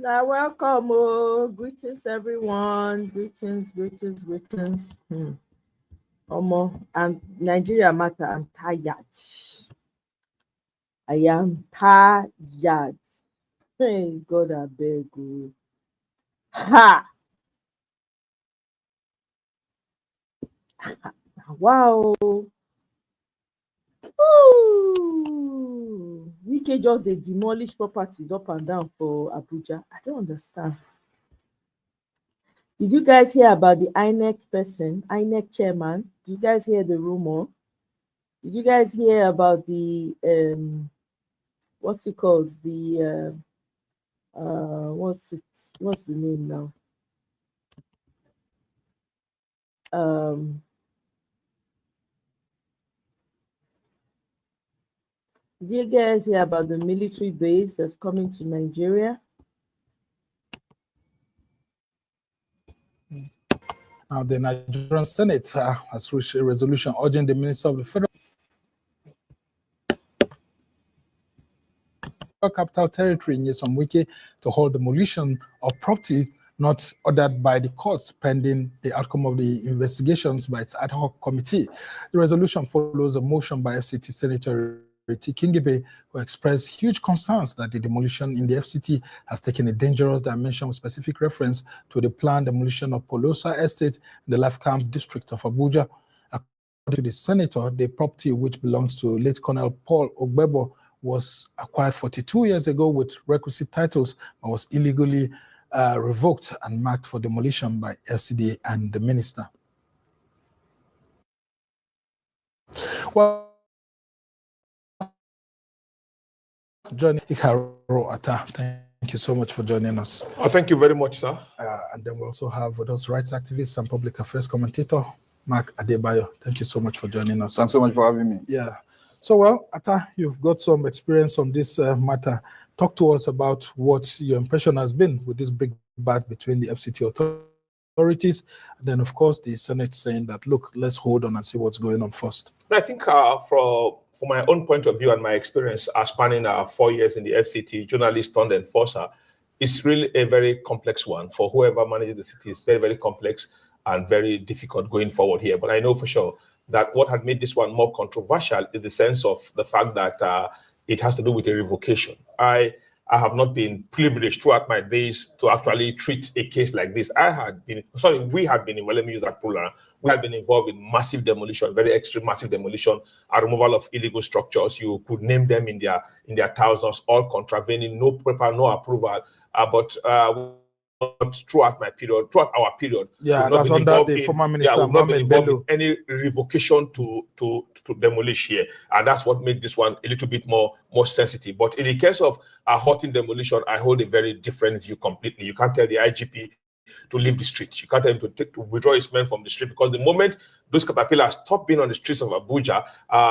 Now, welcome. Oh, greetings, everyone. Greetings. Omo, and Nigeria matter. I'm tired. I am tired. Hey, God, I beg you. Ha! Wow. Ooh. Wike just dey demolish properties up and down for Abuja. I don't understand. Did you guys hear about the INEC chairman? Did you guys hear the rumor? Did you guys hear about the what's it called? The what's the name now? Did you guys hear about the military base that's coming to Nigeria? Now, the Nigerian Senate has reached a resolution urging the Minister of the Federal Capital Territory, Nyesom Wike, to hold demolition of property not ordered by the courts pending the outcome of the investigations by its ad hoc committee. The resolution follows a motion by FCT Senator Kingebe, who expressed huge concerns that the demolition in the FCT has taken a dangerous dimension with specific reference to the planned demolition of Polosa Estate in the Life Camp district of Abuja. According to the senator, the property, which belongs to late Colonel Paul Ogbebo, was acquired 42 years ago with requisite titles but was illegally revoked and marked for demolition by FCDA and the minister. Well, Johnny Ikaro Ata, thank you so much for joining us. Oh, thank you very much, sir. And then we also have with us rights activist and public affairs commentator, Mark Adebayo. Thank you so much for joining us. Thanks so much for having me. Yeah. So, well, Ata, you've got some experience on this matter. Talk to us about what your impression has been with this big bat between the FCT authorities, and then, of course, the Senate saying that, look, let's hold on and see what's going on first. I think from my own point of view and my experience spanning 4 years in the FCT, journalist turned enforcer, it's really a very complex one. For whoever manages the city, it's very, very complex and very difficult going forward here. But I know for sure that what had made this one more controversial is the sense of the fact that it has to do with a revocation. I have not been privileged throughout my days to actually treat a case like this. We had been, well, let me use that plural. We had been involved in massive demolition, very extreme massive demolition, a removal of illegal structures. You could name them in their thousands, all contravening, no paper, no approval. But throughout our period, yeah, that's under the former minister, we've not been involved in any revocation to demolish here, and that's what made this one a little bit more sensitive. But in the case of a halting demolition, I hold a very different view completely. You can't tell the IGP to leave the streets. You can't tell him to withdraw his men from the street, because the moment those caterpillars stop being on the streets of Abuja,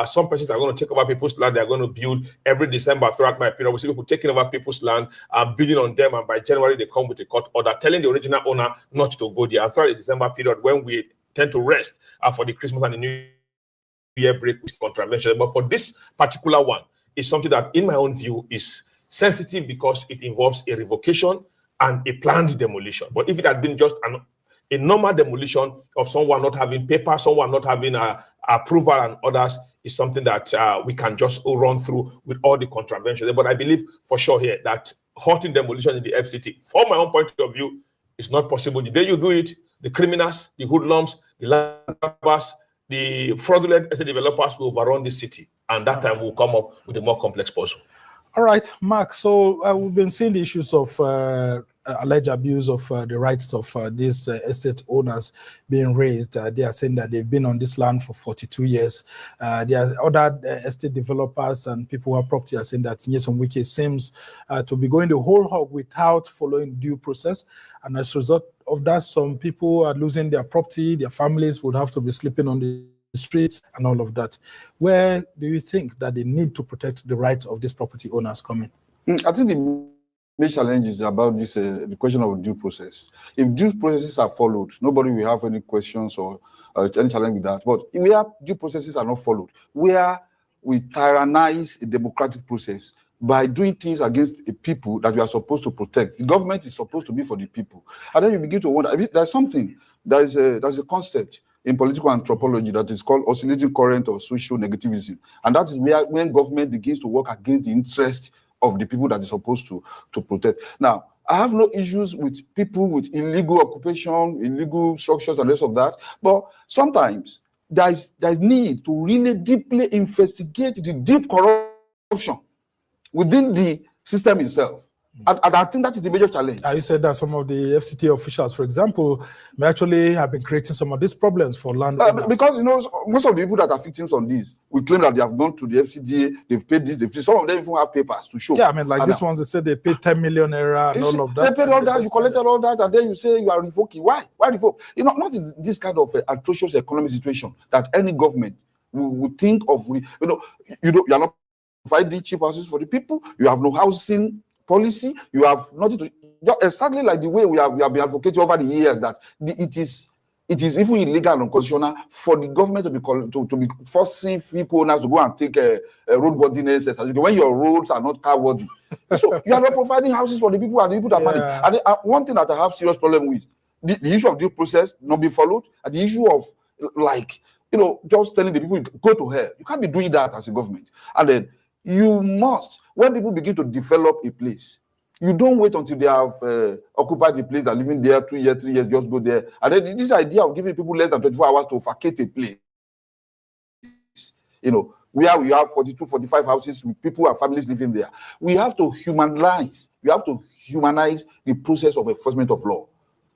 some persons are going to take over people's land. They're going to build every December throughout my period. We see people taking over people's land and building on them, and by January they come with a court order telling the original owner not to go there. And throughout the December period, when we tend to rest for the Christmas and the New Year break, with contravention. But for this particular one, it's something that, in my own view, is sensitive because it involves a revocation and a planned demolition. But if it had been just a normal demolition of someone not having paper, someone not having approval and others, is something that we can just run through with all the contraventions. But I believe for sure here that halting demolition in the FCT, from my own point of view, is not possible. The day you do it, the criminals, the hoodlums, the land grabbers, the fraudulent estate developers will overrun the city. And that time we'll come up with a more complex puzzle. All right, Mark. So we've been seeing the issues of alleged abuse of the rights of these estate owners being raised. They are saying that they've been on this land for 42 years. There are other estate developers and people who have property are saying that Nyesom Wike seems to be going the whole hog without following due process. And as a result of that, some people are losing their property. Their families would have to be sleeping on the streets and all of that. Where do you think that the need to protect the rights of these property owners come in? I think the main challenge is about this the question of due process. If due processes are followed, nobody will have any questions or any challenge with that. But if due processes are not followed, where we tyrannize a democratic process, by doing things against the people that you are supposed to protect. The government is supposed to be for the people. And then you begin to wonder, there's something, there's a concept in political anthropology that is called oscillating current of social negativism. And that is when government begins to work against the interest of the people that is supposed to protect. Now, I have no issues with people with illegal occupation, illegal structures and the rest of that. But sometimes there's need to really deeply investigate the deep corruption within the system itself. And I think that is the major challenge. You said that some of the FCT officials, for example, may actually have been creating some of these problems for landowners. Because, most of the people that are victims on this, we claim that they have gone to the FCDA, they've paid this, some of them even have papers to show. Yeah, I mean, like these ones, they said they paid 10 million naira and all of that. They paid all that, you collected all that, and then you say you are revoking. Why? Why revoke? Not in this kind of atrocious economic situation that any government would think of. You are not providing cheap houses for the people, you have no housing policy, you have nothing to exactly like the way we have been advocating over the years that it is even illegal and unconstitutional for the government to be forcing vehicle owners to go and take roadworthiness when your roads are not car worthy. So you are not providing houses for the people and the people that manage. And one thing that I have serious problem with the issue of due process not being followed, and the issue of just telling the people go to hell. You can't be doing that as a government. And then you must, when people begin to develop a place, you don't wait until they have occupied the place, they're living there 2 years, 3 years, just go there. And then this idea of giving people less than 24 hours to vacate a place, where we have 42, 45 houses with people and families living there. We have to humanize the process of enforcement of law.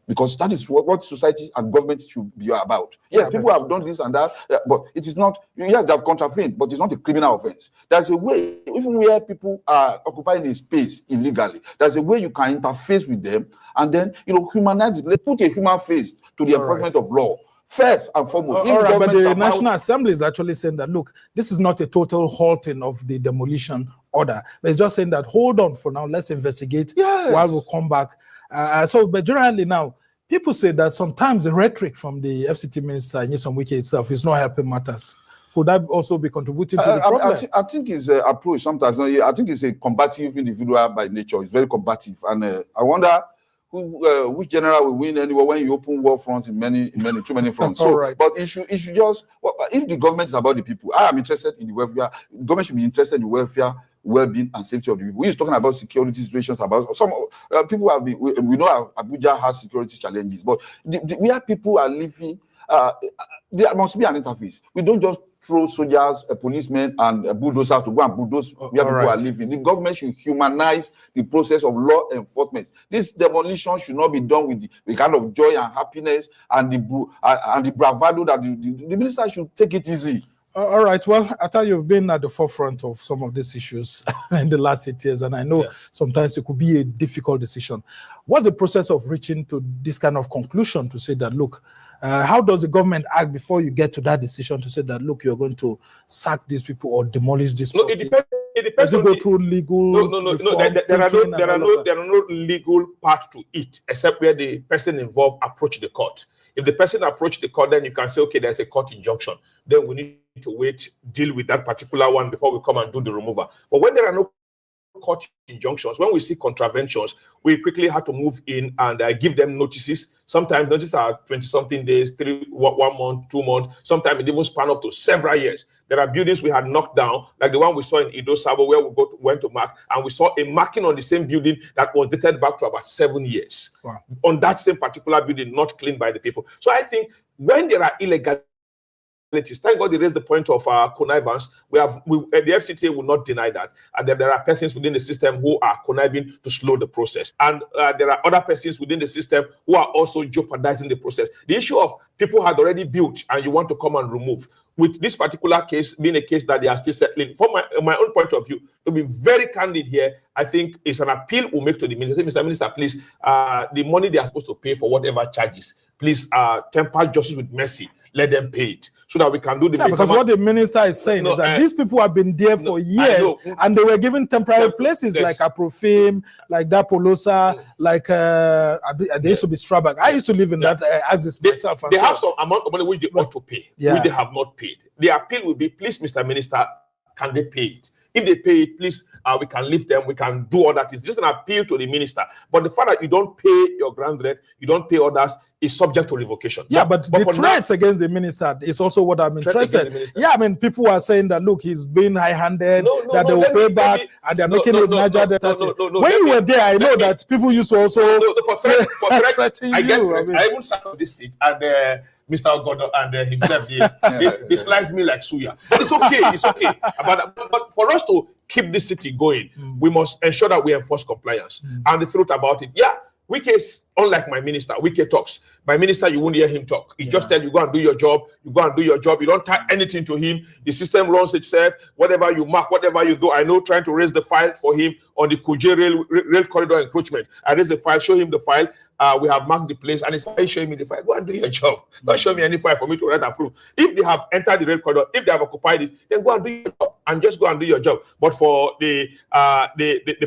Because that is what society and government should be about. Yes, people have done this and that, but it is not, yes, they have contravened, but it's not a criminal offense. There's a way, even where people are occupying a space illegally, there's a way you can interface with them and then, humanize it, put a human face to the enforcement of law. First and foremost. But the National Assembly is actually saying that, look, this is not a total halting of the demolition order. But it's just saying that, hold on for now, let's investigate while we come back. But generally now, people say that sometimes the rhetoric from the FCT minister, Nyesom Wike itself, is not helping matters. Could that also be contributing to the problem? I think his approach sometimes, I think he's a combative individual by nature. He's very combative. And I wonder which general will win anyway when you open war fronts in too many fronts. But it should just, if the government is about the people, I am interested in the welfare. The government should be interested in the welfare, well-being and safety of the people. We're talking about security situations, about some people have been, we know Abuja has security challenges, but where people are living, there must be an interface. We don't just throw soldiers, a policeman, and a bulldozer to go and bulldoze where people are living. The government should humanize the process of law enforcement. This demolition should not be done with the kind of joy and happiness and the bravado that the minister should take it easy. All right. Well, I thought you've been at the forefront of some of these issues in the last 8 years, and I know sometimes it could be a difficult decision. What's the process of reaching to this kind of conclusion to say that, look, how does the government act before you get to that decision to say that, look, you're going to sack these people or demolish this property? It depends. Does it go through legal? No. There are no legal part to it, except where the person involved approach the court. If the person approached the court, then you can say, okay, there's a court injunction. Then we need to wait, deal with that particular one before we come and do the removal. But when there are no court injunctions, when we see contraventions, we quickly have to move in and give them notices. Sometimes notices are 20-something days, 1 month, 2 months. Sometimes it even span up to several years. There are buildings we had knocked down, like the one we saw in Ido Sabo, where we went to mark, and we saw a marking on the same building that was dated back to about 7 years. Wow. On that same particular building, not cleaned by the people. So I think when there are illegal, thank God they raised the point of connivance. The FCTA will not deny that. And there are persons within the system who are conniving to slow the process. And there are other persons within the system who are also jeopardizing the process. The issue of people had already built and you want to come and remove. With this particular case being a case that they are still settling, from my own point of view, to be very candid here, I think it's an appeal we'll make to the minister. Mr. Minister, please, the money they are supposed to pay for whatever charges, please temper justice with mercy. Let them pay it so that we can do the. Yeah, because what the minister is saying is that these people have been there for years and they were given temporary places like Aprofim, like Dapolosa, like they used to be Strabag. I used to live in that axis myself. They have some amount of money which they ought to pay, which they have not paid. The appeal will be, please, Mr. Minister, can they pay it? If they pay it, please, we can lift them. We can do other things. Just an appeal to the minister. But the fact that you don't pay your ground rent, you don't pay others, is subject to revocation. Yeah, but the threats against the minister is also what I'm interested. Yeah, I mean, people are saying that, look, he's being high-handed, that they will pay back, and they're making it Niger. When you were there, I know that people used to also threaten you. I even sat on this seat, and Mr. Ogodo and himself, they slice me like suya. But it's okay, it's okay. But for us to keep this city going, we must ensure that we enforce compliance. And the truth about it, Wike is unlike my minister. Wike talks. My minister, you won't hear him talk. He just tell you, go and do your job. You go and do your job. You don't tie anything to him. The system runs itself. Whatever you mark, whatever you do. I know trying to raise the file for him on the Kuje rail corridor encroachment. I raise the file, show him the file. We have marked the place, and he's showing me the file. Go and do your job. Don't show me any file for me to write approve. If they have entered the rail corridor, if they have occupied it, then go and do your job, and just go and do your job. But for the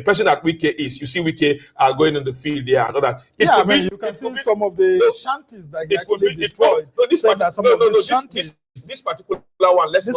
person that Wike is, you see Wike going in the field there and all that. You can see some of the shanties that he actually destroyed. This particular one. This is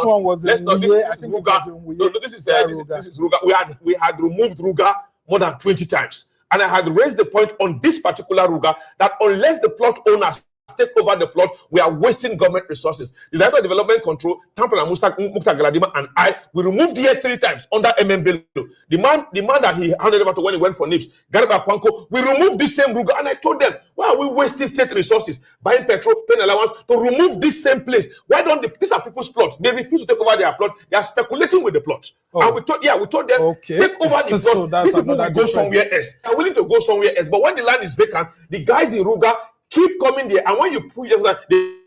Ruga. We had removed Ruga more than 20 times. And I had raised the point on this particular Ruga that unless the plot owners take over the plot, we are wasting government resources. The Director of Development Control, Tampa and Mukta Galadima, and I, we removed the 3 times under MMB. The man that he handed over to when he went for NIPS, Garba Kwanko, we removed this same Ruga, and I told them, why are we wasting state resources, buying petrol, paying allowance to remove this same place? Why don't these are people's plots? They refuse to take over their plot. They are speculating with the plot. And we told them, take over the plot. So these people will go somewhere else. They are willing to go somewhere else. But when the land is vacant, the guys in Ruga keep coming there, and when you push them, they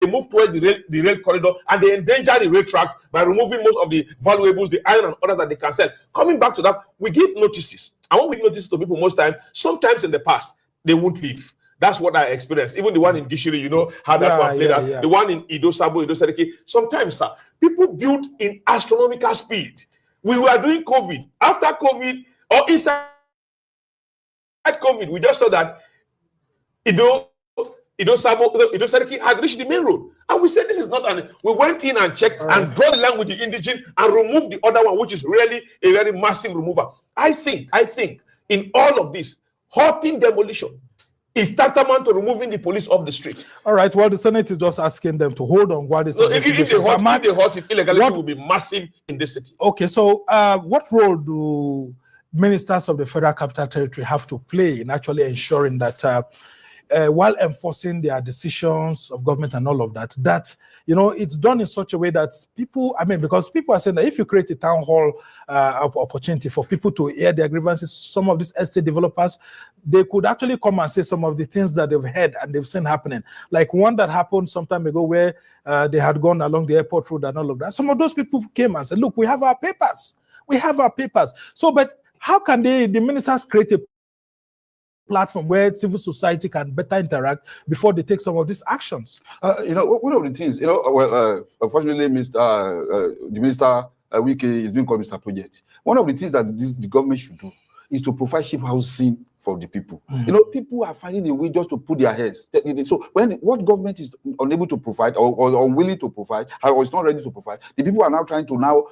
move towards the rail corridor, and they endanger the rail tracks by removing most of the valuables, the iron and others that they can sell. Coming back to that, we give notices. And when we give notices to people most times, sometimes in the past, they won't leave. That's what I experienced. Even the one in Gishiri, you know how that one played out. The one in Ido Sabo, Ido Seriki. Sometimes, sir, people build in astronomical speed. We were doing COVID. After COVID, or inside COVID, we just saw that Ido Seriki had reached the main road. And we said this is not we went in and checked and draw the line with the indigenous and removed the other one, which is really a very massive removal. I think in all of this, halting demolition is tantamount to removing the police off the street. All right. Well, the Senate is just asking them to hold on while this. If they halt it, illegality will be massive in this city. Okay. So, what role do ministers of the Federal Capital Territory have to play in actually ensuring that, while enforcing their decisions of government and all of that, it's done in such a way that people, because people are saying that if you create a town hall opportunity for people to air their grievances, some of these estate developers, they could actually come and say some of the things that they've heard and they've seen happening. Like one that happened some time ago where they had gone along the airport road and all of that. Some of those people came and said, look, we have our papers. So, but how can the ministers create a platform where civil society can better interact before they take some of these actions? One of the things, unfortunately, the minister Wike is being called Mr. Project. One of the things that the government should do is to provide cheap housing for the people. People are finding a way just to put their heads. So what government is unable to provide or unwilling to provide, or is not ready to provide, the people are now trying to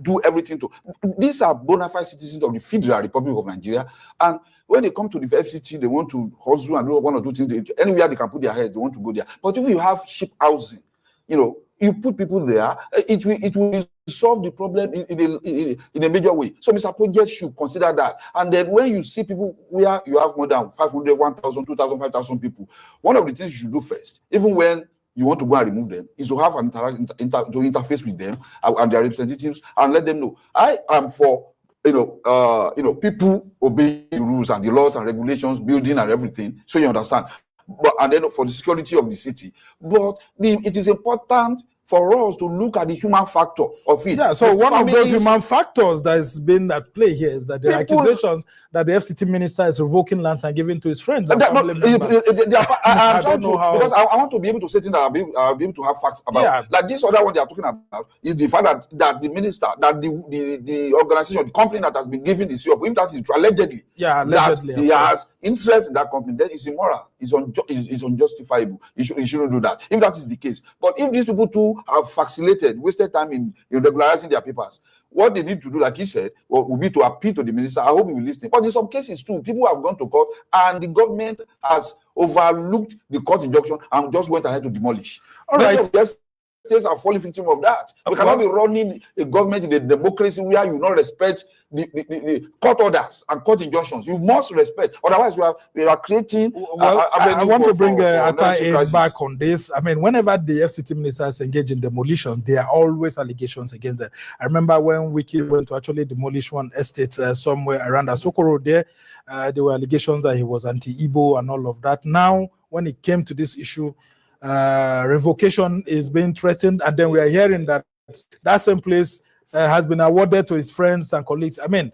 do everything to. These are bona fide citizens of the Federal Republic of Nigeria, and when they come to the FCT, they want to hustle and do one or two things. Anywhere they can put their heads, they want to go there. But if you have cheap housing, you put people there, it will solve the problem in a major way. So Mr. Project should consider that. And then when you see people where you have more than 500, 1,000, 2,000, 5,000 people, one of the things you should do first, even when you want to go and remove them, is to have an to interface with them and their representatives and let them know. I am for people obeying the rules and the laws and regulations, building and everything, so you understand. And then for the security of the city. But it is important for us to look at the human factor of it. Yeah, so one of those human factors that has been at play here is that the accusations that the FCT minister is revoking lands and giving to his friends. I don't know how. Because I want to be able to say things that I'll be able to have facts about. Yeah. Like this other one they are talking about is the fact that the minister, that the organization, the company that has been giving the COF, if that is allegedly, he interest in that company, then it's immoral. It's unjustifiable. You shouldn't do that, if that is the case. But if these people too have vacillated, wasted time in regularizing their papers, what they need to do, like he said, will be to appeal to the minister. I hope he will listen. But in some cases too, people have gone to court and the government has overlooked the court injunction and just went ahead to demolish. All right. States are falling victim of that. We cannot be running a government in a democracy where you not respect the court orders and court injunctions. You must respect. Otherwise, we are creating. Well, I want to bring Atta back on this. I mean, whenever the FCT ministers engage in demolition, there are always allegations against them. I remember when Wiki went to actually demolish one estate somewhere around Asokoro there were allegations that he was anti-Igbo and all of that. Now, when it came to this issue, revocation is being threatened, and then we are hearing that that same place has been awarded to his friends and colleagues. I mean,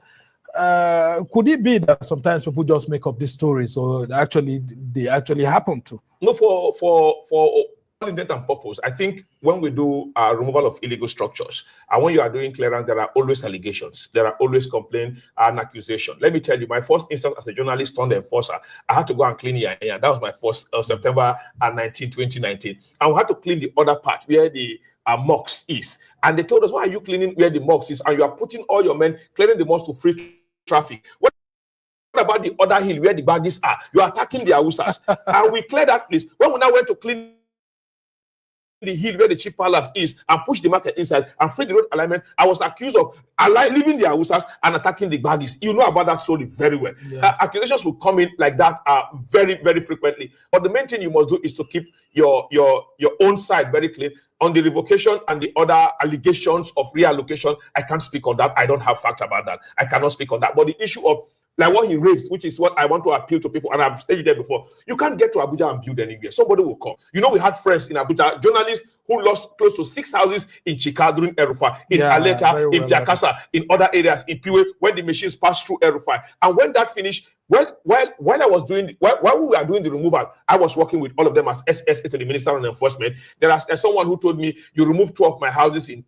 could it be that sometimes people just make up these stories, so they actually happen to? No, for all intent and purpose, I think when we do removal of illegal structures, and when you are doing clearance, there are always allegations, there are always complaints and accusations. Let me tell you, my first instance as a journalist turned enforcer, I had to go and clean here. That was my first September 19, 2019. And we had to clean the other part where the mosque is. And they told us, why are you cleaning where the mosque is? And you are putting all your men clearing the mosque to free traffic. What about the other hill where the baggies are? You are attacking the Hausas. And we cleared that place. When we now went to clean the hill where the chief palace is and push the market inside and free the road alignment, I was accused of leaving the Hausas and attacking the baggies. You know about that story very well. Yeah. Accusations will come in like that very, very frequently. But the main thing you must do is to keep your own side very clean. On the revocation and the other allegations of reallocation, I can't speak on that. I don't have facts about that. I cannot speak on that. But the issue of like what he raised, which is what I want to appeal to people, and I've said it there before, you can't get to Abuja and build anywhere. Somebody will come. You know, we had friends in Abuja, journalists who lost close to 6 houses in Chika during Erufa, in Aleta, in Biakasa, in other areas, in Piwe, when the machines passed through Erufa. And when that finished, while I was doing, while we were doing the removal, I was working with all of them as SSA to the Minister of Enforcement. There's someone who told me, you removed 2 of my houses in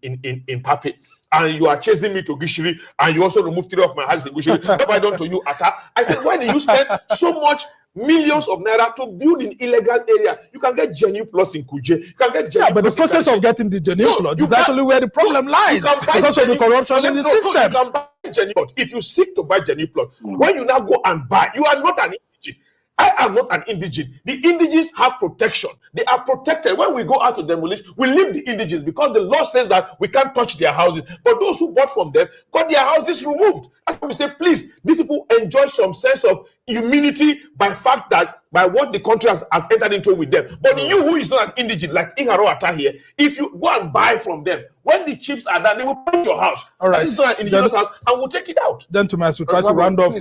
Pape, and you are chasing me to Gishiri, and you also removed 3 of my houses in Gishiri. What have I done to you, Atta? I said, why did you spend so much millions of naira to build in illegal area? You can get genuine plots in Kuje. You can get genuine but the process of getting the genuine plot is actually where the problem lies, because of the corruption in the system. You can buy genuine plot. If you seek to buy genuine plot, when you now go and buy, you are not an indigene. I am not an indigene. The indigenes have protection. They are protected. When we go out to demolish, we leave the indigenes because the law says that we can't touch their houses. But those who bought from them got their houses removed. And we say, please, these people enjoy some sense of immunity by what the country has entered into with them. But you who is not an indigene, like Iharo Atta here, if you go and buy from them, when the chips are done, they will put your house. All right. This is not an indigenous house, and we'll take it out. Gentlemen, as we try to round off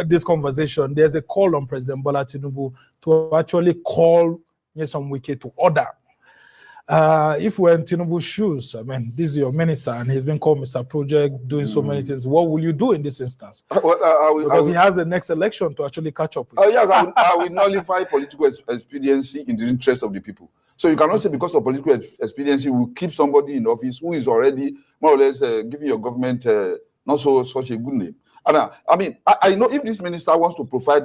this conversation, there's a call on President Bola Tinubu to actually call Nyesom Wike to order. If we're in Tinubu's shoes, I mean, this is your minister, and he's been called Mr. Project, doing so many things. What will you do in this instance? Because he has the next election to actually catch up with. Yes, I will nullify political expediency in the interest of the people. So you cannot say because of political expediency, we will keep somebody in office who is already more or less giving your government not such a good name. And I mean, I know if this minister wants to provide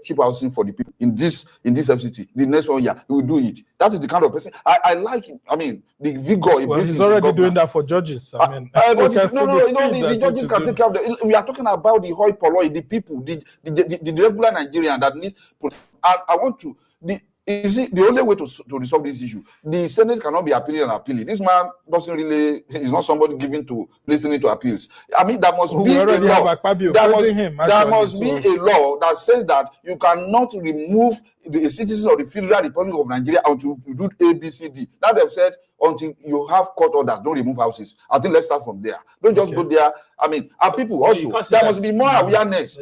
cheap housing for the people in this FCT, the next 1 year, he will do it. That is the kind of person I like it. I mean, the vigor. Well, he's already doing that for judges. I mean, the judges can take care of it. We are talking about the hoi polloi, the people, the regular Nigerian that needs. I want to. You see, the only way to resolve this issue, the Senate cannot be appealing and appealing. This man doesn't really, he's not somebody given to listening to appeals. I mean, there must be a law. There must be a law that says that you cannot remove a citizen of the Federal Republic of Nigeria until you do ABCD. Now they've said until you have court orders, don't remove houses. I think let's start from there. Don't just go there. I mean, our people also, there must be more awareness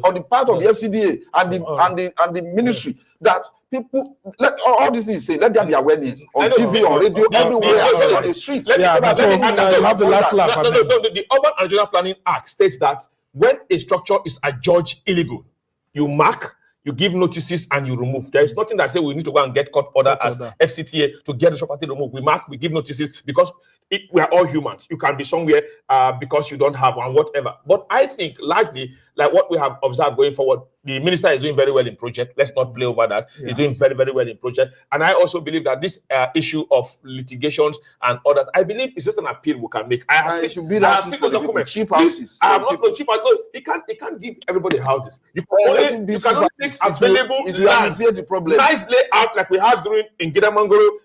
on the part of the FCDA and the ministry that people let all these things say. Let there be awareness on TV, on radio, everywhere, on the streets. You have the last laugh. The Urban and Regional Planning Act states that when a structure is adjudged illegal, you mark, you give notices, and you remove. There is nothing that says we need to go and get court order as FCTA to get the property removed. We mark, we give notices because we are all humans. You can be somewhere because you don't have one, whatever. But I think largely, like what we have observed going forward, the minister is doing very well in project. Let's not play over that. Yeah. He's doing very, very well in project. And I also believe that this issue of litigations and others, I believe it's just an appeal we can make. I have seen the document. Cheap houses. I have not no cheap houses. No, he can't give everybody houses. You can only make available lands. The problem. Nice layout like we had in Gidamangoro,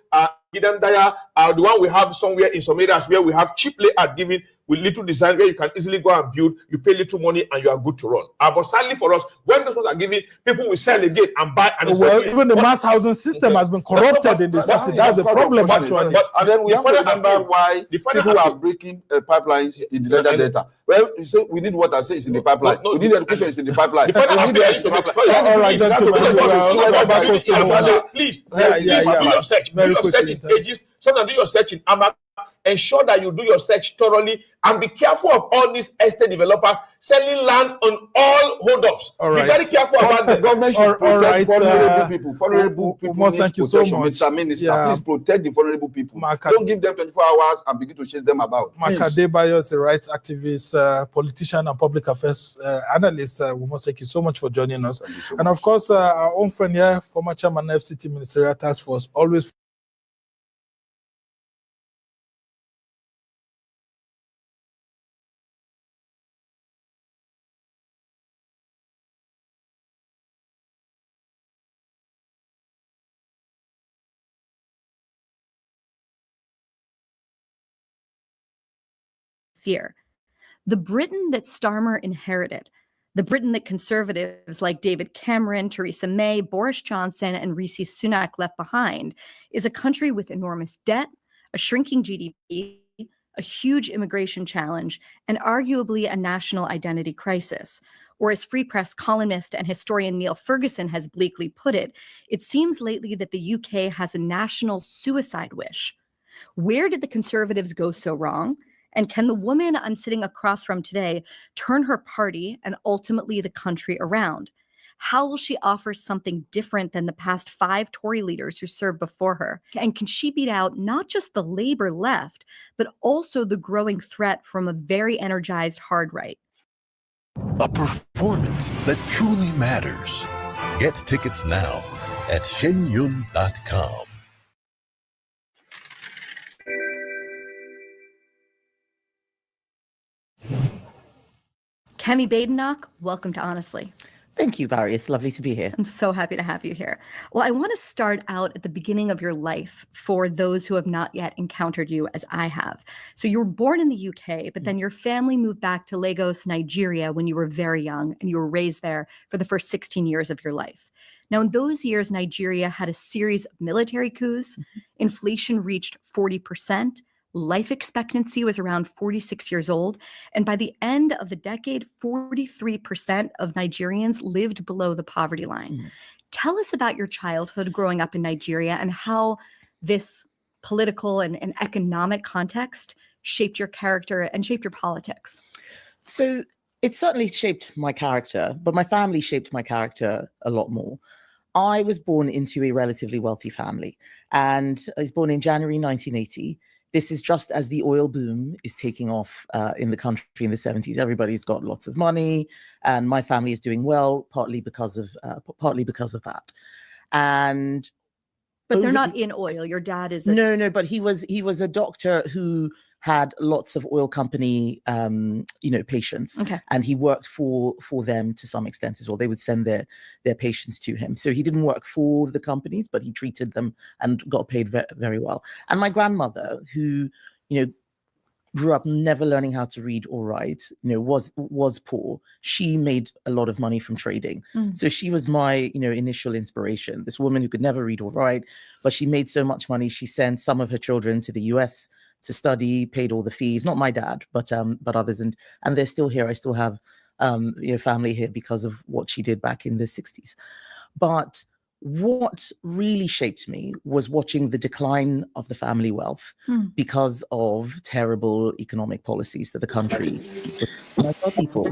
Gidandaya, the one we have somewhere in some areas where we have cheap layout given with little design where you can easily go and build, you pay little money and you are good to run. But sadly for us, when those ones are given, people will sell again and buy. And even the mass housing system has been corrupted in the city. That's the problem actually. And then we have to remember why people are breaking pipelines in the Delta. Well, you say we need water, say it's in the pipeline. We need education, it's in the pipeline. Please, do your search. Do your search in pages. Sometimes do your search in AMAC. Ensure that you do your search thoroughly and be careful of all these estate developers selling land on all hold-ups. Be very careful about the government should protect vulnerable people. Vulnerable people need protection. So Mr. Minister, please protect the vulnerable people. Don't give them 24 hours and begin to chase them about. Mark Adebayo is a rights activist, politician, and public affairs analyst. We must thank you so much for joining us. And of course, our own friend here, former chairman of FCT Ministerial Task Force, always year. The Britain that Starmer inherited, the Britain that conservatives like David Cameron, Theresa May, Boris Johnson, and Rishi Sunak left behind, is a country with enormous debt, a shrinking GDP, a huge immigration challenge, and arguably a national identity crisis. Or as Free Press columnist and historian Neil Ferguson has bleakly put it, it seems lately that the UK has a national suicide wish. Where did the Conservatives go so wrong? And can the woman I'm sitting across from today turn her party and ultimately the country around? How will she offer something different than the past 5 Tory leaders who served before her? And can she beat out not just the Labour left, but also the growing threat from a very energized hard right? A performance that truly matters. Get tickets now at shenyun.com. Kemi Badenoch, welcome to Honestly. Thank you, Barry. It's lovely to be here. I'm so happy to have you here. Well, I want to start out at the beginning of your life for those who have not yet encountered you as I have. So you were born in the UK, but then your family moved back to Lagos, Nigeria when you were very young, and you were raised there for the first 16 years of your life. Now, in those years, Nigeria had a series of military coups. Inflation reached 40%. Life expectancy was around 46 years old. And by the end of the decade, 43% of Nigerians lived below the poverty line. Tell us about your childhood growing up in Nigeria and how this political and economic context shaped your character and shaped your politics. So it certainly shaped my character, but my family shaped my character a lot more. I was born into a relatively wealthy family, and I was born in January 1980. This is just as the oil boom is taking off in the country in the 70s. Everybody's got lots of money, and my family is doing well, partly because of that. And but they're not in oil. Your dad is no, but he was a doctor who had lots of oil company patients, and he worked for them to some extent as well. They would send their patients to him. So he didn't work for the companies, but he treated them and got paid very well. And my grandmother, who grew up never learning how to read or write, was poor. She made a lot of money from trading. So she was my initial inspiration. This woman who could never read or write, but she made so much money. She sent some of her children to the US to study, paid all the fees. Not my dad, but others, and they're still here. I still have family here because of what she did back in the 60s. But what really shaped me was watching the decline of the family wealth because of terrible economic policies that the country. And I tell people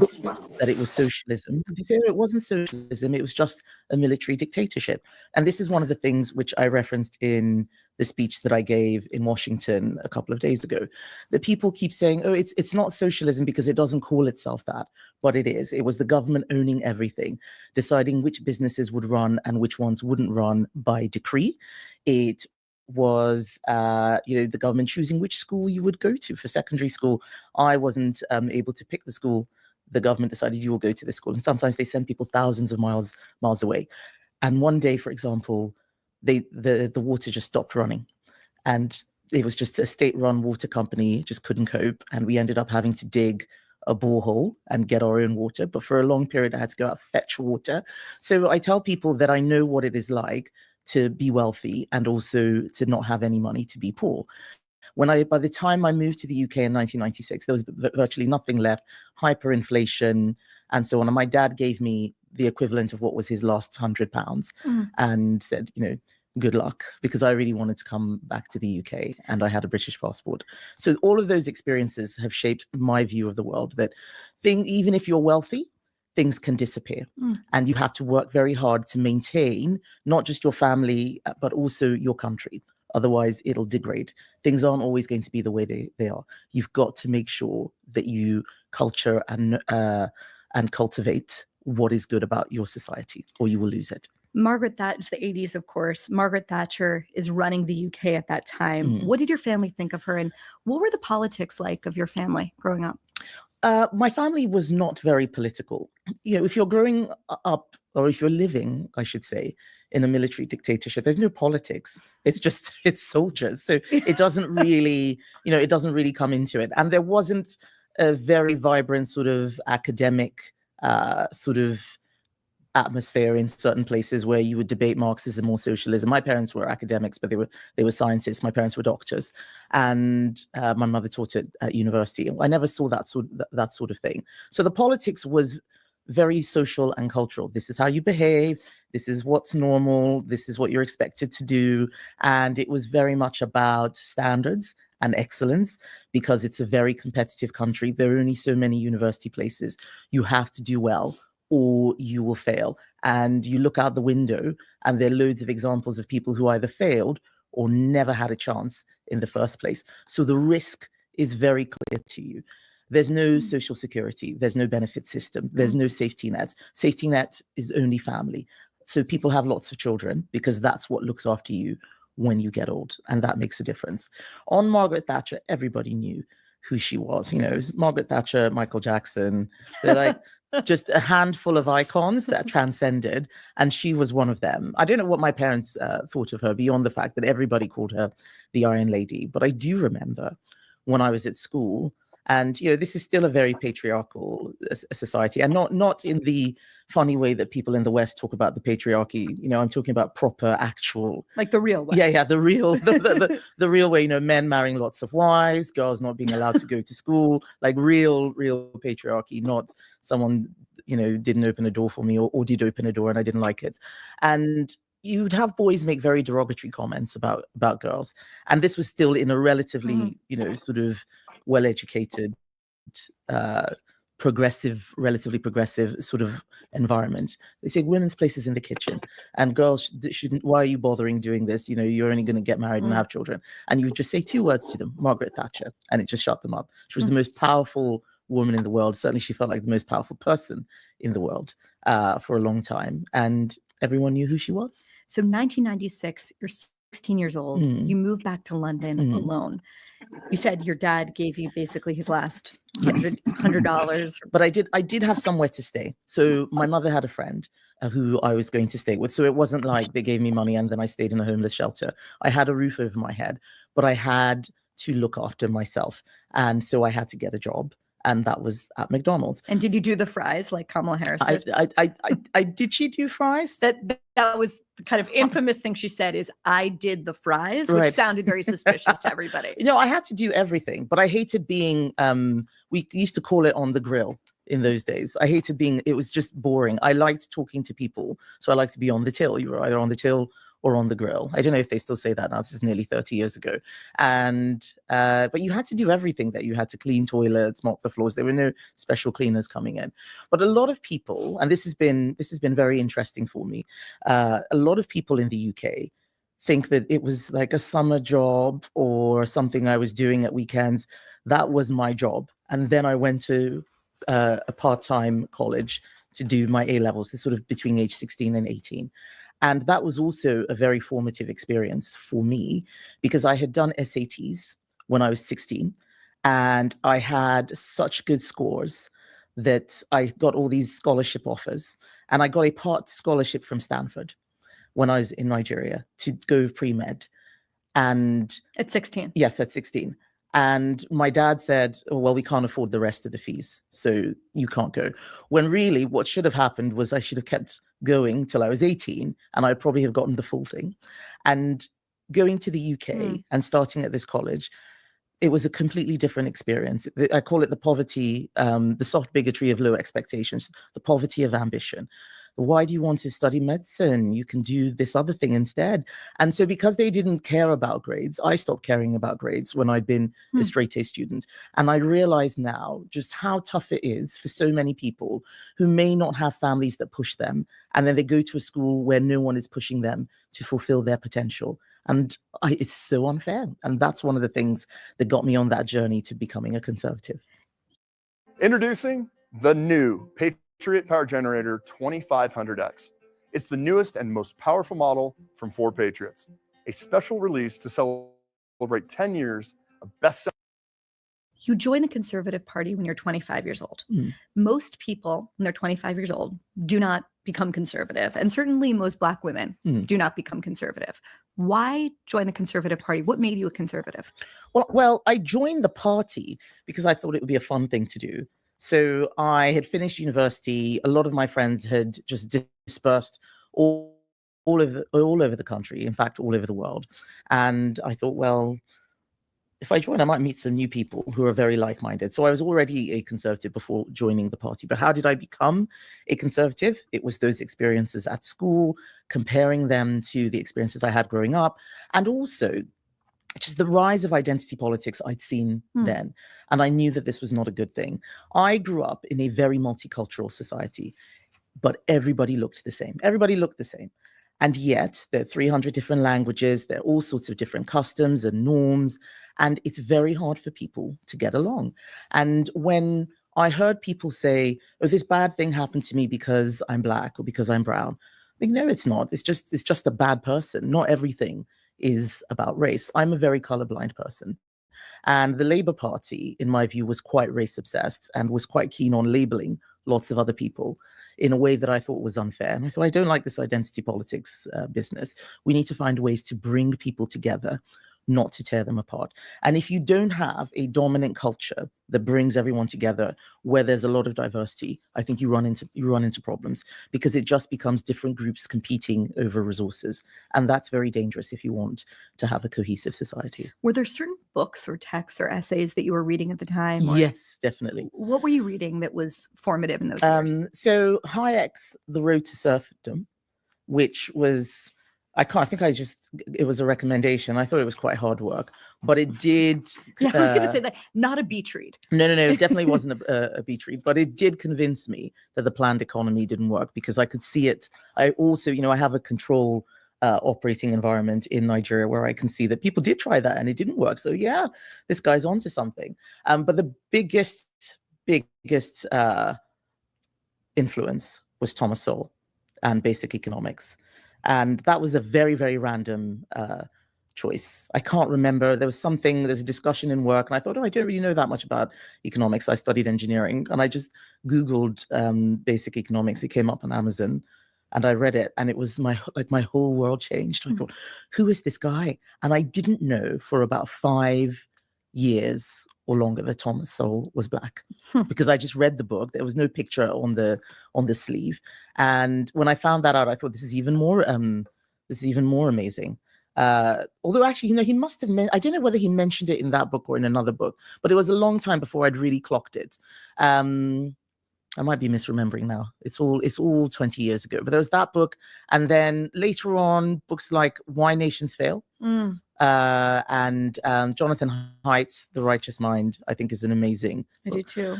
that it was socialism. They say it wasn't socialism, it was just a military dictatorship. And this is one of the things which I referenced in the speech that I gave in Washington a couple of days ago, that people keep saying, oh, it's not socialism because it doesn't call itself that, but it is. It was the government owning everything, deciding which businesses would run and which ones wouldn't run by decree. It was the government choosing which school you would go to for secondary school. I wasn't able to pick the school. The government decided you will go to this school, and sometimes they send people thousands of miles away. And one day, for example, the water just stopped running, and it was just a state-run water company just couldn't cope, and we ended up having to dig a borehole and get our own water. But for a long period, I had to go out fetch water. So I tell people that I know what it is like to be wealthy and also to not have any money, to be poor. By the time I moved to the UK in 1996, there was virtually nothing left, hyperinflation and so on. And my dad gave me the equivalent of what was his last £100 and said, good luck, because I really wanted to come back to the UK and I had a British passport. So all of those experiences have shaped my view of the world, that even if you're wealthy, things can disappear. And you have to work very hard to maintain not just your family, but also your country. Otherwise, it'll degrade. Things aren't always going to be the way they are. You've got to make sure that you culture and cultivate what is good about your society, or you will lose it. Margaret Thatcher, the 80s, of course. Margaret Thatcher is running the UK at that time. What did your family think of her, and what were the politics like of your family growing up? My family was not very political. If you're growing up, or if you're living, I should say, in a military dictatorship, there's no politics. It's soldiers. So it doesn't really, it doesn't really come into it. And there wasn't a very vibrant sort of academic sort of atmosphere in certain places where you would debate Marxism or socialism. My parents were academics, but they were scientists. My parents were doctors, and my mother taught at university. I never saw that sort of thing. So the politics was very social and cultural. This is how you behave. This is what's normal. This is what you're expected to do. And it was very much about standards and excellence, because it's a very competitive country. There are only so many university places. You have to do well, or you will fail. And you look out the window and there are loads of examples of people who either failed or never had a chance in the first place. So the risk is very clear to you. There's no social security. There's no benefit system. There's no safety net. Safety net is only family. So people have lots of children because that's what looks after you when you get old. And that makes a difference. On Margaret Thatcher, everybody knew who she was. It was Margaret Thatcher, Michael Jackson. They're like just a handful of icons that transcended, and she was one of them. I don't know what my parents thought of her beyond the fact that everybody called her the Iron Lady. But I do remember when I was at school, and this is still a very patriarchal society, and not in the funny way that people in the West talk about the patriarchy. I'm talking about proper, actual, like the real way. Yeah, the real, the real way. Men marrying lots of wives, girls not being allowed to go to school, like real patriarchy. Not someone didn't open a door for me, or did open a door and I didn't like it, and you'd have boys make very derogatory comments about girls, and this was still in a relatively sort of well-educated, relatively progressive sort of environment. They say women's place is in the kitchen, and girls shouldn't. Why are you bothering doing this? You're only going to get married and have children. And you would just say two words to them, Margaret Thatcher, and it just shut them up. She was the most powerful woman in the world. Certainly, she felt like the most powerful person in the world for a long time, and everyone knew who she was. So 1996, you're 16 years old. You move back to London alone. You said your dad gave you basically his last $100. But I did have somewhere to stay. So my mother had a friend who I was going to stay with. So it wasn't like they gave me money and then I stayed in a homeless shelter. I had a roof over my head, but I had to look after myself. And so I had to get a job. And that was at McDonald's. And did you do the fries like Kamala Harris did? Did she do fries? That was the kind of infamous thing she said is, I did the fries, which sounded very suspicious to everybody. I had to do everything, but I hated being, we used to call it on the grill in those days. I hated being, it was just boring. I liked talking to people. So I liked to be on the till. You were either on the till or on the grill. I don't know if they still say that now. This is nearly 30 years ago. And, but you had to do everything that you had to clean toilets, mop the floors. There were no special cleaners coming in. But a lot of people, and this has been very interesting for me. A lot of people in the UK think that it was like a summer job or something I was doing at weekends. That was my job. And then I went to a part-time college to do my A-levels, sort of between age 16 and 18. And that was also a very formative experience for me because I had done SATs when I was 16 and I had such good scores that I got all these scholarship offers, and I got a part scholarship from Stanford when I was in Nigeria to go pre-med. And at 16? Yes, at 16. And my dad said, oh, well, we can't afford the rest of the fees, so you can't go. When really what should have happened was I should have kept going till I was 18 and I'd probably have gotten the full thing. And going to the UK and starting at this college, it was a completely different experience. I call it the poverty, the soft bigotry of low expectations, the poverty of ambition. Why do you want to study medicine? You can do this other thing instead. And so because they didn't care about grades, I stopped caring about grades when I'd been a straight A student. And I realize now just how tough it is for so many people who may not have families that push them. And then they go to a school where no one is pushing them to fulfill their potential. And it's so unfair. And that's one of the things that got me on that journey to becoming a conservative. Introducing the new Patriot Power Generator 2500X. It's the newest and most powerful model from Ford Patriots. A special release to celebrate 10 years of best-selling. You join the Conservative Party when you're 25 years old. Most people, when they're 25 years old, do not become conservative. And certainly most Black women do not become conservative. Why join the Conservative Party? What made you a conservative? Well, I joined the party because I thought it would be a fun thing to do. So I had finished university. A lot of my friends had just dispersed all over the country, in fact, all over the world. And I thought, well, if I join, I might meet some new people who are very like-minded. So I was already a conservative before joining the party. But how did I become a conservative? It was those experiences at school, comparing them to the experiences I had growing up, and also just the rise of identity politics I'd seen then. And I knew that this was not a good thing. I grew up in a very multicultural society, but everybody looked the same. Everybody looked the same. And yet there are 300 different languages, there are all sorts of different customs and norms, and it's very hard for people to get along. And when I heard people say, oh, this bad thing happened to me because I'm Black or because I'm brown, I mean, no, it's not. It's just a bad person. Not everything is about race. I'm a very colorblind person. And the Labour Party, in my view, was quite race obsessed and was quite keen on labeling lots of other people in a way that I thought was unfair. And I thought, I don't like this identity politics business. We need to find ways to bring people together, not to tear them apart. And if you don't have a dominant culture that brings everyone together, where there's a lot of diversity, I think you run into problems, because it just becomes different groups competing over resources. And that's very dangerous if you want to have a cohesive society. Were there certain books or texts or essays that you were reading at the time? Yes, definitely. What were you reading that was formative in those years? So Hayek's The Road to Serfdom, which was... it was a recommendation. I thought it was quite hard work, but it did. Yeah, I was going to say that, not a beach read. No, it definitely wasn't a beach read, but it did convince me that the planned economy didn't work, because I could see it. I also, I have a control operating environment in Nigeria where I can see that people did try that and it didn't work. So yeah, this guy's onto something. But the biggest influence was Thomas Sowell and Basic Economics. And that was a very, very random choice. I can't remember. There's a discussion in work, and I thought, I don't really know that much about economics. I studied engineering, and I just Googled Basic Economics. It came up on Amazon, and I read it, and it was my whole world changed. I thought, who is this guy? And I didn't know for about 5 years or longer that Thomas Sowell was Black, because I just read the book. There was no picture on the sleeve, and when I found that out, I thought, this is even more amazing. Although actually, he must have I don't know whether he mentioned it in that book or in another book, but it was a long time before I'd really clocked it. I might be misremembering now. It's all 20 years ago. But there was that book, and then later on, books like Why Nations Fail. And Jonathan Haidt's The Righteous Mind, I think, is an amazing book. I do too.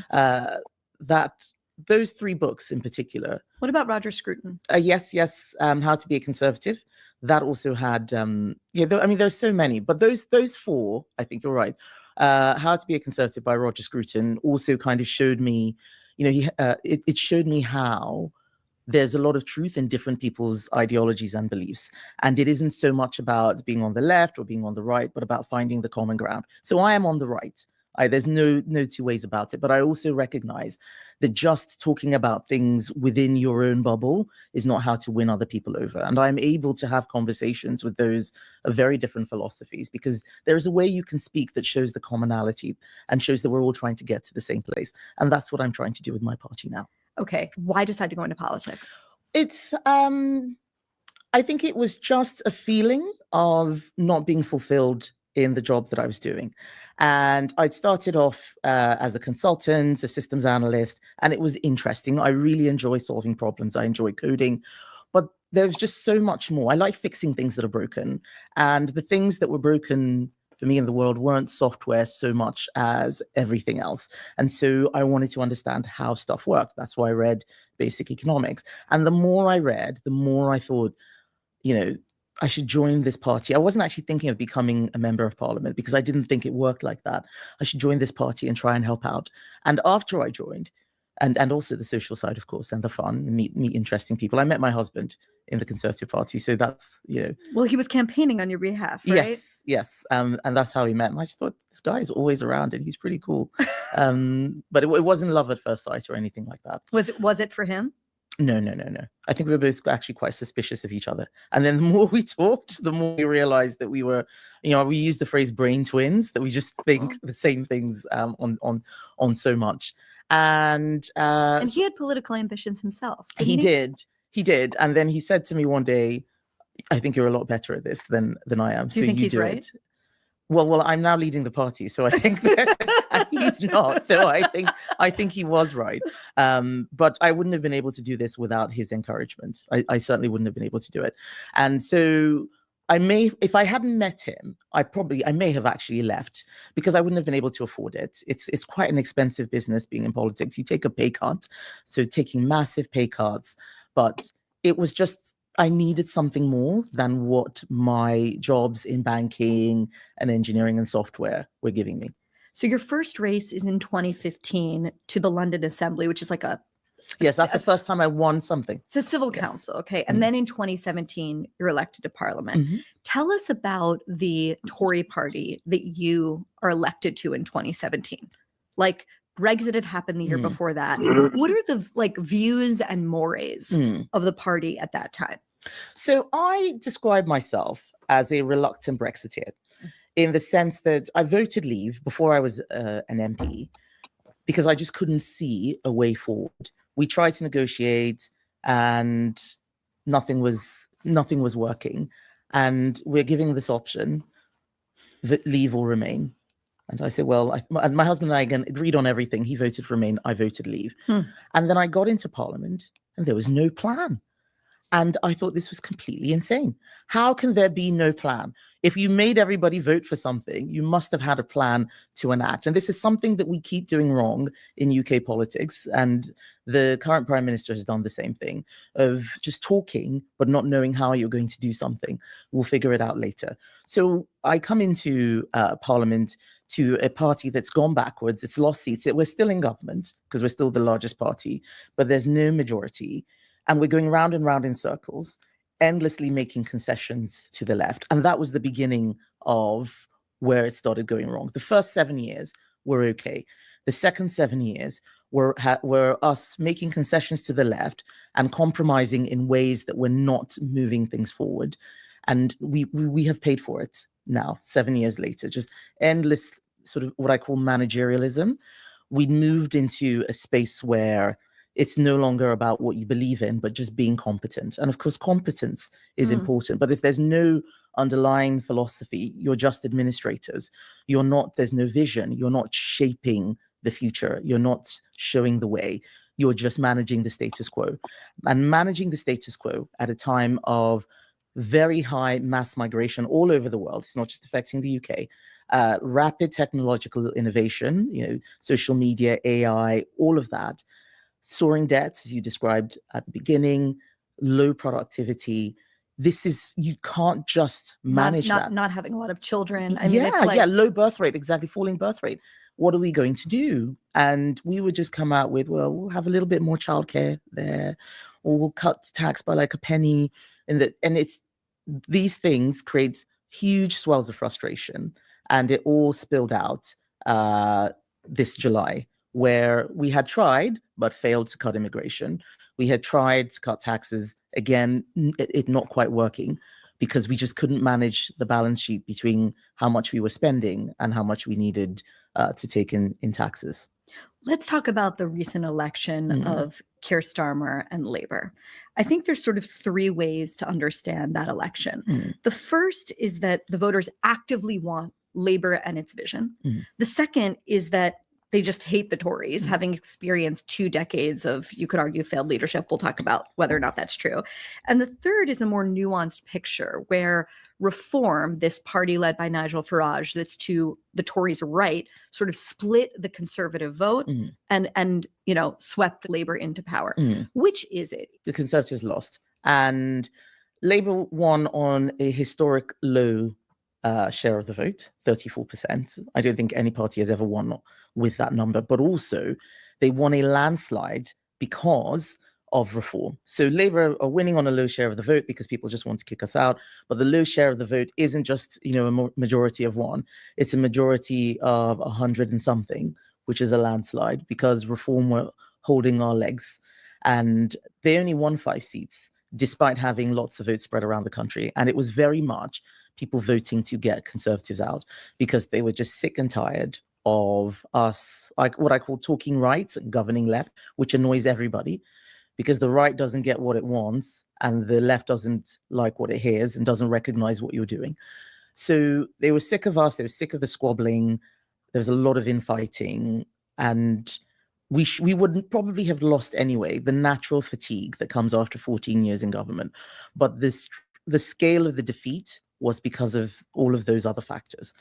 Those 3 books in particular. What about Roger Scruton? Yes. How to Be a Conservative. that also had, I mean, there's so many, but those four, I think you're right. How to Be a Conservative by Roger Scruton also kind of showed me, it showed me how there's a lot of truth in different people's ideologies and beliefs. And it isn't so much about being on the left or being on the right, but about finding the common ground. So I am on the right. There's no two ways about it. But I also recognize that just talking about things within your own bubble is not how to win other people over. And I'm able to have conversations with those of very different philosophies, because there is a way you can speak that shows the commonality and shows that we're all trying to get to the same place. And that's what I'm trying to do with my party now. Okay. Why decide to go into politics? It's, I think it was just a feeling of not being fulfilled in the job that I was doing. And I'd started off as a consultant, a systems analyst, and it was interesting. I really enjoy solving problems. I enjoy coding, but there's just so much more. I like fixing things that are broken. And the things that were broken for me in the world weren't software so much as everything else. And so I wanted to understand how stuff worked. That's why I read basic economics. And the more I read, the more I thought, I should join this party. I wasn't actually thinking of becoming a member of parliament because I didn't think it worked like that. I should join this party and try and help out. And after I joined, and also the social side, of course, and the fun, meet interesting people. I met my husband in the Conservative Party. So that's, Well, he was campaigning on your behalf, right? Yes. And that's how we met. And I just thought, this guy is always around and he's pretty cool. But it wasn't love at first sight or anything like that. Was it for him? No. I think we were both actually quite suspicious of each other. And then the more we talked, the more we realized that we were, we used the phrase brain twins, that we just think the same things on so much. And he had political ambitions himself. He did. And then he said to me one day, I think you're a lot better at this than I am. Do you think he's right? Well, I'm now leading the party, so I think that he's not. So I think he was right. But I wouldn't have been able to do this without his encouragement. I certainly wouldn't have been able to do it. And so if I hadn't met him, I may have actually left because I wouldn't have been able to afford it. It's quite an expensive business being in politics. You take a pay cut, so taking massive pay cuts, but it was just, I needed something more than what my jobs in banking and engineering and software were giving me. So your first race is in 2015 to the London Assembly, which is like yes, that's the first time I won something. It's a civil council, okay? And then in 2017, you're elected to Parliament. Tell us about the Tory party that you are elected to in 2017. Like, Brexit had happened the year before that. What are the views and mores of the party at that time? So I describe myself as a reluctant Brexiteer in the sense that I voted leave before I was an MP because I just couldn't see a way forward. We tried to negotiate and nothing was working. And we're giving this option, leave or remain. And I said, well, and my husband and I again agreed on everything. He voted remain, I voted leave. And then I got into Parliament and there was no plan. And I thought this was completely insane. How can there be no plan? If you made everybody vote for something, you must have had a plan to enact. And this is something that we keep doing wrong in UK politics. And the current Prime Minister has done the same thing of just talking, but not knowing how you're going to do something. We'll figure it out later. So I come into Parliament to a party that's gone backwards. It's lost seats. We're still in government because we're still the largest party, but there's no majority. And we're going round and round in circles, endlessly making concessions to the left. And that was the beginning of where it started going wrong. The first 7 years were okay. The second 7 years were us making concessions to the left and compromising in ways that were not moving things forward. And we have paid for it now, 7 years later, just endless sort of what I call managerialism. We moved into a space where it's no longer about what you believe in, but just being competent. And of course, competence is important. But if there's no underlying philosophy, you're just administrators. There's no vision. You're not shaping the future. You're not showing the way. You're just managing the status quo. And managing the status quo at a time of very high mass migration all over the world. It's not just affecting the UK. Rapid technological innovation, social media, AI, all of that. Soaring debts, as you described at the beginning, low productivity. this is, you can't just manage that. Not having a lot of children. I mean, it's like, yeah, low birth rate, exactly, falling birth rate. What are we going to do? And we would just come out with, well, we'll have a little bit more childcare there, or we'll cut tax by like a penny. And it's, these things create huge swells of frustration. And it all spilled out this July, where we had tried but failed to cut immigration. We had tried to cut taxes, again, it not quite working, because we just couldn't manage the balance sheet between how much we were spending and how much we needed to take in taxes. Let's talk about the recent election of Keir Starmer and Labour. I think there's sort of three ways to understand that election. The first is that the voters actively want Labour and its vision. The second is that they just hate the Tories, having experienced 2 decades of, you could argue, failed leadership. We'll talk about whether or not that's true. And the third is a more nuanced picture where Reform, this party led by Nigel Farage, that's to the Tories' right, sort of split the Conservative vote and swept Labour into power. Which is it? The Conservatives lost, and Labour won on a historic low share of the vote, 34%. I don't think any party has ever won with that number, but also they won a landslide because of Reform. So Labour are winning on a low share of the vote because people just want to kick us out. But the low share of the vote isn't just, a majority of one. It's a majority of 100 and something, which is a landslide because Reform were holding our legs. And they only won 5 seats, despite having lots of votes spread around the country. And it was very much people voting to get Conservatives out because they were just sick and tired of us, like what I call talking right and governing left, which annoys everybody because the right doesn't get what it wants and the left doesn't like what it hears and doesn't recognize what you're doing. So they were sick of us. They were sick of the squabbling. There was a lot of infighting, and we wouldn't probably have lost anyway, the natural fatigue that comes after 14 years in government. But the scale of the defeat was because of all of those other factors.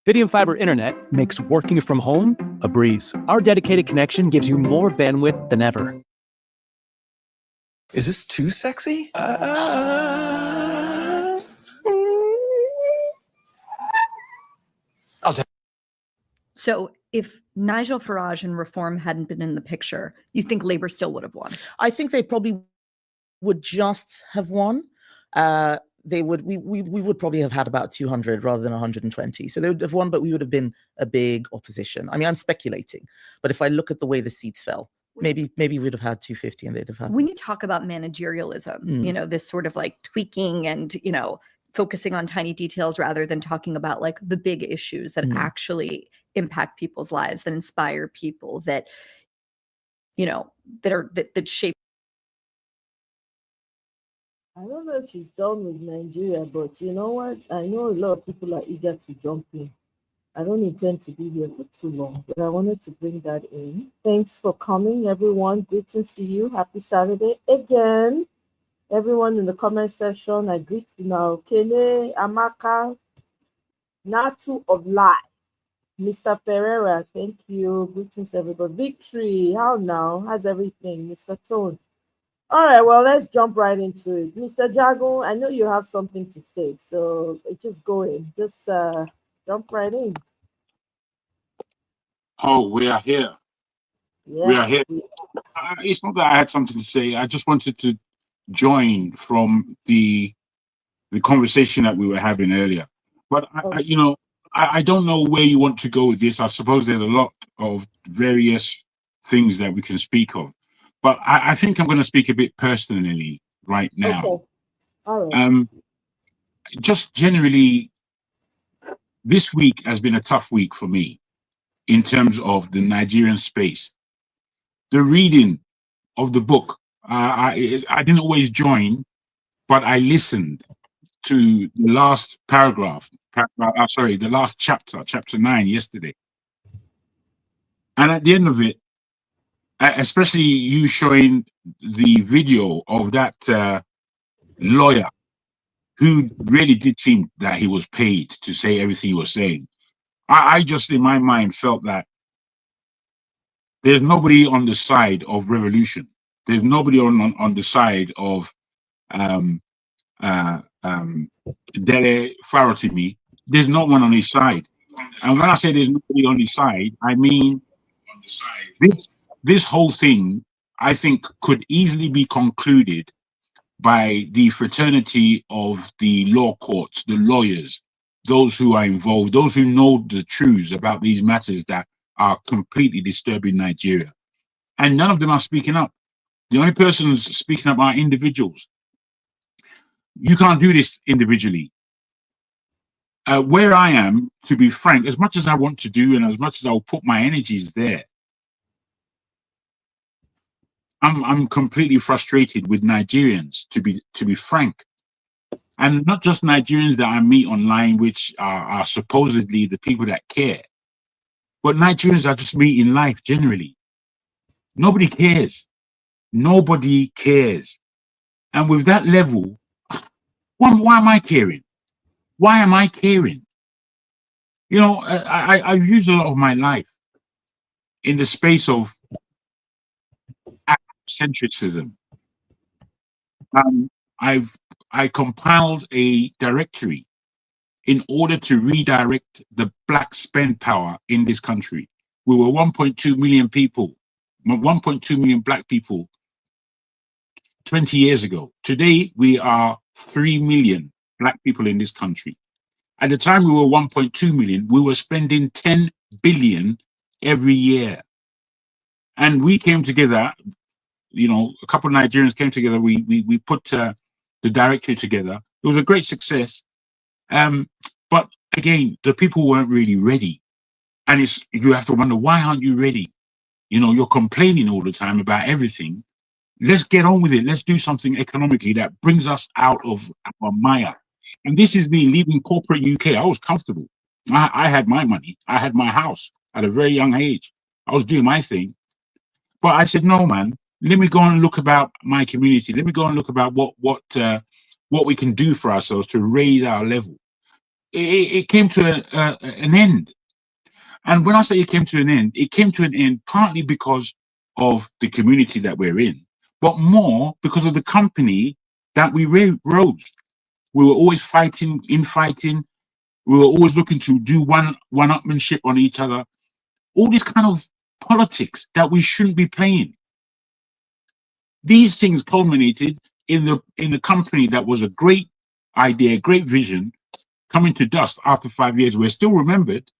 Fidium Fiber Internet makes working from home a breeze. Our dedicated connection gives you more bandwidth than ever. Is this too sexy? So if Nigel Farage and Reform hadn't been in the picture, you think Labour still would have won? I think they probably would just have won. We would probably have had about 200 rather than 120. So they would have won, but we would have been a big opposition. I mean, I'm speculating, but if I look at the way the seats fell, maybe we'd have had 250 and they'd have had. When you talk about managerialism, this sort of like tweaking and, focusing on tiny details rather than talking about like the big issues that actually impact people's lives, that inspire people, that shape. I don't know if she's done with Nigeria, but you know what? I know a lot of people are eager to jump in. I don't intend to be here for too long, but I wanted to bring that in. Thanks for coming, everyone. Greetings to you. Happy Saturday again. Everyone in the comment section, I greet you now. Kene, Amaka, Natu of Life, Mr. Pereira, thank you. Greetings, everybody. Victory, how now? How's everything? Mr. Tone. All right, well, let's jump right into it. Mr. Jago, I know you have something to say, so just go in. Just jump right in. Oh, we are here. Yes, we are here. It's not that I had something to say. I just wanted to join from the conversation that we were having earlier. But, I don't know where you want to go with this. I suppose there's a lot of various things that we can speak of. But I think I'm going to speak a bit personally right now. Okay. All right. Just generally, this week has been a tough week for me in terms of the Nigerian space. The reading of the book, I didn't always join, but I listened to the last the last chapter 9 yesterday. And at the end of it, especially you showing the video of that lawyer who really did seem that he was paid to say everything he was saying. I just, in my mind, felt that there's nobody on the side of revolution. There's nobody on the side of Dele Farotimi, there's no one on his side. And when I say there's nobody on his side, I mean this whole thing, I think, could easily be concluded by the fraternity of the law courts, the lawyers, those who are involved, those who know the truths about these matters that are completely disturbing Nigeria. And none of them are speaking up. The only persons speaking up are individuals. You can't do this individually. Where I am, to be frank, as much as I want to do and as much as I'll put my energies there, I'm completely frustrated with Nigerians, to be frank. And not just Nigerians that I meet online, which are supposedly the people that care, but Nigerians I just meet in life generally. Nobody cares. Nobody cares. And with that level, why am I caring? Why am I caring? You know, I've used a lot of my life in the space of centricism. I compiled a directory in order to redirect the black spend power in this country. We were 1.2 million people, 1.2 million black people 20 years ago. Today, we are 3 million black people in this country. At the time we were 1.2 million, we were spending 10 billion every year. And we came together, you know, a couple of Nigerians came together. We put the directory together. It was a great success. But again, the people weren't really ready. And you have to wonder, why aren't you ready? You know, you're complaining all the time about everything. Let's get on with it. Let's do something economically that brings us out of our mire. And this is me leaving corporate UK. I was comfortable. I had my money. I had my house at a very young age. I was doing my thing. But I said, no, man, let me go and look about my community. Let me go and look about what we can do for ourselves to raise our level. It came to an end. And when I say it came to an end partly because of the community that we're in, but more because of the company that we rose. We were always fighting, infighting. We were always looking to do one-upmanship on each other. All this kind of politics that we shouldn't be playing. These things culminated in the company that was a great idea, great vision, coming to dust after 5 years. We're still remembered.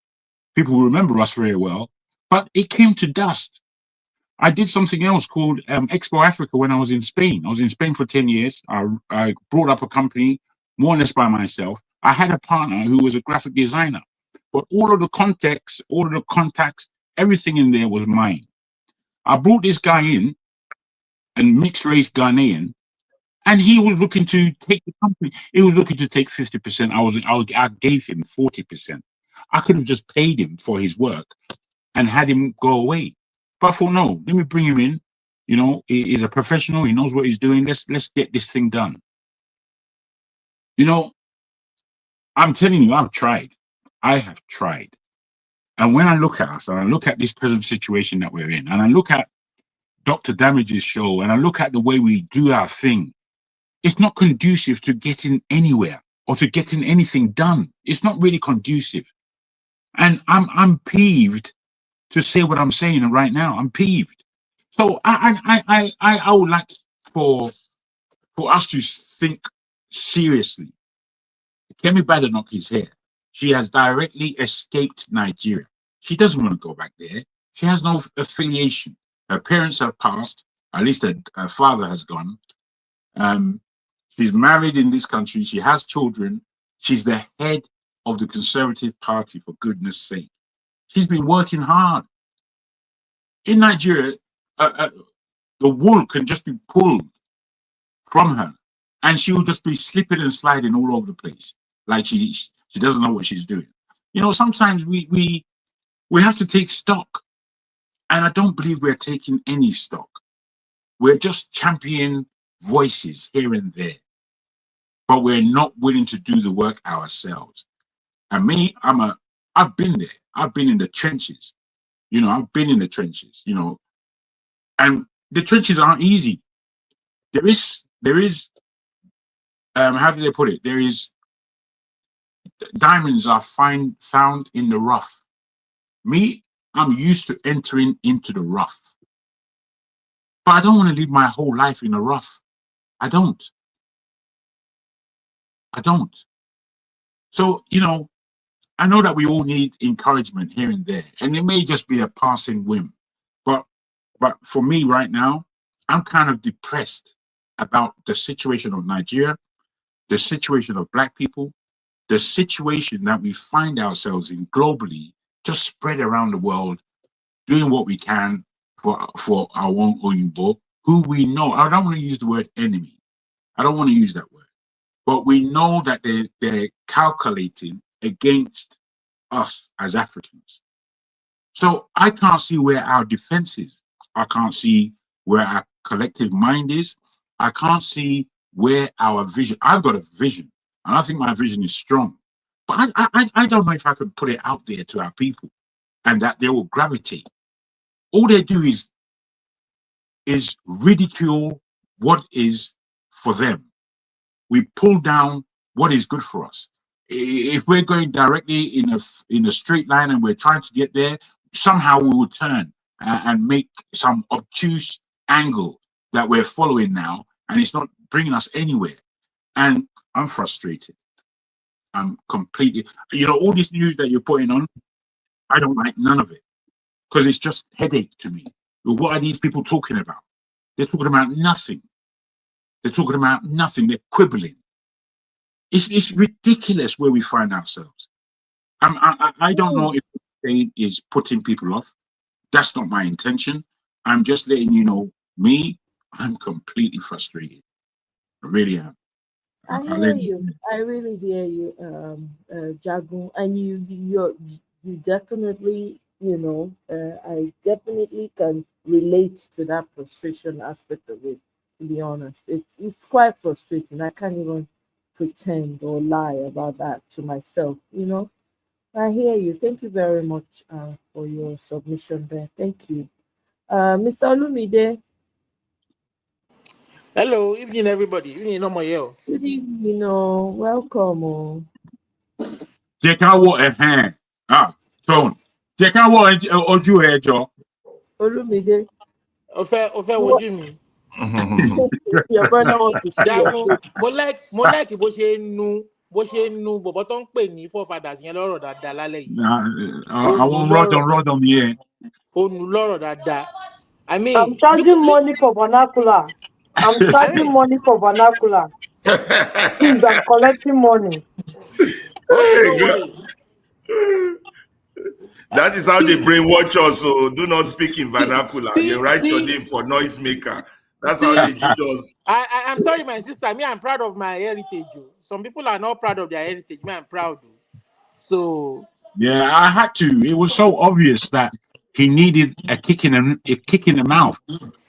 People will remember us very well, but it came to dust. I did something else called Expo Africa when I was in Spain. I was in Spain for 10 years. I brought up a company more or less by myself. I had a partner who was a graphic designer, but all of the context, all of the contacts, everything in there was mine. I brought this guy in, a mixed race Ghanaian, and he was looking to take the company. He was looking to take 50%. I gave him 40%. I could have just paid him for his work and had him go away. But I thought, no, let me bring him in. You know, he's a professional. He knows what he's doing. Let's get this thing done. You know, I'm telling you, I've tried. I have tried. And when I look at us, and I look at this present situation that we're in, and I look at Dr. Damage's show, and I look at the way we do our thing, it's not conducive to getting anywhere or to getting anything done. It's not really conducive. And I'm peeved to say what I'm saying right now. I'm peeved. So I would like for us to think seriously. Kemi Badenoch is here. She has directly escaped Nigeria. She doesn't want to go back there. She has no affiliation. Her parents have passed. At least her father has gone. She's married in this country. She has children. She's the head of the Conservative Party, for goodness sake. She's been working hard. In Nigeria, the wool can just be pulled from her, and she will just be slipping and sliding all over the place, like she doesn't know what she's doing. You know, sometimes we have to take stock, and I don't believe we're taking any stock. We're just championing voices here and there, but we're not willing to do the work ourselves. And me, I've been there. I've been in the trenches. You know, I've been in the trenches, you know, and the trenches aren't easy. There is how do they put it? There is diamonds are found in the rough. Me, I'm used to entering into the rough, but I don't want to live my whole life in the rough. I don't. So, I know that we all need encouragement here and there, and it may just be a passing whim, but for me right now, I'm kind of depressed about the situation of Nigeria, the situation of Black people, the situation that we find ourselves in globally, just spread around the world, doing what we can for our own Oyinbo, who we know. I don't want to use the word enemy. I don't want to use that word. But we know that they're calculating against us as Africans. So I can't see where our defense is. I can't see where our collective mind is. I can't see where our vision. I've got a vision, and I think my vision is strong. But I don't know if I can put it out there to our people and that they will gravitate. All they do is ridicule what is for them. We pull down what is good for us. If we're going directly in a straight line and we're trying to get there, somehow we will turn and make some obtuse angle that we're following now, and it's not bringing us anywhere. And I'm frustrated. I'm completely, all this news that you're putting on, I don't like none of it, because it's just headache to me. What are these people talking about? They're talking about nothing. They're quibbling. It's ridiculous where we find ourselves. I don't know if it is putting people off. That's not my intention. I'm just letting you know, I'm completely frustrated. I really am. I hear you. I really hear you, Jagun, and you definitely, I definitely can relate to that frustration aspect of it. To be honest, it's quite frustrating. I can't even pretend or lie about that to myself. I hear you. Thank you very much for your submission there. Thank you, Mr. Olumide. Hello, evening everybody. Evening, no more here. Good evening. Welcome. Jẹ́ ká wọ Tone. Jẹ́ ká wọ ojú ẹ jọ. Olumide. Ofe wojú mi. Your brother wants to see your face. Mo like bó ṣe nu bọ̀bọ̀ tó ń pè ní forefathers yẹn lọ́rọ̀ dáadáa lálẹ́ yìí. Àwọn rọ́dọ̀n yẹn. Ó nu lọ́rọ̀ dáadáa. I mean, I'm charging money for vernacular. Please, I'm collecting money. Okay, don't worry. That is how they brainwash us. So do not speak in vernacular. You write your name for noisemaker. That's how they do us. I'm sorry, my sister. Me, I'm proud of my heritage. Some people are not proud of their heritage. Me, I'm proud. So yeah, I had to. It was so obvious that he needed a kick in the mouth,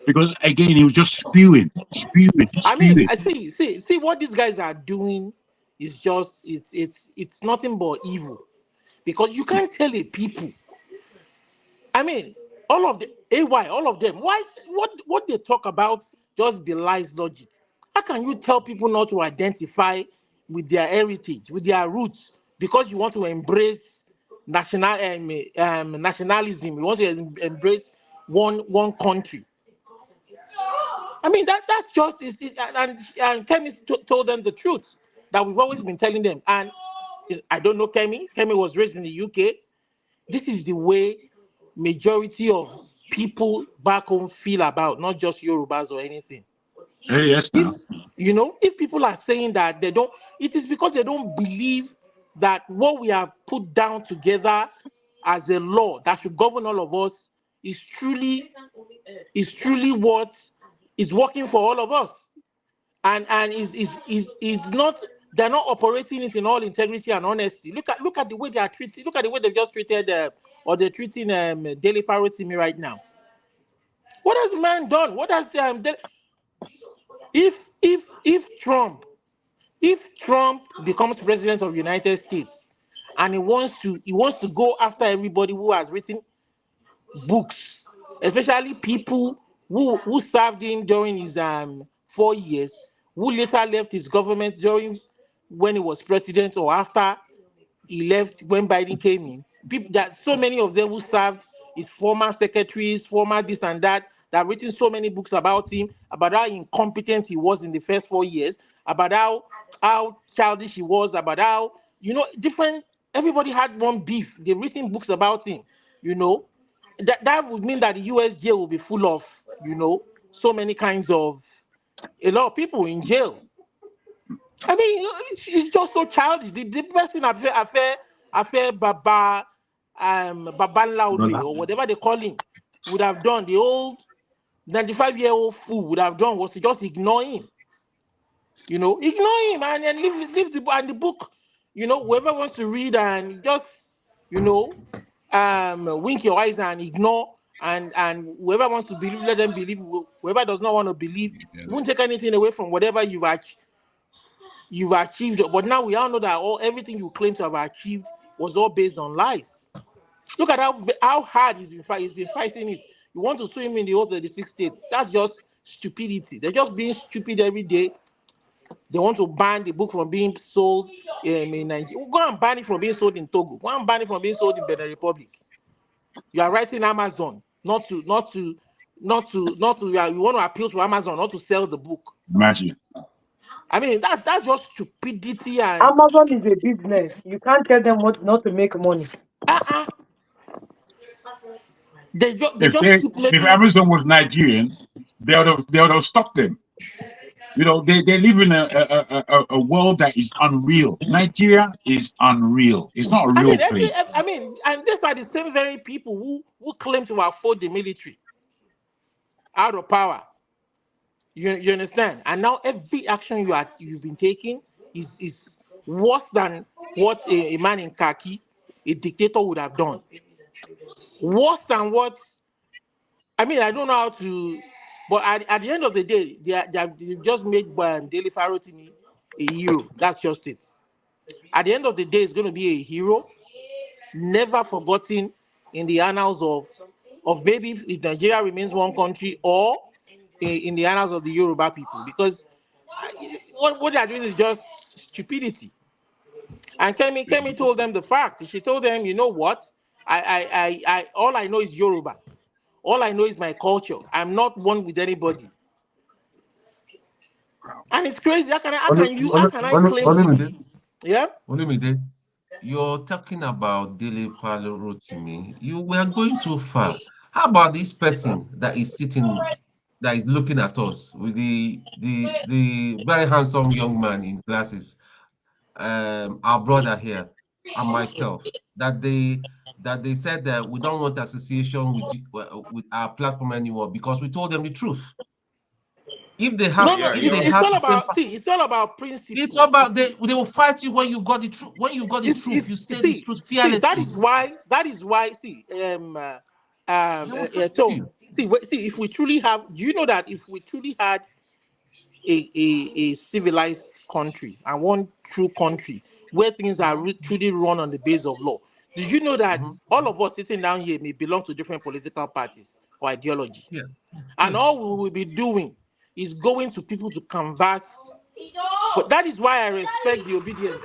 because again he was just spewing. I mean, see what these guys are doing is just it's nothing but evil, because you can't tell a people. I mean, all of them. Why? What they talk about just belies logic. How can you tell people not to identify with their heritage, with their roots, because you want to embrace nationalism? You want to embrace one country. I mean, that's just and Kemi told them the truth that we've always been telling them. And I don't know Kemi. Kemi was raised in the UK. This is the way majority of people back home feel about, not just Yorubas or anything. Hey, yes, now. If people are saying that they don't, it is because they don't believe that what we have put down together as a law that should govern all of us is truly what is working for all of us, and is not. They're not operating it in all integrity and honesty. Look at the way they are treating. Look at the way they've just treated, or they're treating Daily Faro Timi right now. What has the man done? What has if Trump becomes president of the United States and he wants to go after everybody who has written books, especially people who served him during his 4 years, who later left his government during when he was president or after he left when Biden came in. People that so many of them who served his former secretaries, former this and that have written so many books about him, about how incompetent he was in the first 4 years, about how childish he was, about how, you know, different. Everybody had one beef. They've written books about him, you know. That would mean that the US jail will be full of, you know, so many kinds of, a lot of people in jail. I mean, it's just so childish. The person affair Baba Laule or whatever they call him would have done, the old 95-year-old fool would have done, was to just ignore him. You know, ignore him and then leave the book. You know, whoever wants to read and just, you know, wink your eyes and ignore, and whoever wants to believe, let them believe. Whoever does not want to believe, won't take anything away from whatever you've achieved. But now we all know that everything you claim to have achieved was all based on lies. Look at how hard he's been fighting it. You want to sue him in the whole 36 states. That's just stupidity. They're just being stupid every day. They want to ban the book from being sold in Nigeria. Go and ban it from being sold in Togo. Go and ban it from being sold in Benin Republic. You are writing Amazon not to. You want to appeal to Amazon not to sell the book. Imagine. I mean, that's just stupidity. And Amazon is a business. You can't tell them what not to make money. If Amazon was Nigerian, they would have stopped them. You know, they live in a world that is unreal. Nigeria is unreal. It's not a real place. And these are the same very people who claim to afford the military out of power. You understand? And now every action you've been taking is worse than what a man in khaki, a dictator, would have done. Worse than what, I mean, I don't know how to, but at the end of the day, they just made Daily Farotimi a hero. That's just it. At the end of the day, it's going to be a hero, never forgotten in the annals of maybe if Nigeria remains one country, or in the annals of the Yoruba people, because what they are doing is just stupidity. And Kemi told them the fact. She told them, you know what? I all I know is Yoruba. All I know is my culture. I'm not one with anybody. And it's crazy. How can I claim? Yeah. Olumide, you're talking about Dele Rotimi. You were going too far. How about this person that is sitting, that is looking at us with the very handsome young man in glasses, our brother here, and myself, that they said that we don't want association with our platform anymore because we told them the truth. If they have, it's all about principle. It's about they will fight you when you got the truth. When you got the truth, you say the truth fearlessly. That is why. Tom. See, if we truly have, do you know that if we truly had a civilized country and one true country where things are truly run on the base of law, did you know that all of us sitting down here may belong to different political parties or ideology? Yeah. And all we will be doing is going to people to canvass. But that is why I respect the obedience.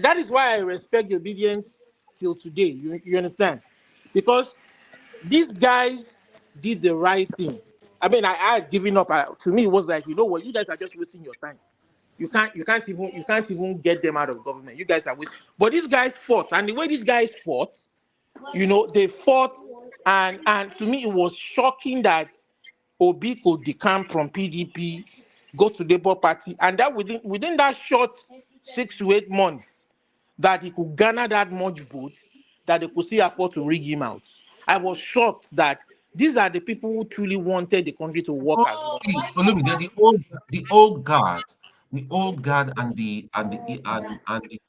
That is why I respect the obedience till today. You understand? Because these guys did the right thing. I mean, I had given up. To me, it was like, you know what? You guys are just wasting your time. You can't even get them out of government. You guys are wasting. But these guys fought, and the way these guys fought, you know, they fought, and to me, it was shocking that Obi could decamp from PDP, go to Labour Party, and that within that short 6 to 8 months, that he could garner that much vote, that they could still afford to rig him out. I was shocked that these are the people who truly wanted the country to work as one. The old guard and the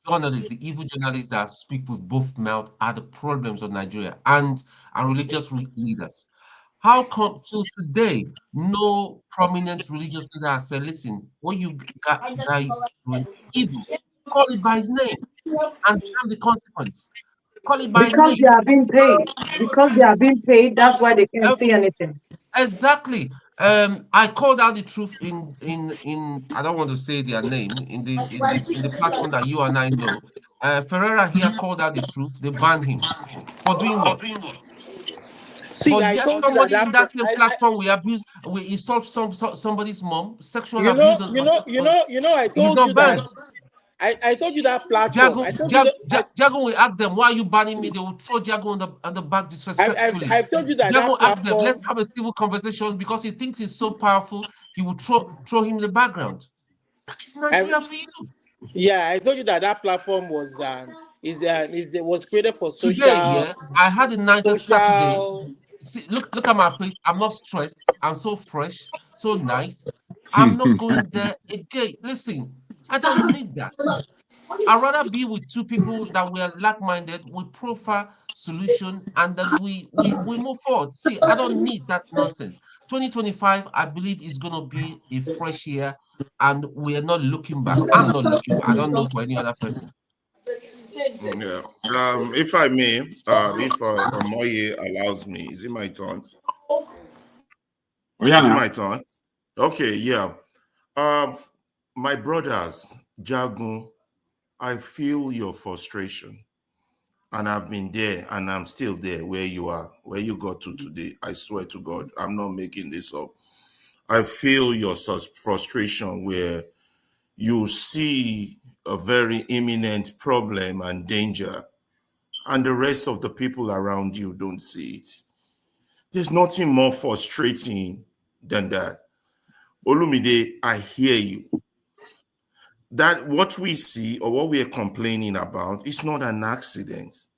journalists, the evil journalists that speak with both mouths are the problems of Nigeria, and religious leaders. How come till today no prominent religious leader has said, listen, what you guys doing evil, call it by his name and have the consequence. Call it by his name. Because they are being paid. Because they are being paid, that's why they can't say anything. Exactly. I called out the truth in I don't want to say their name in the platform that you and I know. Ferreira here called out the truth. They banned him for doing what? See, But I yet told you somebody in that that same platform we insult somebody's mom, sexual you know, abuse. I He's told you not that. banned. I told you that platform. I told you that. Jago will ask them, why are you banning me? They will throw Jago on the back disrespectfully. I've told you that Jago asked them, platform. let's have a civil conversation because he thinks he's so powerful. He will throw him in the background. That is Nigeria for you. Yeah, I told you that platform was was created for social. Today, yeah, I had a nicer Saturday. See, look at my face. I'm not stressed. I'm so fresh, so nice. I'm not going there again. Listen, I don't need that. I'd rather be with two people that we are like-minded, we profile solution, and then we move forward. See, I don't need that nonsense. 2025, I believe, is going to be a fresh year, and we are not looking back. I'm not looking back. I don't know for any other person. Yeah. If I may, if Omoye allows me, is it my turn? Oh, yeah, is it now. my turn? Okay, yeah. My brothers, Jagun, I feel your frustration. And I've been there and I'm still there where you are, where you got to today. I swear to God, I'm not making this up. I feel your frustration where you see a very imminent problem and danger, and the rest of the people around you don't see it. There's nothing more frustrating than that. Olumide, I hear you. That what we see or what we are complaining about is not an accident.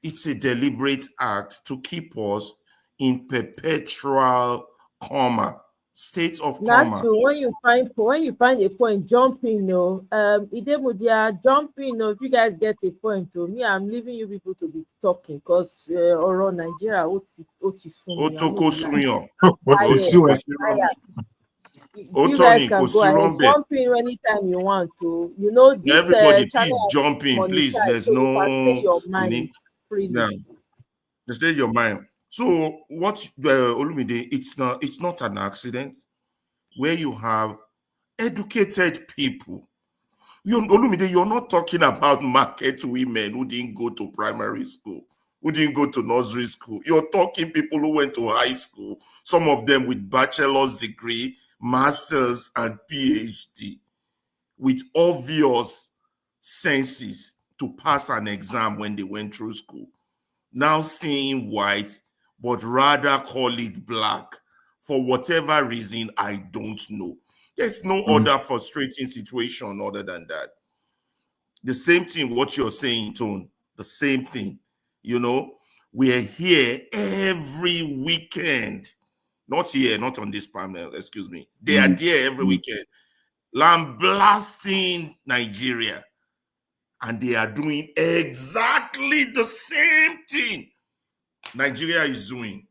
It's a deliberate act to keep us in perpetual coma, state of coma. Natsu, when you find a point, jump in. No, Idemudia, jump in. No, if you guys get a point, to me, I'm leaving you people to be talking because around Nigeria, Otoko Suyon. You guys can go ahead, jump in anytime you want to. You know, this everybody, please channel jump in, please. There's so no you can say your mind freely. Yeah, just say your mind. So what, Olumide? It's not an accident where you have educated people. Olumide, you're not talking about market women who didn't go to primary school, who didn't go to nursery school. You're talking people who went to high school, some of them with bachelor's degree, master's, and PhD, with obvious senses to pass an exam when they went through school. Now seeing white, but rather call it black for whatever reason, I don't know. There's no other frustrating situation other than that. The same thing, what you're saying, Tone, the same thing. You know, we're here every weekend. Not here, not on this panel, excuse me. They are there every weekend, lambasting Nigeria. And they are doing exactly the same thing Nigeria is doing.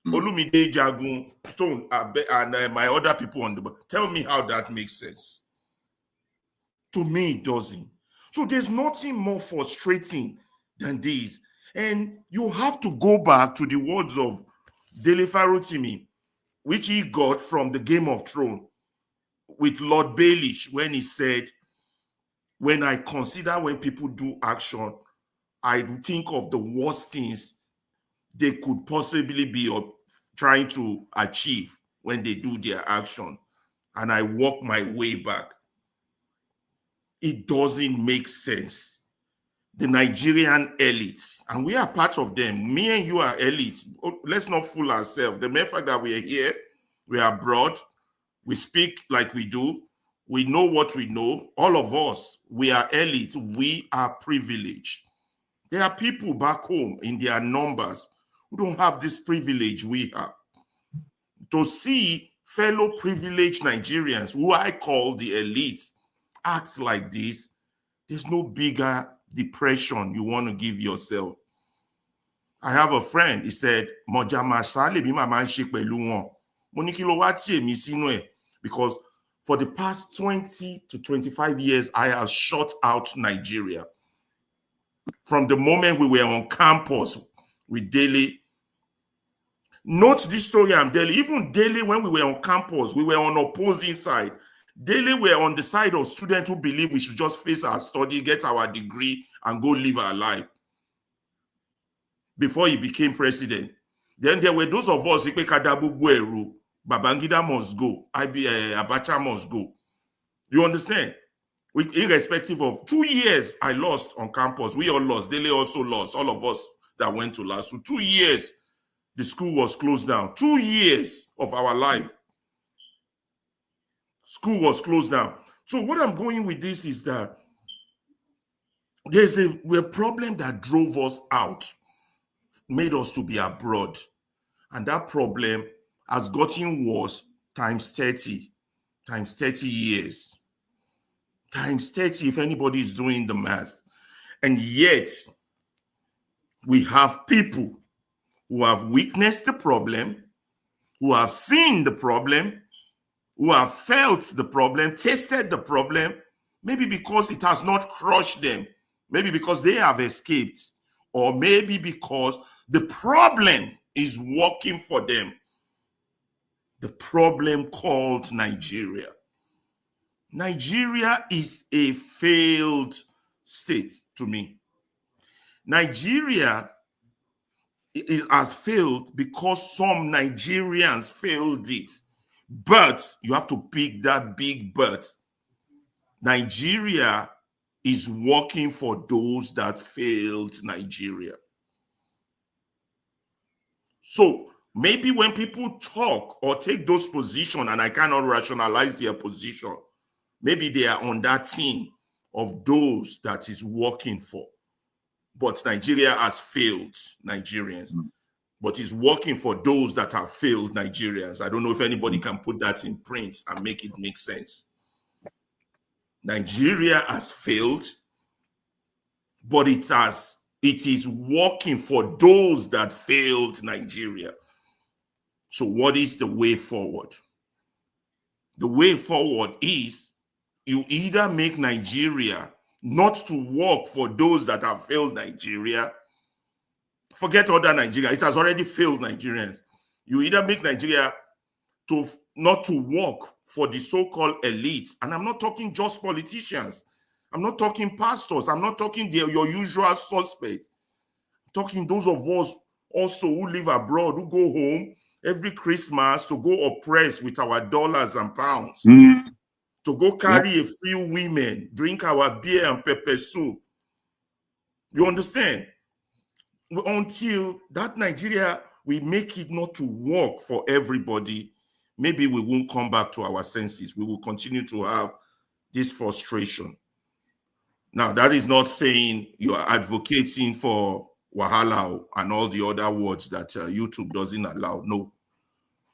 Olumide, Jagun, Stone, and my other people on the board. Tell me how that makes sense. To me, it doesn't. So there's nothing more frustrating than this. And you have to go back to the words of Dele Farotimi, which he got from the Game of Thrones with Lord Baelish, when he said, when I consider when people do action, I think of the worst things they could possibly be trying to achieve when they do their action, and I walk my way back. It doesn't make sense. The Nigerian elite, and we are part of them. Me and you are elite. Let's not fool ourselves. The mere fact that we are here, we are abroad, we speak like we do, we know what we know. All of us, we are elite. We are privileged. There are people back home in their numbers who don't have this privilege we have. To see fellow privileged Nigerians, who I call the elite, act like this, there's no bigger depression you want to give yourself. I have a friend, he said, because for the past 20 to 25 years, I have shut out Nigeria. From the moment we were on campus with Dele, Note this story I'm telling. Even daily, when we were on campus, we were on opposing side. Daily, we're on the side of students who believe we should just face our study, get our degree, and go live our life. Before he became president, then there were those of us, Babangida must go, Abacha must go. You understand? Irrespective of 2 years, I lost on campus. We all lost. Dele also lost. All of us that went to last. So 2 years, the school was closed down. 2 years of our life. School was closed down. So what I'm going with this is that there's a problem that drove us out, made us to be abroad. And that problem has gotten worse times 30 years. Times 30 if anybody is doing the math. And yet, we have people who have witnessed the problem, who have seen the problem, who have felt the problem, tasted the problem, maybe because it has not crushed them, maybe because they have escaped, or maybe because the problem is working for them. The problem called Nigeria. Nigeria is a failed state to me. Nigeria has failed because some Nigerians failed it. But you have to pick that big but. Nigeria is working for those that failed Nigeria. So maybe when people talk or take those positions, and I cannot rationalize their position, maybe they are on that team of those that is working for. But Nigeria has failed Nigerians, but is working for those that have failed Nigerians. I don't know if anybody can put that in print and make it make sense. Nigeria has failed, but it is working for those that failed Nigeria. So what is the way forward? The way forward is you either make Nigeria not to work for those that have failed Nigeria. Forget other Nigeria. It has already failed Nigerians. You either make Nigeria not to work for the so-called elites. And I'm not talking just politicians. I'm not talking pastors. I'm not talking your usual suspects. I'm talking those of us also who live abroad, who go home every Christmas to go oppress with our dollars and pounds. To go carry a few women, drink our beer and pepper soup. You understand? Until that Nigeria, we make it not to work for everybody, maybe we won't come back to our senses. We will continue to have this frustration. Now, that is not saying you are advocating for wahala and all the other words that YouTube doesn't allow. No.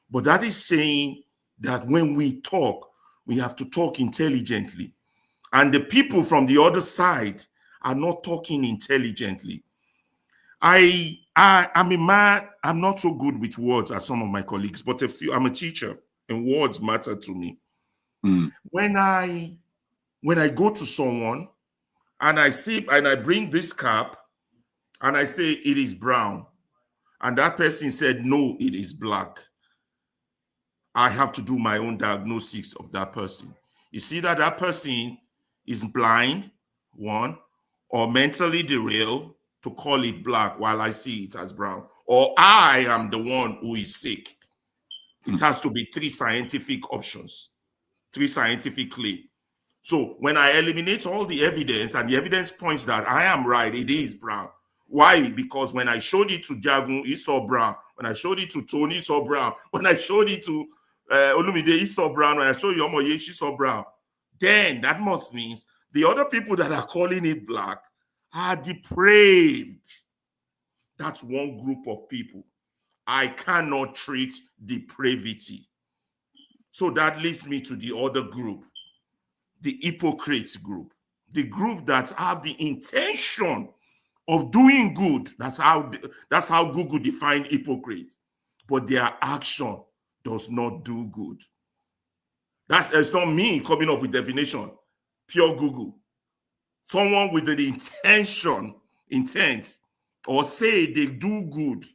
But that is saying that when we talk, we have to talk intelligently. And the people from the other side are not talking intelligently. I'm a man, I'm not so good with words as some of my colleagues, but I'm a teacher and words matter to me. When I go to someone and I bring this cap and I say it is brown, and that person said, no, it is black, I have to do my own diagnosis of that person. You see that person is blind, one, or mentally derailed to call it black while I see it as brown, or I am the one who is sick. It has to be 3 scientific options, 3 scientific claims. So when I eliminate all the evidence and the evidence points that I am right, it is brown. Why? Because when I showed it to Jagun, he saw brown. When I showed it to Tony, he saw brown. When I showed it to Olumide, he saw brown. When I showed you Omoye, she saw brown. Then that must mean the other people that are calling it black are depraved. That's one group of people. I cannot treat depravity. So that leads me to the other group, the hypocrites group, the group that have the intention of doing good. That's how Google defined hypocrite. But their action does not do good. It's not me coming up with definition, pure Google. Someone with the intent, or say they do good,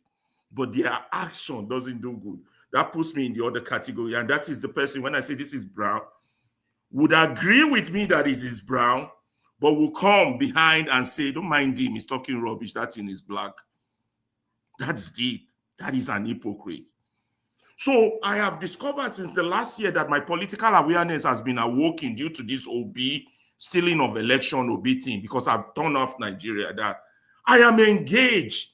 but their action doesn't do good. That puts me in the other category, and that is the person, when I say this is brown, would agree with me that it is brown, but will come behind and say, don't mind him, he's talking rubbish, that thing is black. That's deep. That is an hypocrite. So I have discovered since the last year that my political awareness has been awoken due to this OB stealing of election OB thing, because I've turned off Nigeria, that I am engaged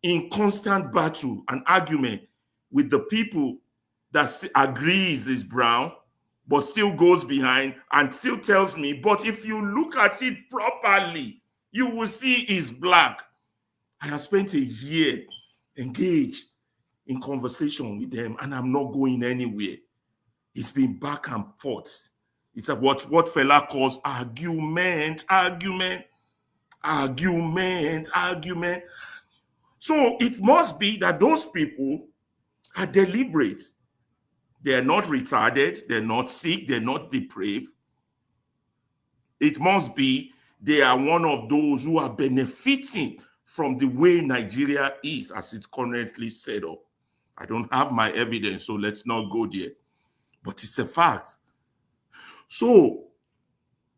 in constant battle and argument with the people that agrees is brown, but still goes behind and still tells me, but if you look at it properly, you will see it's black. I have spent a year engaged in conversation with them, and I'm not going anywhere. It's been back and forth. It's what Fela calls argument. So it must be that those people are deliberate. They're not retarded, they're not sick, they're not depraved. It must be they are one of those who are benefiting from the way Nigeria is as it's currently set up. I don't have my evidence, so let's not go there. But it's a fact. So,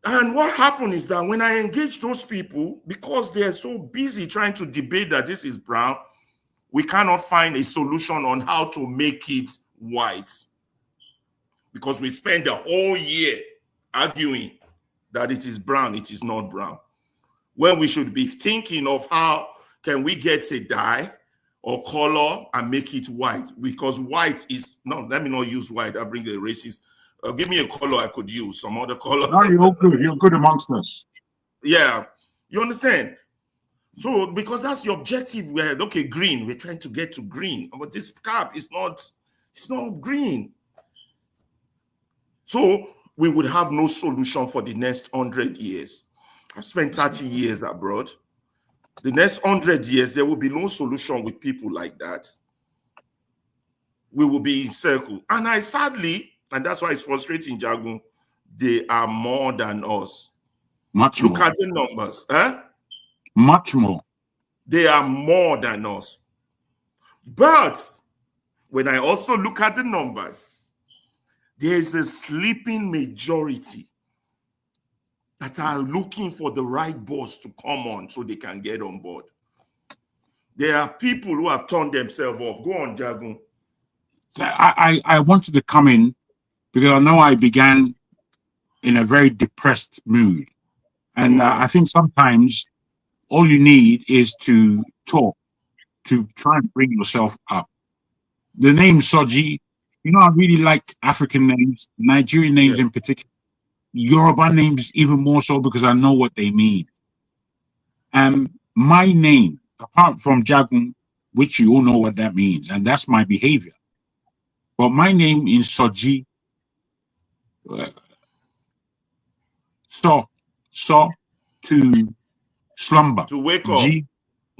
and what happened is that when I engage those people, because they're so busy trying to debate that this is brown, we cannot find a solution on how to make it white. Because we spend the whole year arguing that it is brown, it is not brown. When we should be thinking of how can we get a dye or color and make it white, because white is, no, let me not use white, I bring a racist. Give me a color I could use, some other color. No, you're good amongst us. Yeah. You understand? So, because that's the objective, we're, okay, green, we're trying to get to green, but this cap is not, it's not green. So, we would have no solution for the next 100 years. I've spent 30 years abroad. The next 100 years, there will be no solution with people like that. We will be in circle. And I sadly, and that's why it's frustrating, Jagun, they are more than us. Much Look more. at the numbers. Huh? Much more. They are more than us. But when I also look at the numbers, there is a sleeping majority that are looking for the right boss to come on so they can get on board. There are people who have turned themselves off. Go on, Jagun. I wanted to come in because I know I began in a very depressed mood. And I think sometimes all you need is to talk, to try and bring yourself up. The name Soji, you know, I really like African names, Nigerian names in particular. Yoruba names even more so because I know what they mean. My name, apart from Jagun, which you all know what that means, and that's my behavior. But my name in Soji, so to slumber, to wake up, G,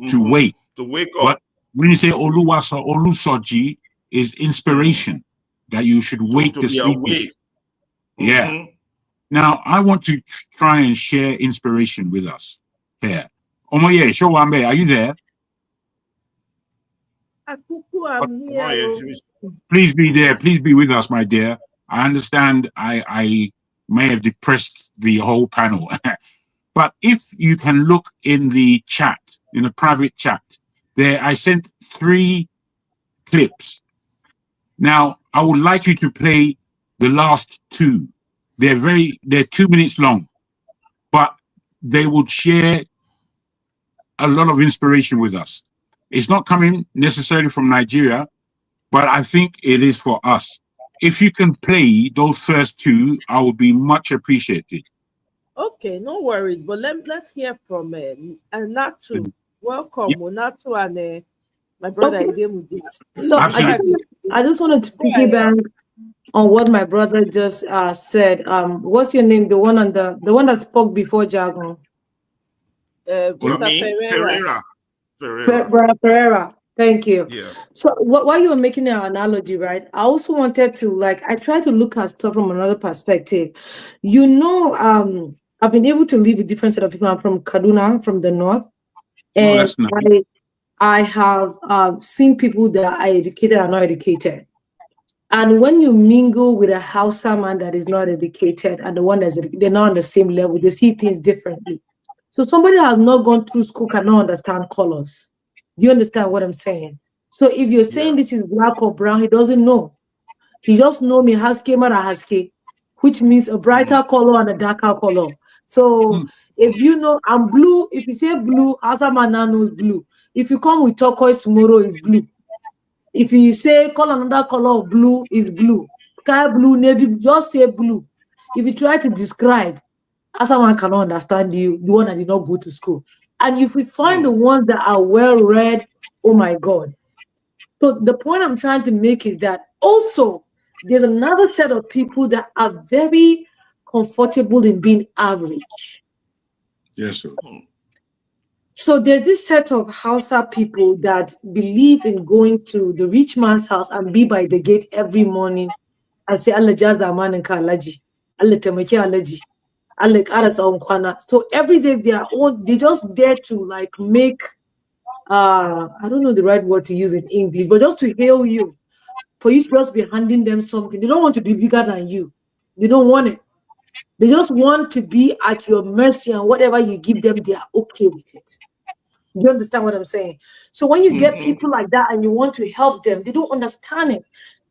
to wake, to wake up. But when you say Oluwasa, Olusoji is inspiration that you should wake the sleeping. Yeah. Now I want to try and share inspiration with us here. Omoye Showambe, are you there? I'm here. Please be there. Please be with us, my dear. I understand I may have depressed the whole panel. But if you can look in the chat, in the private chat, there I sent 3 clips. Now, I would like you to play the last 2. They're 2 minutes long, but they would share a lot of inspiration with us. It's not coming necessarily from Nigeria, but I think it is for us. If you can play those first 2, I would be much appreciated. Okay, no worries. But let's hear from Natu. Welcome, Natu, and my brother. Okay. So I just wanted to piggyback on what my brother just said. What's your name? The one that spoke before Jagun. Ferreira. Ferreira. Thank you. Yeah. So while you were making an analogy, right? I also wanted to I try to look at stuff from another perspective. You know, I've been able to live with different set of people. I'm from Kaduna, from the north, and I have seen people that are educated and not educated. And when you mingle with a Hausa man that is not educated and the one that's they're not on the same level, they see things differently. So somebody who has not gone through school cannot understand colors. Do you understand what I'm saying? So if you're saying this is black or brown, he doesn't know. He just know me haske mara haske, which means a brighter color and a darker color. So if you know I'm blue, if you say blue, Hausa man now knows blue. If you come with turquoise tomorrow, it's blue. If you say call another color of blue, is blue. Sky blue, navy, just say blue. If you try to describe, someone cannot understand you, the one that did not go to school. And if we find the ones that are well read, oh my God. So the point I'm trying to make is that also there's another set of people that are very comfortable in being average. Yes, sir. So there's this set of Hausa people that believe in going to the rich man's house and be by the gate every morning and say, Allah jaza manin ka alaji, Allah temake alaji, Allah kara tsawon kwana. So every day they just dare to like make, I don't know the right word to use in English, but just to hail you, for you to just be handing them something. They don't want to be bigger than you. They don't want it. They just want to be at your mercy, and whatever you give them, they are okay with it. You understand what I'm saying? So when you get people like that and you want to help them, they don't understand it.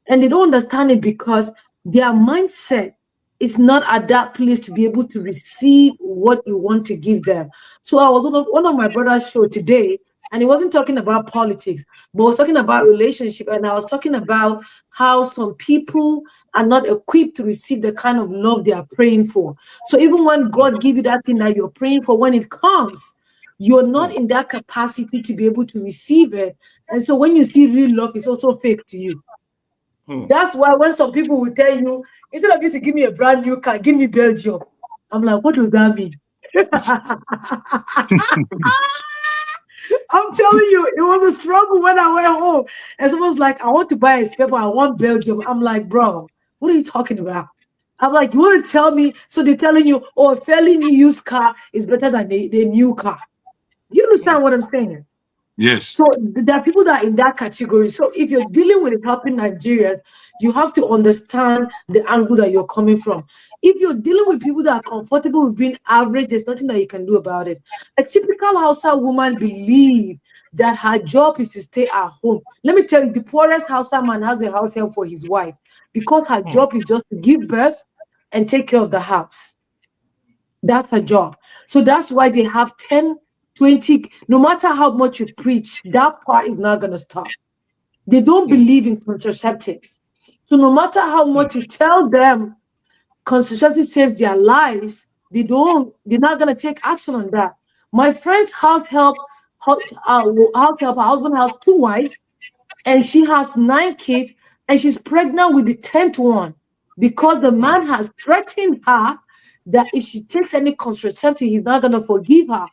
And they don't understand it because their mindset is not at that place to be able to receive what you want to give them. So I was on one of my brother's show today, and he wasn't talking about politics, but was talking about relationship. And I was talking about how some people are not equipped to receive the kind of love they are praying for. So even when God gives you that thing that you're praying for, when it comes, you're not in that capacity to be able to receive it. And so when you see real love, it's also fake to you. That's why when some people will tell you, instead of you to give me a brand new car, give me Belgium. I'm like, what does that mean? I'm telling you, it was a struggle when I went home. And someone's like, I want to buy a paper, I want Belgium. I'm like, bro, what are you talking about? I'm like, you want to tell me? So they're telling you, oh, a fairly new used car is better than a new car. You understand what I'm saying? Yes. So there are people that are in that category. So if you're dealing with helping Nigerians, you have to understand the angle that you're coming from. If you're dealing with people that are comfortable with being average, there's nothing that you can do about it. A typical Hausa woman believes that her job is to stay at home. Let me tell you, the poorest Hausa man has a house help for his wife because her job is just to give birth and take care of the house. That's her job. So that's why they have 10, 20, no matter how much you preach, that part is not going to stop. They don't believe in contraceptives. So no matter how much you tell them contraceptives saves their lives, they're not going to take action on that. My friend's house help, her husband has 2 wives, and she has 9 kids, and she's pregnant with the 10th one because the man has threatened her that if she takes any contraceptive, he's not going to forgive her.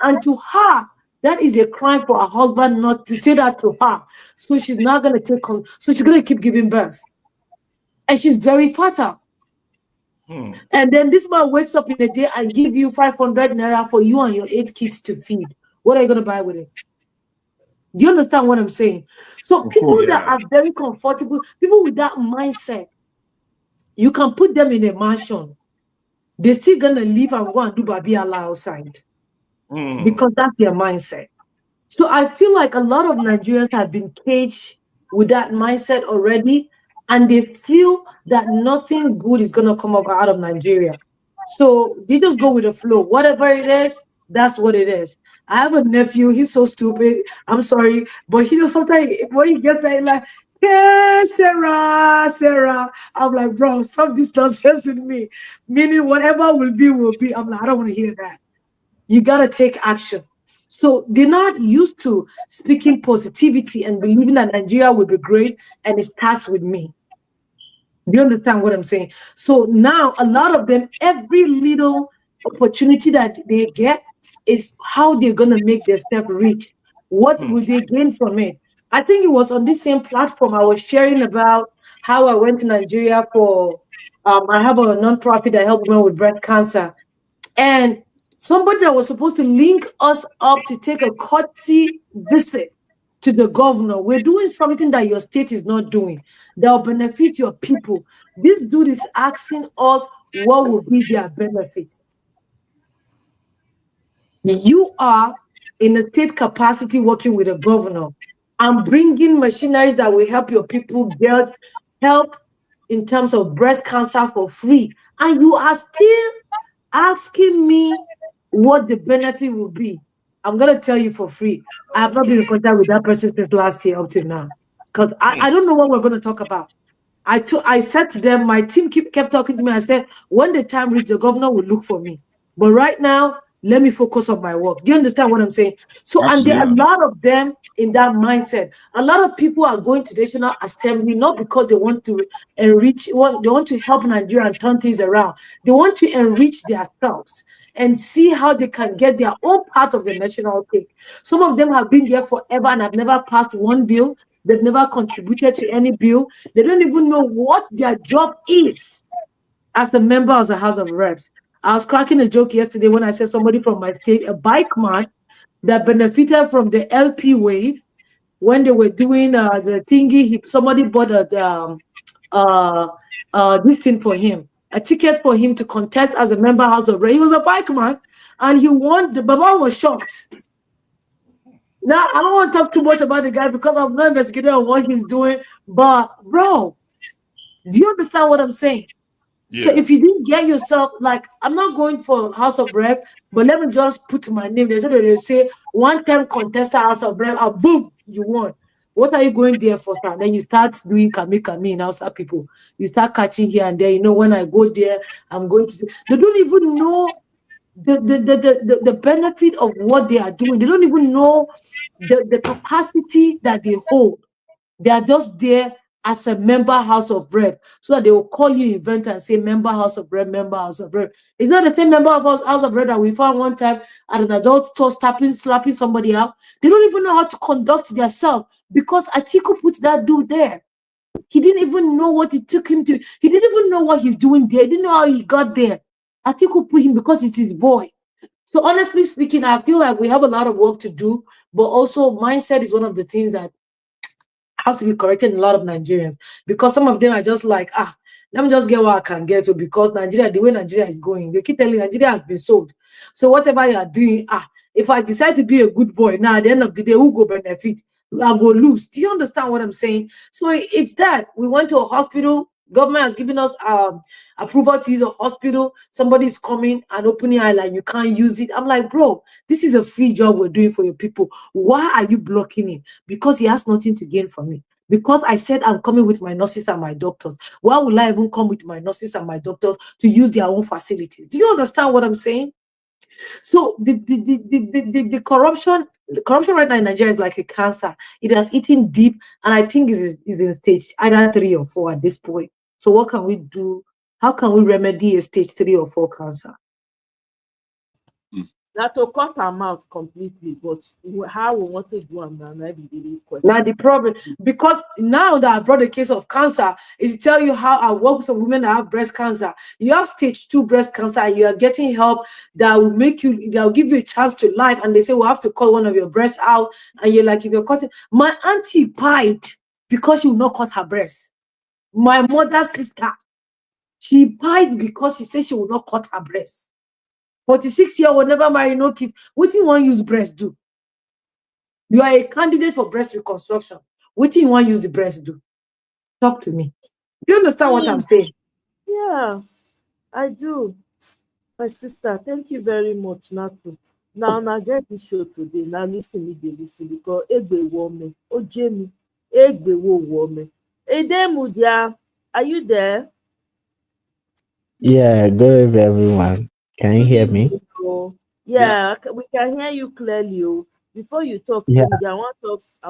And to her, that is a crime for her husband not to say that to her. So she's not going to take so she's going to keep giving birth. And she's very fertile. And then this man wakes up in a day and give you 500 naira for you and your 8 kids to feed. What are you going to buy with it? Do you understand what I'm saying? So people that are very comfortable, people with that mindset, you can put them in a mansion. They're still going to leave and go and do Babi Allah outside. Because that's their mindset. So I feel like a lot of Nigerians have been caged with that mindset already, and they feel that nothing good is going to come up out of Nigeria. So they just go with the flow. Whatever it is, that's what it is. I have a nephew. He's so stupid. I'm sorry. But he just sometimes, when he gets there, like, hey, Sarah. I'm like, bro, stop this nonsense with me. Meaning whatever will be, will be. I'm like, I don't want to hear that. You got to take action. So they're not used to speaking positivity and believing that Nigeria will be great, and it starts with me. Do you understand what I'm saying? So now a lot of them, every little opportunity that they get is how they're going to make themselves rich. What will they gain from it? I think it was on this same platform I was sharing about how I went to Nigeria for, I have a nonprofit that helps women with breast cancer. And somebody that was supposed to link us up to take a courtesy visit to the governor, we're doing something that your state is not doing that will benefit your people. This dude is asking us what will be their benefit. You are in a state capacity working with a governor and bringing machineries that will help your people get help in terms of breast cancer for free. And you are still asking me what the benefit will be. I'm going to tell you for free. I have not been in contact with that person since last year up till now. Because I don't know what we're going to talk about. I said to them, my team kept talking to me. I said, when the time reaches, the governor will look for me. But right now, let me focus on my work. Do you understand what I'm saying? So, and there are a lot of them in that mindset. A lot of people are going to the National Assembly not because they want to enrich, they want to help Nigeria and turn things around. They want to enrich themselves and see how they can get their own part of the national cake. Some of them have been there forever and have never passed one bill. They've never contributed to any bill. They don't even know what their job is as a member of the House of Reps. I was cracking a joke yesterday when I said somebody from my state, a bike man that benefited from the LP wave when they were doing the thingy. Somebody bought this thing for him, a ticket for him to contest as a member House of Reps. He was a bike man and he won. The Baba was shocked. Now, I don't want to talk too much about the guy because I'm not investigating on what he's doing. But, bro, do you understand what I'm saying? Yeah. So if you didn't get yourself, like, I'm not going for House of Rep, but let me just put my name there. So they say, one-time contestant House of Rep, and boom, you won. What are you going there for, sir? Then you start doing kami in outside people. You start catching here and there. You know, when I go there, I'm going to say, they don't even know the benefit of what they are doing. They don't even know the capacity that they hold. They are just there as a member House of Rep, so that they will call you event and say member House of Rep, member House of Rep. It's not the same member of House of Rep that we found one time at an adult store slapping somebody out. They don't even know how to conduct themselves because Atiku put that dude there. He didn't even know what it took him to. He didn't even know what he's doing there. He didn't know how he got there. Atiku put him because it's his boy. So honestly speaking, I feel like we have a lot of work to do, but also mindset is one of the things that has to be corrected in a lot of Nigerians, because some of them are just like, let me just get what I can get to, because Nigeria, the way Nigeria is going, they keep telling Nigeria has been sold. So whatever you are doing, if I decide to be a good boy, now at the end of the day, who go benefit? I go lose. Do you understand what I'm saying? So it's that we went to a hospital. Government has given us approval to use a hospital. Somebody's coming and opening eye like you can't use it. I'm like, bro, this is a free job we're doing for your people. Why are you blocking it? Because he has nothing to gain from it. Because I said I'm coming with my nurses and my doctors. Why would I even come with my nurses and my doctors to use their own facilities? Do you understand what I'm saying? So the corruption right now in Nigeria is like a cancer. It has eaten deep, and I think is in stage either 3 or 4 at this point. So what can we do? How can we remedy a stage 3 or 4 cancer? Now to cut them out completely, but how we want to do them now be the question. Now the problem, because now that I brought the case of cancer, is to tell you how I work with some women that have breast cancer. You have stage 2 breast cancer, and you are getting help that will that will give you a chance to life. And they say, we'll have to cut one of your breasts out. And you're like, if you're cutting, my auntie died because she will not cut her breast. My mother's sister, she died because she said she will not cut her breast. 46-year-old will never marry, no kid. What do you want to use breast do? You are a candidate for breast reconstruction. What do you want to use the breast do? Talk to me. Do you understand what I'm saying? Yeah, I do. My sister, thank you very much, Natu. Now I get this show today. Now listen because Egbe woman, oh Jamie, Egbe woman. Mudia, are you there? Yeah, good evening, everyone. Can you hear me? Yeah, we can hear you clearly. Before you talk, Yeah. I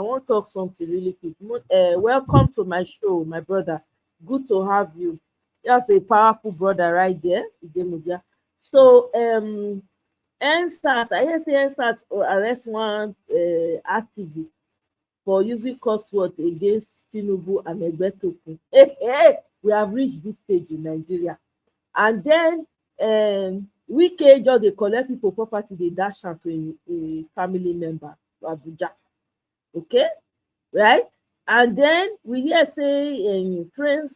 want to talk something really quick. Welcome to my show, my brother. Good to have you. That's a powerful brother right there, Idemudia. So, NSAS, I hear say NSAS arrest one activist for using curse words against Tinubu and Egbetoku. Hey, we have reached this stage in Nigeria. And then Wike just dey collect people property, they dash am to a family member to Abuja. Okay, right? And then we hear say in France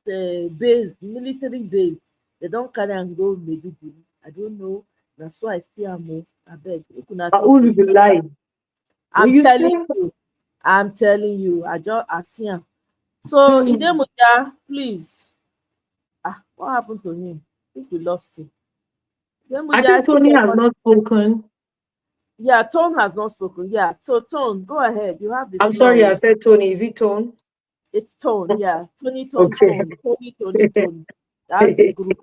base, military base, they don't carry and go Maiduguri. I don't know. That's why I see am o. Abeg, make una talk Who to will me. be lying? Will I'm you say? telling you. I'm telling you. I see am. So Idemuja, please. Ah, what happened to him? I think we lost him. I Idemuja, I think think Tony your has not spoken. yeah, Tone has not spoken. Yeah. So Tone, go ahead. You have the I'm floor. sorry, I said Tony. Is it Tone? It's Tone, yeah. Tony Tone Okay. Tone. Tony. That's the group.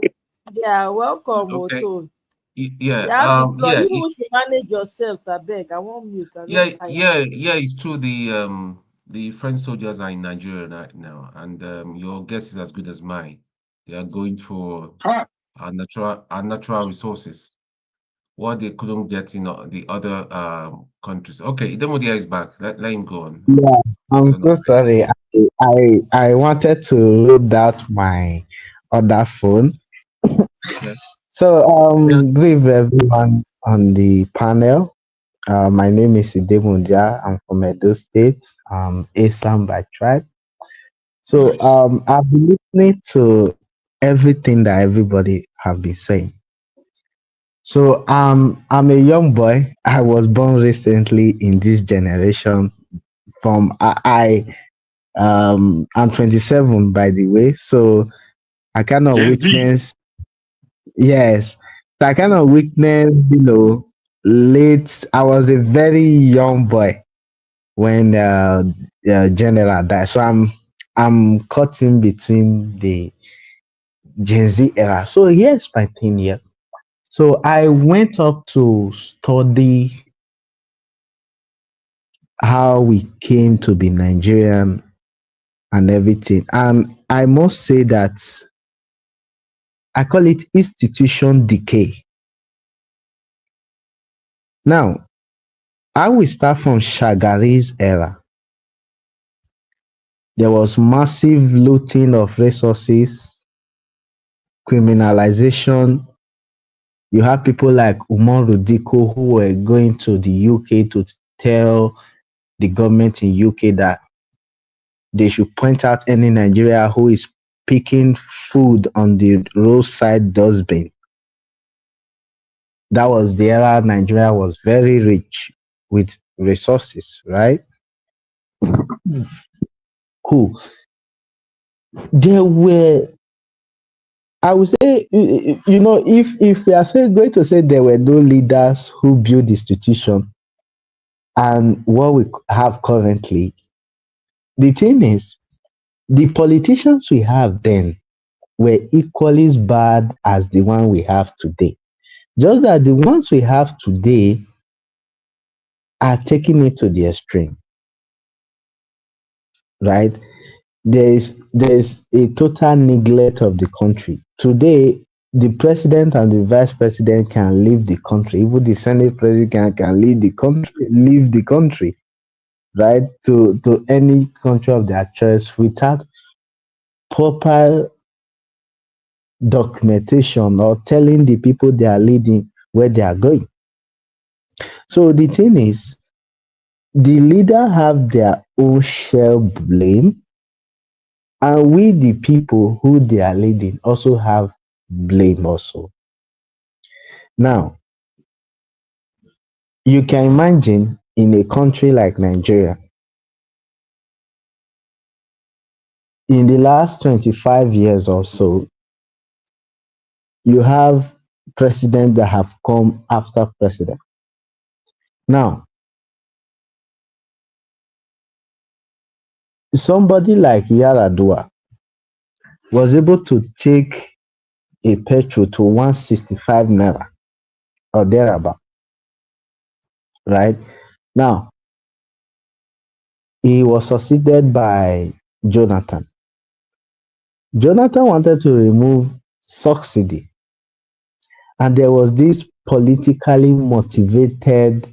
Yeah, welcome, Okay. Tone. Yeah. You have the floor. Yeah. You should manage yourself, I beg. I want mute. I Yeah. don't tire. Yeah. It's true. The French soldiers are in Nigeria right now, and your guess is as good as mine. They are going for our natural resources, what they couldn't get in the other countries. Okay, Idemudia is back. Let him go on. Yeah, I I'm don't so know. sorry. I wanted to load out my other phone. Okay. So Yeah. good evening everyone on the panel. My name is Idemundia. I'm from Edo State. Asam by tribe. So Nice. I've been listening to everything that everybody have been saying. So I'm a young boy. I was born recently in this generation. I'm 27 by the way. So I kind of Gen Z. witness yes. So I kind of witness, late I was a very young boy when general died. So I'm caught in between the Gen Z era. So here's my thing here. So I went up to study how we came to be Nigerian and everything. And I must say that I call it institution decay. Now, I will start from Shagari's era. There was massive looting of resources, criminalization. You have people like Umaru Diko who were going to the UK to tell the government in UK that they should point out any Nigeria who is picking food on the roadside dustbin. That was the era Nigeria was very rich with resources, right? Cool. There were, I would say, if we are going to say there were no leaders who built the institution and what we have currently, the thing is, the politicians we have then were equally as bad as the one we have today. Just that the ones we have today are taking it to the extreme, right? There's a total neglect of the country. Today, the president and the vice president can leave the country. Even the senate president can leave the country, right? To any country of their choice without proper documentation or telling the people they are leading where they are going. So the thing is, the leader have their own share blame, and we the people who they are leading also have blame also. Now, you can imagine in a country like Nigeria, in the last 25 years or so, you have presidents that have come after president. Now, somebody like Yaradua was able to take a petrol to 165 naira or thereabout, right? Now, he was succeeded by Jonathan. Jonathan wanted to remove subsidy, and there was this politically motivated,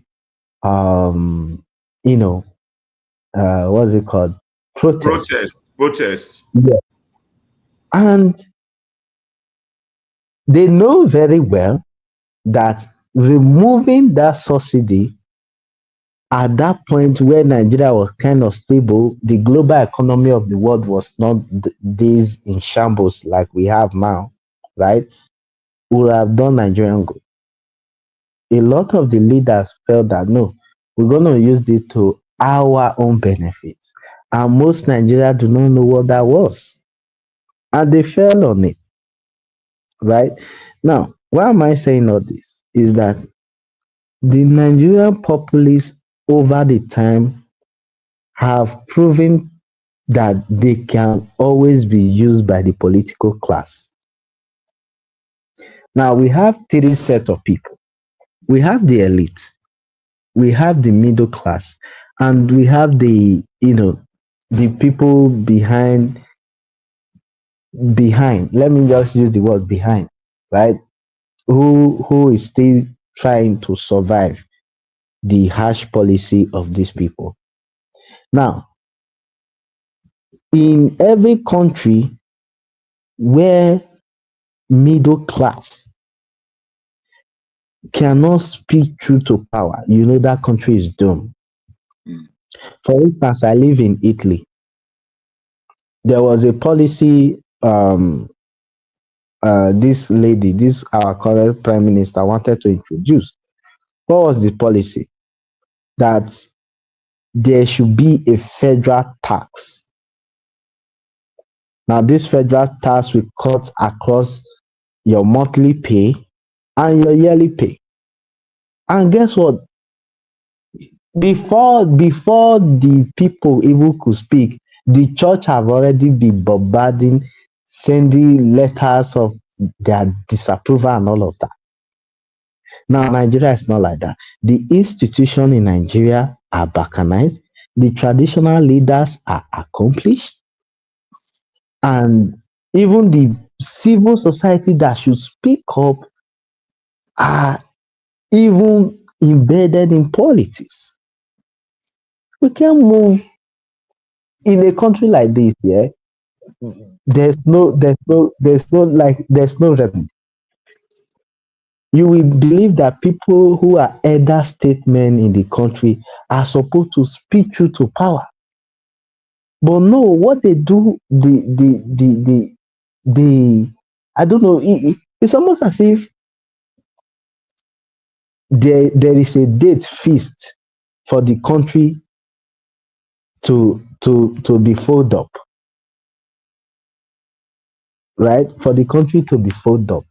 what's it called? Protests. Protest. Yeah. And they know very well that removing that subsidy at that point where Nigeria was kind of stable, the global economy of the world was not days in shambles like we have now, right? We would have done Nigerian good. A lot of the leaders felt that no, we're going to use this to our own benefit. And most Nigerians do not know what that was. And they fell on it, right? Now, why am I saying all this? Is that the Nigerian populace over the time have proven that they can always be used by the political class. Now, we have three sets of people. We have the elite, we have the middle class, and we have the people behind. Let me just use the word behind, right? Who is still trying to survive the harsh policy of these people. Now, in every country where middle class cannot speak truth to power, that country is doomed. For instance, I live in Italy. There was a policy this our current prime minister wanted to introduce. What was the policy? That there should be a federal tax. Now, this federal tax will cut across your monthly pay and your yearly pay. And guess what? Before the people even could speak, the church have already been bombarding, sending letters of their disapproval and all of that. Now, Nigeria is not like that. The institution in Nigeria are balkanized. The traditional leaders are accomplished. And even the civil society that should speak up are even embedded in politics. We can't move in a country like this, yeah. There's no revenue. You will believe that people who are elder statesmen in the country are supposed to speak truth to power. But no, what they do, I don't know, it's almost as if there is a date fixed for the country to be folded up. Right? For the country to be folded up.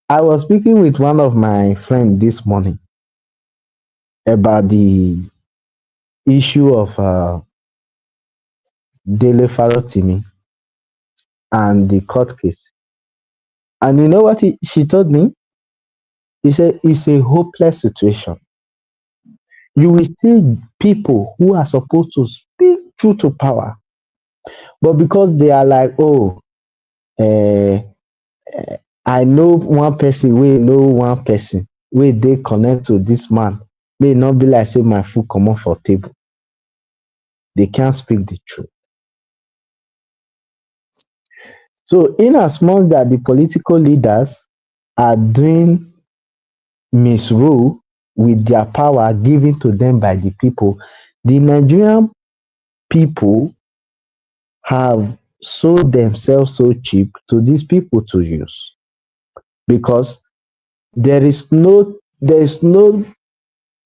I was speaking with one of my friends this morning about the issue of Dele Farotimi and the court case. And you know what she told me? He said it's a hopeless situation. You will see people who are supposed to speak truth to power, but because they are like, I know one person, we know one person, wey they connect to this man, may not be like say my food come off for table. They can't speak the truth. So in as much that the political leaders are doing misrule with their power given to them by the people, the Nigerian people have sold themselves so cheap to these people to use, because there is no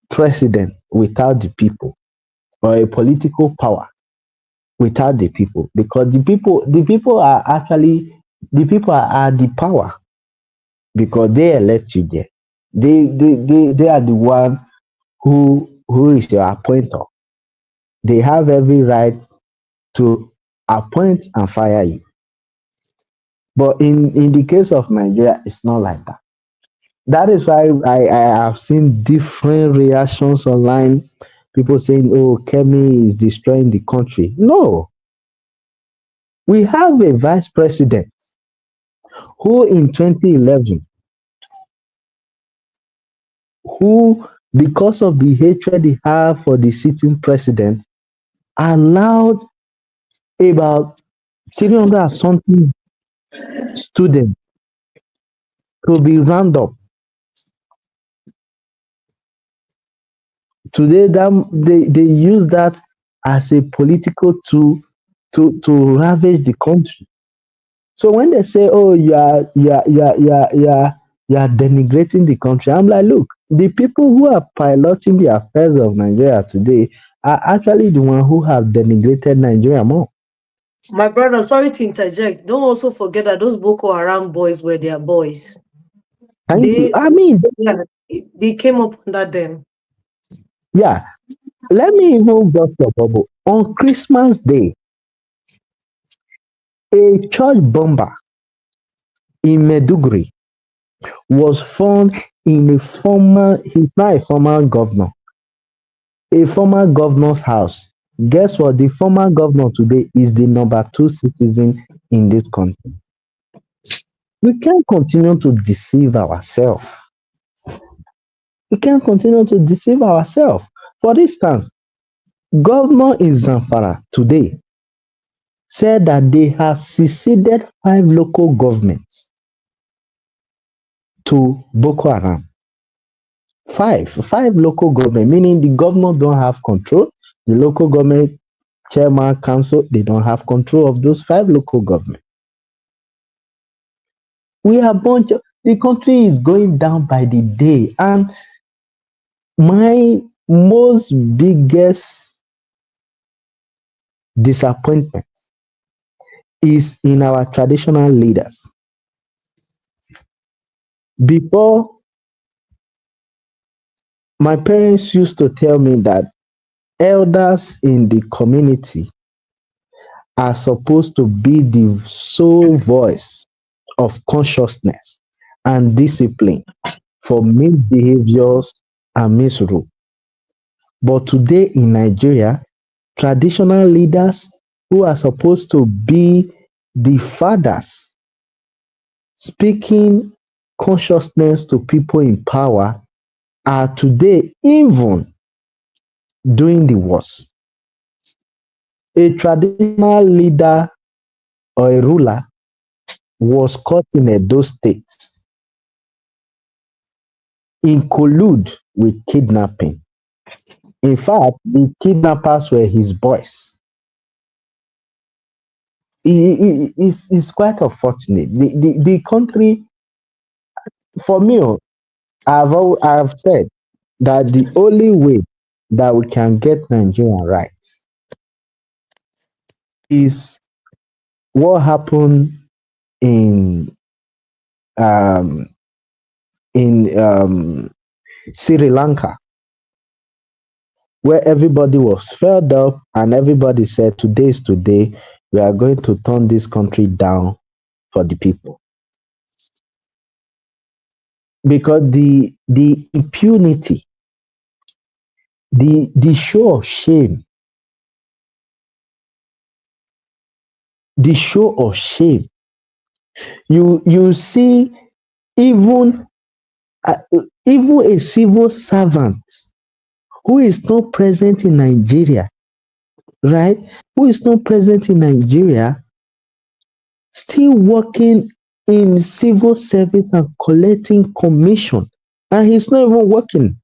president without the people, or a political power without the people, because the people are the power, because they elect you there. They are the one who is your appointer. They have every right to appoint and fire you. But in the case of Nigeria, it's not like that. That is why I have seen different reactions online. People saying, oh, Kemi is destroying the country. No. We have a vice president who in 2011, who, because of the hatred he had for the sitting president, allowed about 300 and something students to be rounded up Today, they use that as a political tool to ravage the country. So when they say, "Oh, you are denigrating the country," I'm like, look, the people who are piloting the affairs of Nigeria today are actually the ones who have denigrated Nigeria more. My brother, sorry to interject. Don't also forget that those Boko Haram boys were their boys. They came up under them. Yeah. Let me even just a bubble. On Christmas Day, a church bomber in Meduguri was found in he's not a former governor, a former governor's house. Guess what? The former governor today is the number 2 citizen in this country. We can't continue to deceive ourselves. We can't continue to deceive ourselves. For instance, governor in Zamfara today said that they have seceded 5 local governments to Boko Haram. Five local government, meaning the governor don't have control. The local government chairman council, they don't have control of those 5 local government. The country is going down by the day, and my most biggest disappointment is in our traditional leaders. Before, my parents used to tell me that elders in the community are supposed to be the sole voice of consciousness and discipline for misbehaviors and misrule. But today in Nigeria, traditional leaders who are supposed to be the fathers speaking consciousness to people in power are today even doing the worst. A traditional leader or a ruler was caught in Edo State in collude with kidnapping. In fact, the kidnappers were his boys. It's quite unfortunate. The country, for me, I've said that the only way that we can get Nigeria right is what happened in um, Sri Lanka, where everybody was fed up and everybody said, "Today is today. We are going to turn this country down for the people." Because the impunity, the show of shame, the show of shame. You see, even even a civil servant who is not present in Nigeria, right? Who is not present in Nigeria, still working in civil service and collecting commission, and he's not even working.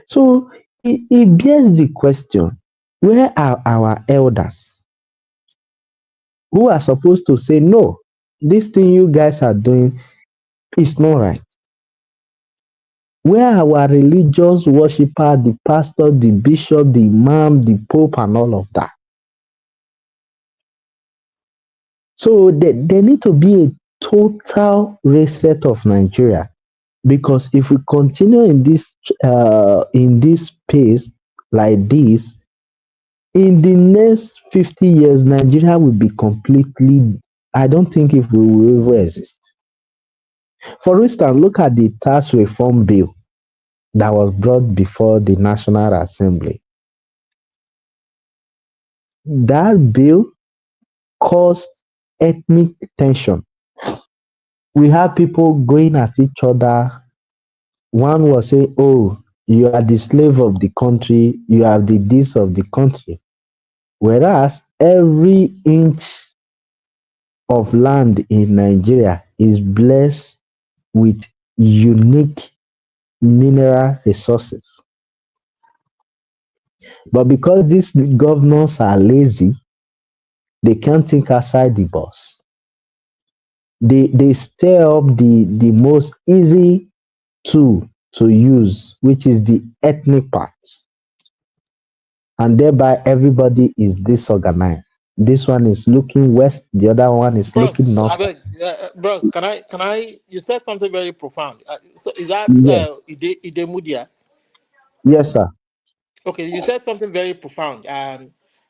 So it bears the question: where are our elders who are supposed to say, "No, this thing you guys are doing is not right"? Where are our religious worshiper, the pastor, the bishop, the imam, the pope, and all of that? So there need to be a total reset of Nigeria, because if we continue in this pace like this, in the next 50 years, Nigeria will be completely, I don't think if we will ever exist. For instance, look at the tax reform bill that was brought before the National Assembly. That bill caused ethnic tension. We have people going at each other. One was saying, "Oh, you are the slave of the country, you are the this of the country." Whereas every inch of land in Nigeria is blessed with unique mineral resources. But because these governors are lazy, they can't think outside the box. They stay up the most easy tool to use, which is the ethnic part. And thereby everybody is disorganized. This one is looking west, the other one is looking Bros, I north. beg, bros, can I? You said something very profound. So is that Yeah. Ide Mudia? Yes, sir. Okay, you said something very profound.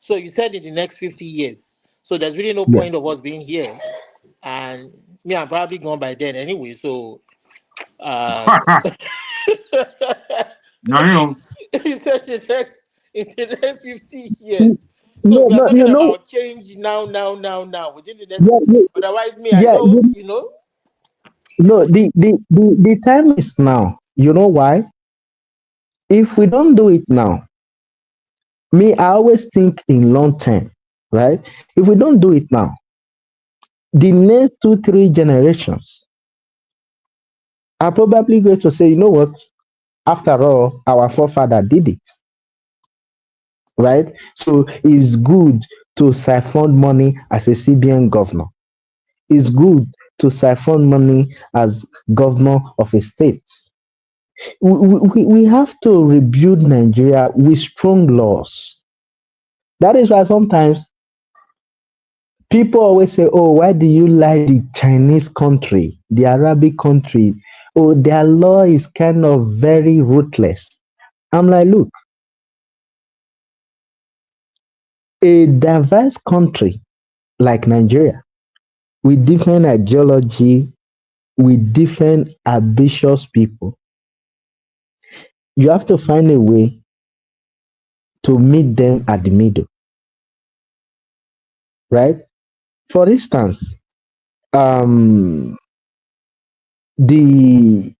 So you said in the next 50 years. So there's really no Yeah. point of us being here, and me, I'm probably gone by then anyway. So, Now you know. you said in the next 50 years. So No, we are no, talking about change now, within the next. yeah, Otherwise, me, I yeah, know, you know. no, the time is now. You know why? If we don't do it now, me, I always think in long term, right? If we don't do it now, the next 2, 3 generations are probably going to say, you know what? After all, our forefather did it, right? So it's good to siphon money as a CBN governor. It's good to siphon money as governor of a state. We have to rebuild Nigeria with strong laws. That is why sometimes people always say, oh, why do you like the Chinese country, the Arabic country? Oh, their law is kind of very ruthless. I'm like, look, a diverse country like Nigeria, with different ideology, with different ambitious people, you have to find a way to meet them at the middle, right? For instance, the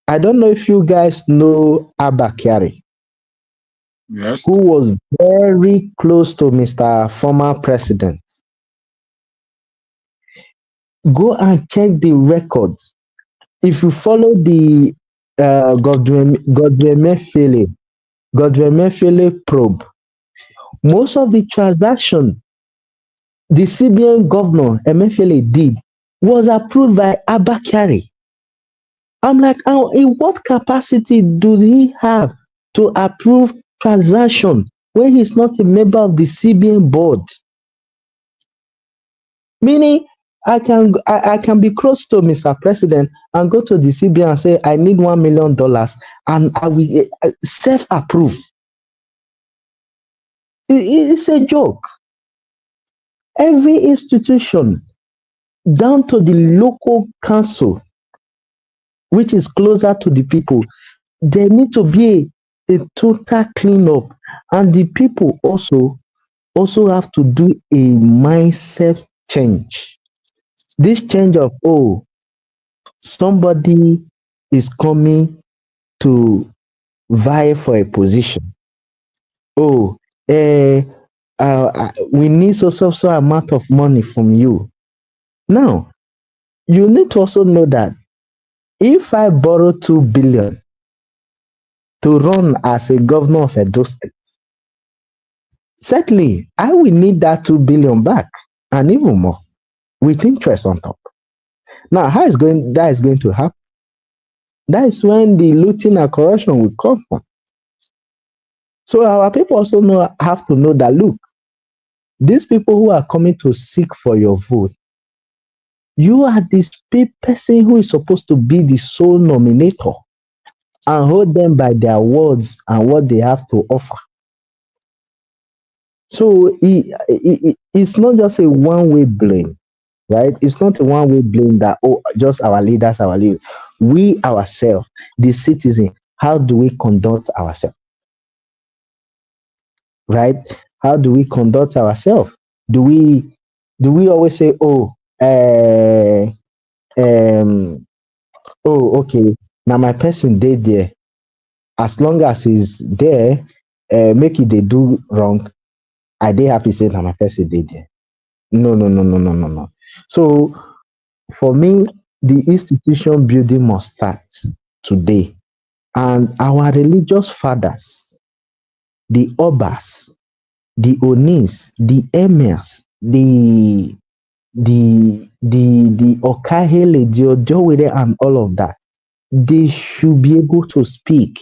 I don't know if you guys know Abakari, Yes. who was very close to Mr. Former President. Go and check the records. If you follow the Godwin Mefele probe, most of the transaction the CBN governor Emefiele did was approved by Abakari. I'm like, in what capacity do he have to approve transaction when he's not a member of the CBN board? Meaning, I can be close to Mr. President and go to the CBN and say I need $1 million and I will self-approve. It's a joke. Every institution, down to the local council, which is closer to the people, there need to be a total cleanup, and the people also have to do a mindset change. This change of somebody is coming to vie for a position. We need so amount of money from you. Now, you need to also know that if I borrow 2 billion to run as a governor of Edo State, certainly I will need that 2 billion back and even more with interest on top. Now, that is going to happen? That is when the looting and corruption will come from. So our people also have to know that, look, these people who are coming to seek for your vote, you are this person who is supposed to be the sole nominator and hold them by their words and what they have to offer. So it's not just a one-way blame, right? It's not a one-way blame that, just our leaders. We ourselves, the citizen, how do we conduct ourselves? Right? How do we conduct ourselves? Do we always say, okay, now my person did there. As long as he's there, make it they do wrong, I dey happy say now my person did there. No. So for me, the institution building must start today. And our religious fathers, the Obas, the Onis, the Emirs, the Okahele, the Ojowere, and all of that, they should be able to speak.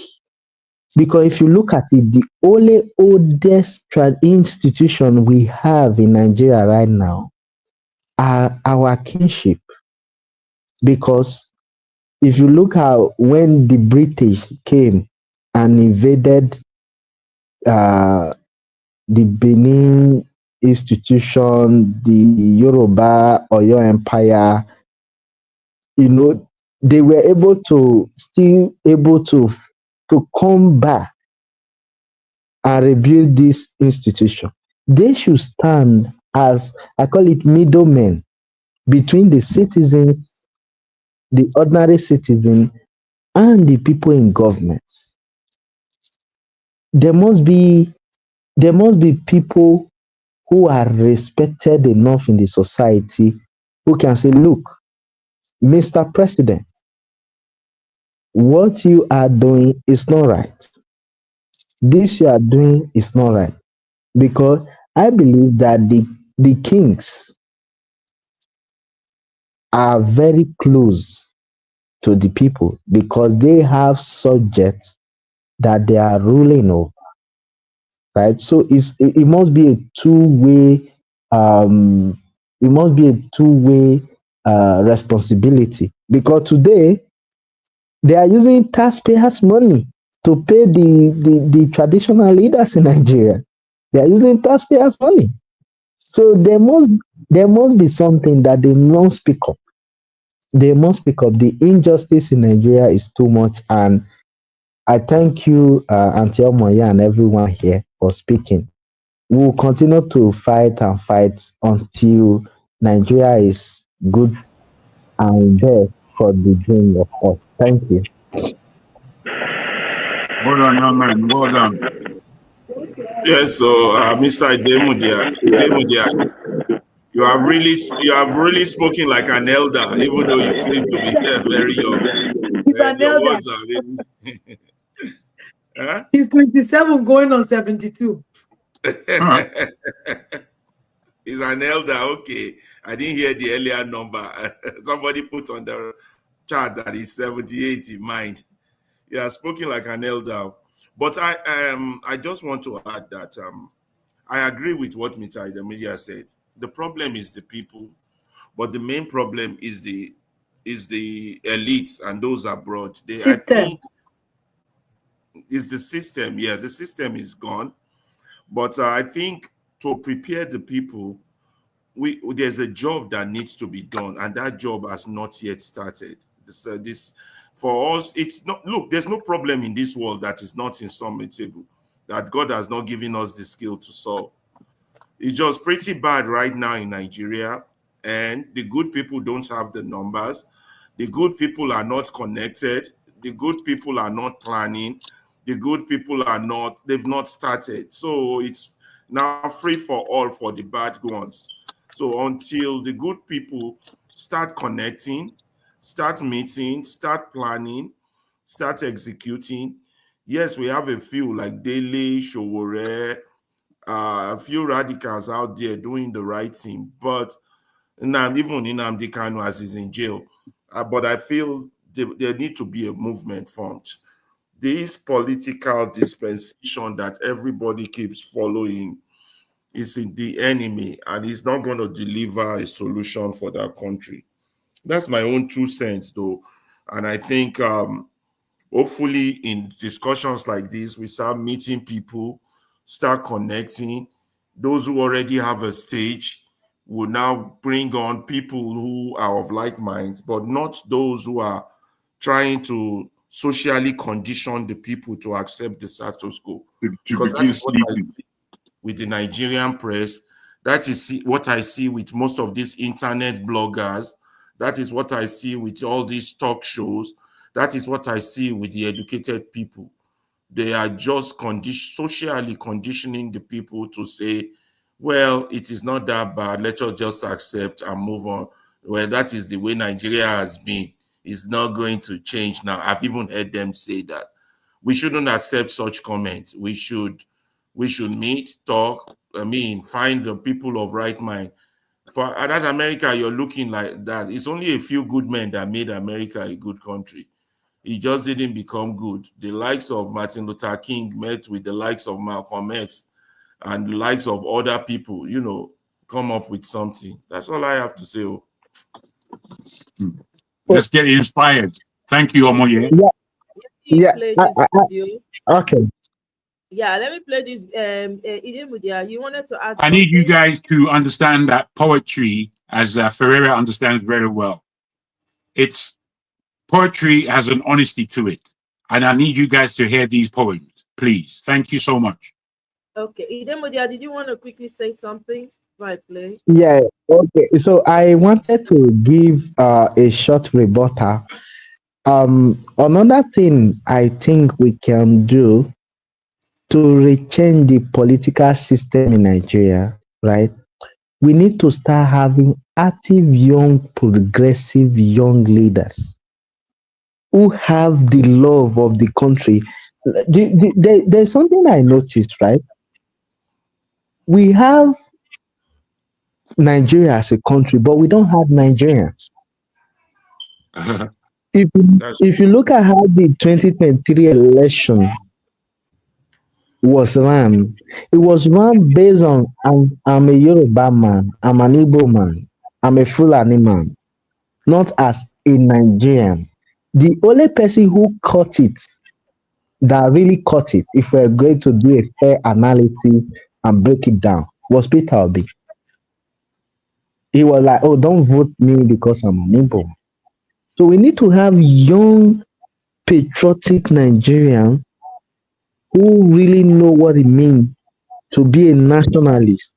Because if you look at it, the only oldest institution we have in Nigeria right now are our kinship. Because if you look at when the British came and invaded the Benin institution, the Yoruba Oyo Empire, they were still able to come back and rebuild this institution. They should stand as, I call it, middlemen between the citizens, the ordinary citizen, and the people in government. There must be people who are respected enough in the society who can say, look, Mr. President, what you are doing is not right. This you are doing is not right. Because I believe that the kings are very close to the people because they have subjects that they are ruling over. Right? So it must be a two-way responsibility, because today they are using taxpayers' money to pay the traditional leaders in Nigeria. They are using taxpayers' money. So there must be something that they must speak up. They must speak up. The injustice in Nigeria is too much, and I thank you, Auntie Omoya, and everyone here for speaking. We will continue to fight and fight until Nigeria is good and there for the dream of us. Thank you. Well done, young man. Well done. Yes, so Mr. Demudia, you have really spoken like an elder, even though you claim to be very young. He's an Your elder. words are really. Huh? He's 27 going on 72. He's an elder. Okay. I didn't hear the earlier number. Somebody put on the chat that he's 78 in mind. Yeah, spoken like an elder. But I just want to add that I agree with what Mr. Demudia said. The problem is the people, but the main problem is the elites and those abroad. I think it's the system. Yeah, the system is gone. But I think to prepare the people, there's a job that needs to be done, and that job has not yet started. This for us, it's not. Look, there's no problem in this world that is not insurmountable, that God has not given us the skill to solve. It's just pretty bad right now in Nigeria, and the good people don't have the numbers. The good people are not connected. The good people are not planning. The good people they've not started. So it's now free for all for the bad ones. So until the good people start connecting, start meeting, start planning, start executing. Yes, we have a few like Dele, Showore, a few radicals out there doing the right thing, but even Nnamdi Kanu as is in jail. But I feel there need to be a movement formed. This political dispensation that everybody keeps following is the enemy, and it's not going to deliver a solution for that country. That's my own 2 cents, though. And I think hopefully in discussions like this, we start meeting people, start connecting. Those who already have a stage will now bring on people who are of like minds, but not those who are trying to socially condition the people to accept the status quo. Because that's what I see with the Nigerian press. That is what I see with most of these internet bloggers. That is what I see with all these talk shows. That is what I see with the educated people. They are just socially conditioning the people to say, well, it is not that bad. Let us just accept and move on. Well, that is the way Nigeria has been. It's not going to change now. I've even heard them say that. we shouldn't accept such comments. We should meet, talk, find the people of right mind. For that America you're looking like that, it's only a few good men that made America a good country. It just didn't become good. The likes of Martin Luther King met with the likes of Malcolm X and the likes of other people, come up with something. That's all I have to say. Let's get inspired. Thank you, Omoye. Yeah. Play this video. Okay. Yeah, let me play this. Idembudia, you wanted to add I need you guys to understand that poetry, as Ferreira understands very well, poetry has an honesty to it. And I need you guys to hear these poems, please. Thank you so much. Okay. Idembudia, did you want to quickly say something? Right, play. Yeah. Okay. So I wanted to give a short rebuttal. Another thing I think we can do to rechange the political system in Nigeria, right? We need to start having active, young, progressive young leaders who have the love of the country. There's something I noticed, right? We have Nigeria as a country, but we don't have Nigerians. If you look at how the 2023 election was run, it was run based on I'm a Yoruba man, I'm an Igbo man, I'm a Fulani man, not as a Nigerian. The only person who caught it, that really caught it, if we're going to do a fair analysis and break it down, was Peter Obi. He was like, oh, don't vote me because I'm an Igbo. So we need to have young, patriotic Nigerians who really know what it means to be a nationalist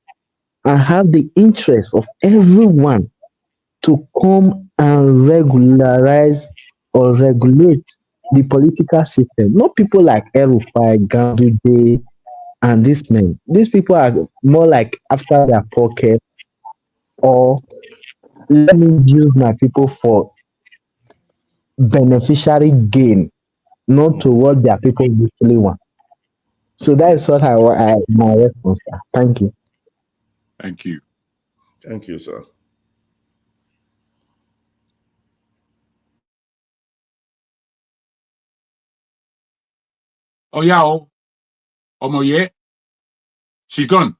and have the interest of everyone to come and regularize or regulate the political system. Not people like El-Rufai, Ganduje, and these men. These people are more like after their pocket, or let me use my people for beneficiary gain, not to what their people usually want. So that is what my response. Thank you. Thank you. Thank you, sir. Oh, yeah. Omoye. She's gone.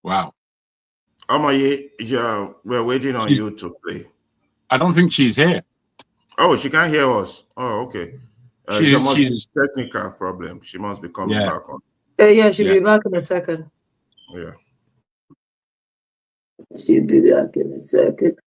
Wow. Omoye, yeah, we're waiting on you to play. I don't think she's here. Oh, she can't hear us. Oh, okay. There must be a technical problem. She must be coming back on. Yeah, she'll be back in a second. Yeah. She'll be back in a second.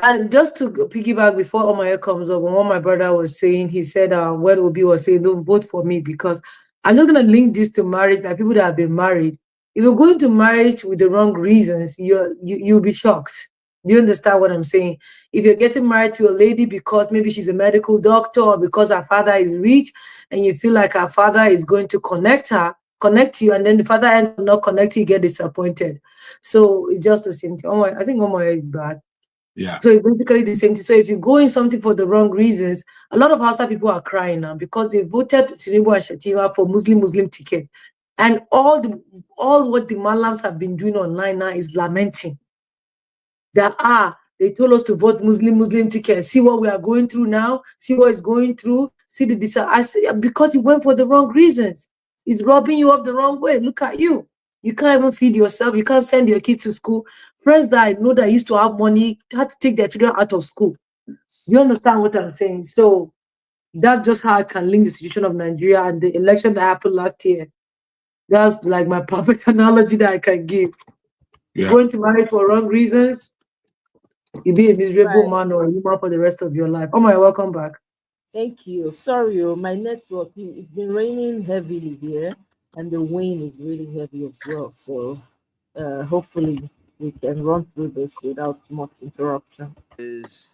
And just to piggyback before Omoye comes up, what my brother was saying, he said, when Obi was saying, don't vote for me, because I'm just going to link this to marriage, like people that have been married. If you're going to marriage with the wrong reasons, you'll be shocked. Do you understand what I'm saying? If you're getting married to a lady because maybe she's a medical doctor or because her father is rich and you feel like her father is going to connect you, and then the father ends up not connecting, you get disappointed. So it's just the same thing. I think Omoye is bad. Yeah. So it's basically the same thing. So if you go in something for the wrong reasons, a lot of Hausa people are crying now because they voted Tinubu and Shatima for Muslim ticket. And all what the Malams have been doing online now is lamenting. They told us to vote Muslim ticket. See what we are going through now. See what is going through. See the I say because you went for the wrong reasons. It's robbing you up the wrong way. Look at you. You can't even feed yourself. You can't send your kids to school. Friends that I know that used to have money had to take their children out of school. You understand what I'm saying? So that's just how I can link the situation of Nigeria and the election that happened last year. That's like my perfect analogy that I can give. You're going to marry for wrong reasons, you'll be a miserable man or a woman for the rest of your life. Omoye, welcome back. Thank you. Sorry, my network, it's been raining heavily here, and the wind is really heavy as well. So hopefully we can run through this without much interruption. Is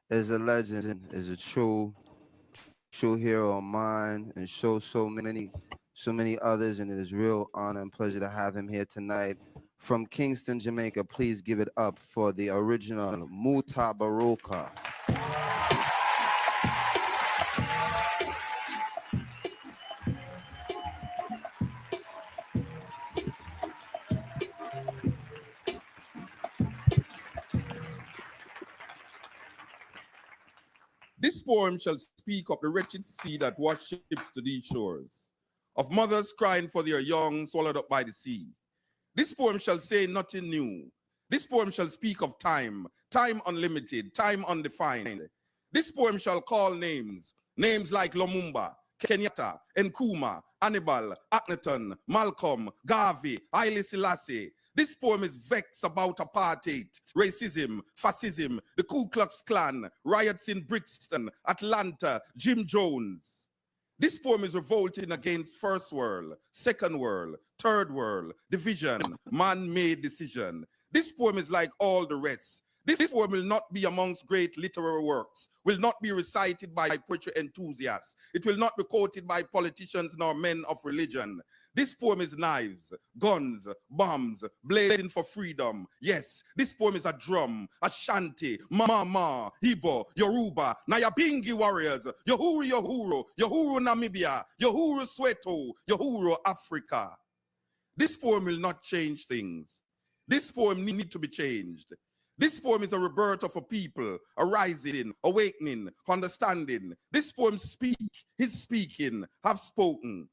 a legend, is a true hero of mine, and show so many others, and it is real honor and pleasure to have him here tonight. From Kingston, Jamaica, please give it up for the original Muta Baroka. poem shall speak of the wretched sea that washed ships to these shores, of mothers crying for their young swallowed up by the sea. This poem shall say nothing new. This poem shall speak of time, time unlimited, time undefined. This poem shall call names, names like Lumumba, Kenyatta, Nkrumah, Hannibal, Akhenaton, Malcolm, Garvey, Haile Selassie. This poem is vexed about apartheid, racism, fascism, the Ku Klux Klan, riots in Brixton, Atlanta, Jim Jones. This poem is revolting against first world, second world, third world, division, man-made decision. This poem is like all the rest. This poem will not be amongst great literary works, will not be recited by poetry enthusiasts. It will not be quoted by politicians nor men of religion. This poem is knives, guns, bombs, blazing for freedom. Yes, this poem is a drum, Ashanti, Mama, Igbo, Yoruba, Nyabingi warriors, Yohuru, Namibia, Yohuru Soweto, Yohuru Africa. This poem will not change things. This poem needs to be changed. This poem is a rebirth of a people, a rising, awakening, understanding. This poem his speaking, have spoken.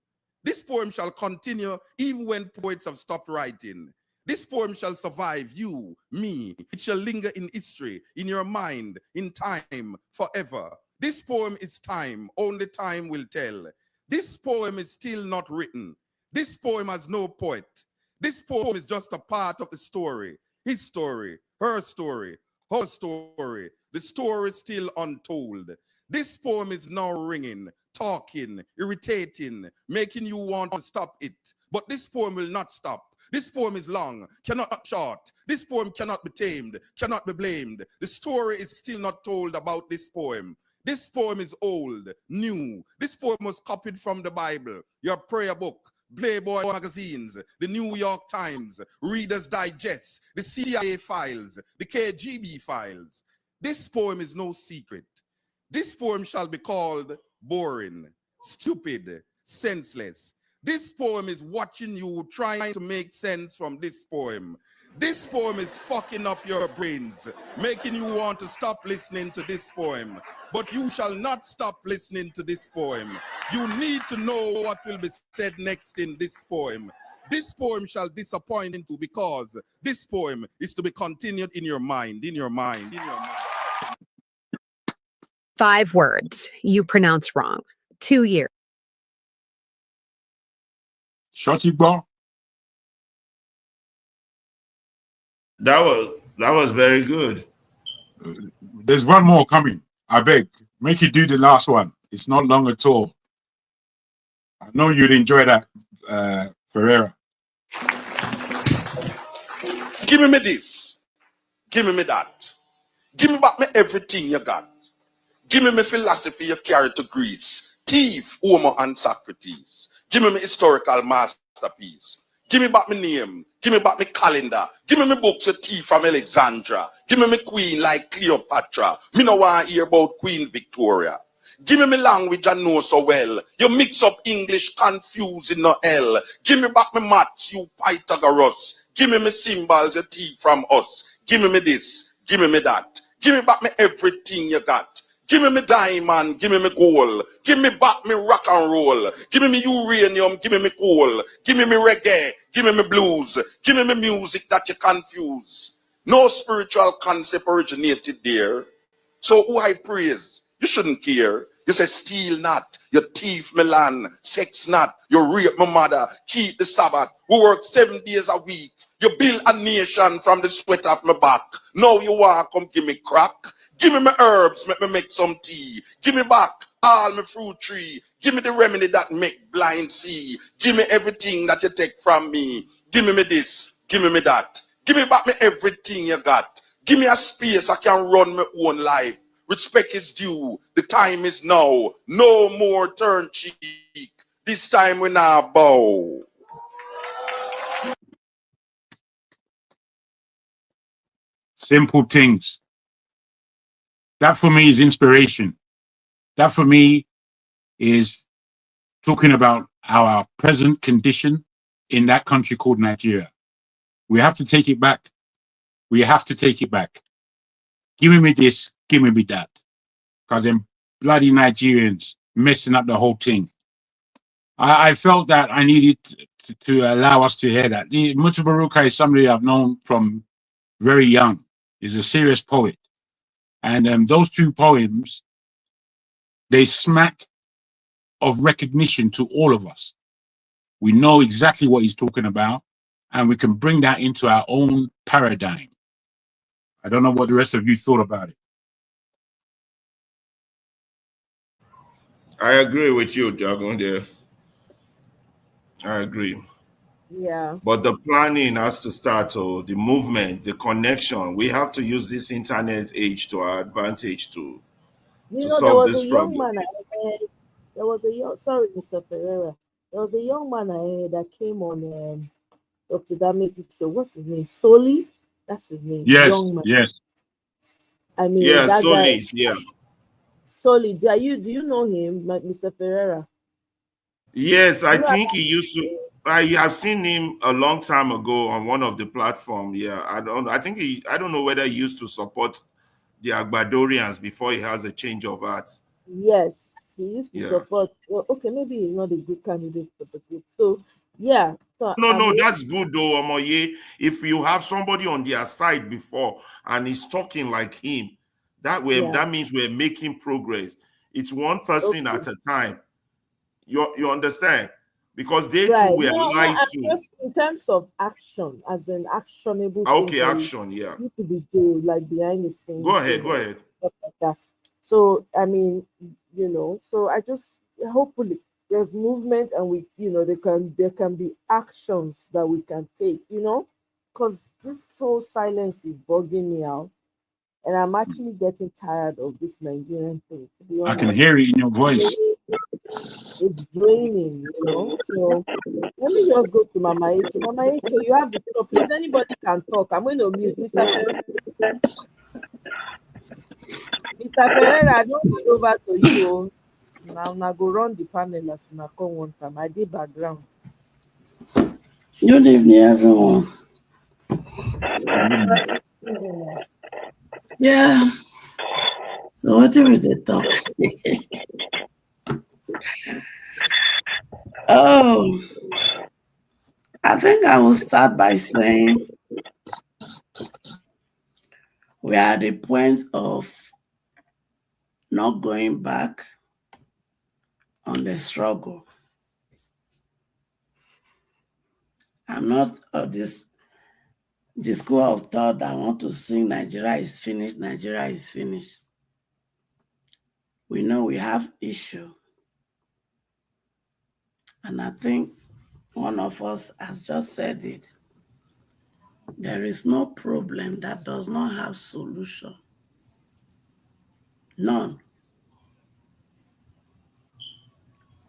This poem shall continue even when poets have stopped writing. This poem shall survive you, me. It shall linger in history, in your mind, in time, forever. This poem is time, only time will tell. This poem is still not written. This poem has no poet. This poem is just a part of the story. His story, her story, her story. The story is still untold. This poem is now ringing, talking, irritating, making you want to stop it. But this poem will not stop. This poem is long, cannot be short. This poem cannot be tamed, cannot be blamed. The story is still not told about this poem. This poem is old, new. This poem was copied from the Bible, your prayer book, Playboy magazines, the New York Times, Reader's Digest, the CIA files, the KGB files. This poem is no secret. This poem shall be called boring, stupid, senseless. This poem is watching you trying to make sense from this poem. This poem is fucking up your brains, making you want to stop listening to this poem. But you shall not stop listening to this poem. You need to know what will be said next in this poem. This poem shall disappoint you because this poem is to be continued in your mind, in your mind, in your mind. 5 words you pronounce wrong. 2 years. Shorty ball. That was very good. There's one more coming. I beg, make you do the last one. It's not long at all. I know you'd enjoy that, Ferreira. Give me this. Give me that. Give me back me everything you got. Give me philosophy you carry to Greece. Thief, Homer, and Socrates. Give me historical masterpiece. Give me back my name. Give me back my calendar. Give me books of tea from Alexandria. Give me queen like Cleopatra. Me no want to hear about Queen Victoria. Give me language I know so well. You mix up English, confusing no hell. Give me back my maths, you Pythagoras. Give me symbols you take from us. Give me this. Give me that. Give me back me everything you got. Give me diamond, give me gold. Give me back me rock and roll. Give me uranium, give me coal. Give me reggae, give me blues. Give me music that you confuse. No spiritual concept originated there. So who I praise? You shouldn't care. You say steal not, you thief me land, sex not, you rape my mother, keep the Sabbath. We work 7 days a week. You build a nation from the sweat of my back. Now you want to come give me crack. Give me my herbs, make me make some tea. Give me back all my fruit tree. Give me the remedy that make blind see. Give me everything that you take from me. Give me this, give me that. Give me back me everything you got. Give me a space I can run my own life. Respect is due. The time is now. No more turn cheek. This time we now bow. Simple things. That for me is inspiration. That for me is talking about our present condition in that country called Nigeria. We have to take it back. We have to take it back. Give me this, give me that. Because bloody Nigerians messing up the whole thing. I felt that I needed to allow us to hear that. Mutabaruka is somebody I've known from very young. He's a serious poet. And those two poems, they smack of recognition to all of us. We know exactly what he's talking about, and we can bring that into our own paradigm. I don't know what the rest of you thought about it. I agree with you, Dragon. There, I agree. Yeah. But the planning has to start. Oh, the movement, the connection. We have to use this internet age to our advantage to There solve was a this young problem. man. There was a young. Sorry, Mr. Pereira. There was a young man that came on Dr. Damage's show. What's his name? Soli. That's his name. Yes, Young man. yes. I mean, Yeah, that guy. Solis, yeah. Soli. Do you know him, Mr. Pereira? Yes, I You know, think he used to. I have seen him a long time ago on one of the platforms. Yeah, I think he. I don't know whether he used to support the Agbadorians before he has a change of heart. yes, he used to Yeah. support. Well, okay, maybe he's not a good candidate for the group. So, yeah. So No, that's good though, Omoye. If you have somebody on their side before and he's talking like him, that means we're making progress. It's one person at a time. You understand? Because they too Right. were No, lied I'm to. just in terms of action, as an actionable things Okay, that action, yeah. need to be do like behind the scenes. Go ahead, go ahead. Stuff like that. So I mean, so I just hopefully there's movement and there can be actions that we can take, because this whole silence is bugging me out. And I'm actually getting tired of this Nigerian thing, to be I honest. can hear it in your voice. It's draining, So let me just go to Mama H. Mama H, you have the floor. Please, anybody can talk. I'm going to mute Mr. Pereira. Mr. Pereira, I don't hand over to you. Now go run the panel as soon as I come one time. I did background. Good evening, everyone. Yeah. So what do we talk? Oh, I think I will start by saying we are at the point of not going back on the struggle. I'm not of the school of thought that I want to sing Nigeria is finished, Nigeria is finished. We know we have issue. And I think one of us has just said it. There is no problem that does not have solution. None.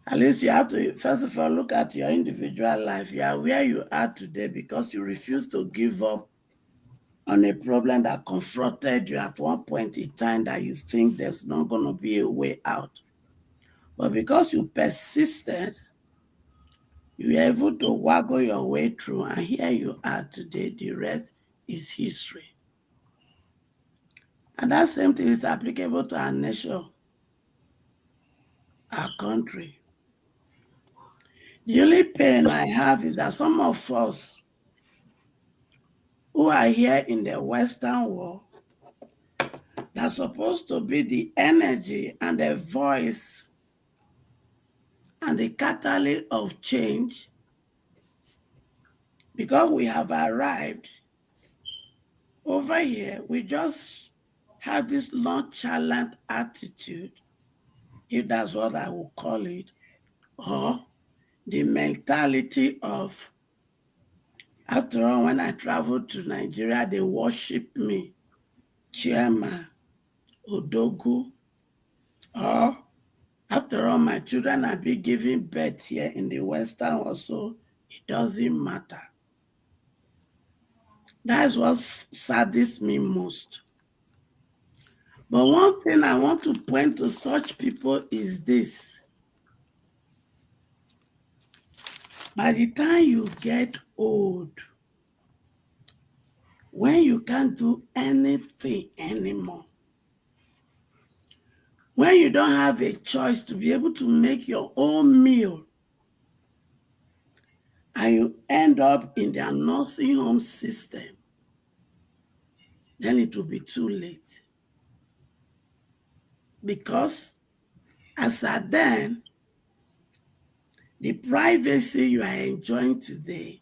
At least you have to, first of all, look at your individual life. You are where you are today because you refuse to give up on a problem that confronted you at one point in time that you think there's not going to be a way out. But because you persisted, you were able to waggle your way through, and here you are today. The rest is history. And that same thing is applicable to our nation, our country. The only pain I have is that some of us who are here in the Western world that are supposed to be the energy and the voice and the catalyst of change, because we have arrived over here, we just have this nonchalant attitude, if that's what I would call it, or the mentality of, after all, when I traveled to Nigeria, they worship me, Chairman, Odogu, or after all, my children are being given birth here in the Western also, it doesn't matter. That's what saddens me most. But one thing I want to point to such people is this. By the time you get old, when you can't do anything anymore, when you don't have a choice to be able to make your own meal, and you end up in their nursing home system, then it will be too late. Because as at then, the privacy you are enjoying today,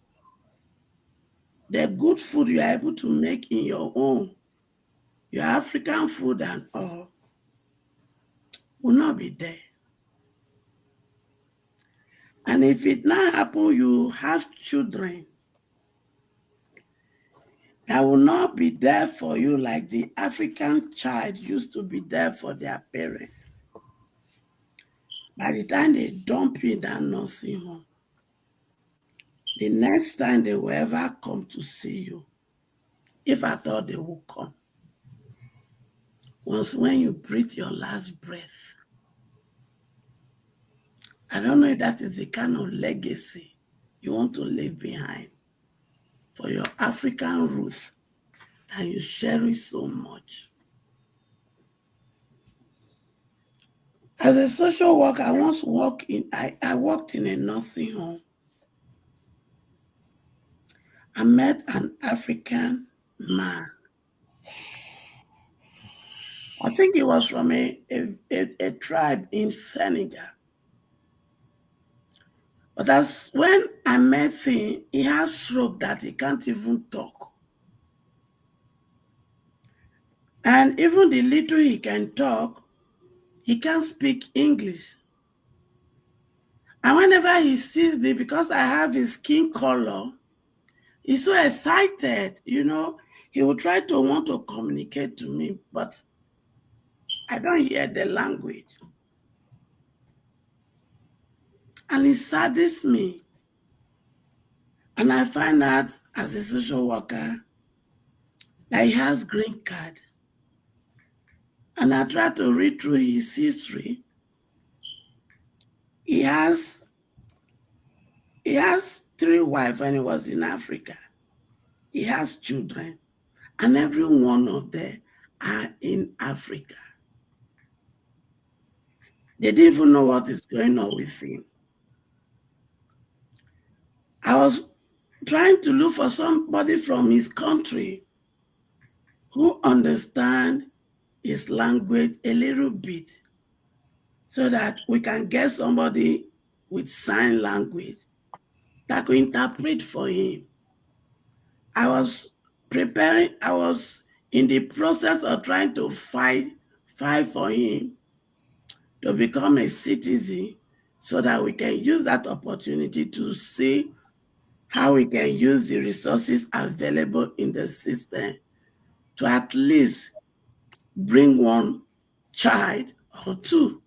the good food you are able to make in your own, your African food and all, will not be there. And if it now happen, you have children that will not be there for you like the African child used to be there for their parents. By the time they dump you in that nursing home, the next time they will ever come to see you, if at all they will come, was when you breathe your last breath. I don't know if that is the kind of legacy you want to leave behind for your African roots that you cherish so much. As a social worker, I once worked in a nursing home. I met an African man. I think he was from a tribe in Senegal. But as when I met him, he has stroke that he can't even talk. And even the little he can talk, he can't speak English. And whenever he sees me, because I have his skin color, he's so excited, he will try to want to communicate to me, but I don't hear the language. And it saddens me. And I find out as a social worker that he has green card. And I try to read through his history. He has 3 wives when he was in Africa. He has children. And every one of them are in Africa. They didn't even know what is going on with him. I was trying to look for somebody from his country who understands his language a little bit so that we can get somebody with sign language that could interpret for him. I was in the process of trying to fight for him to become a citizen so that we can use that opportunity to see how we can use the resources available in the system to at least bring one child or 2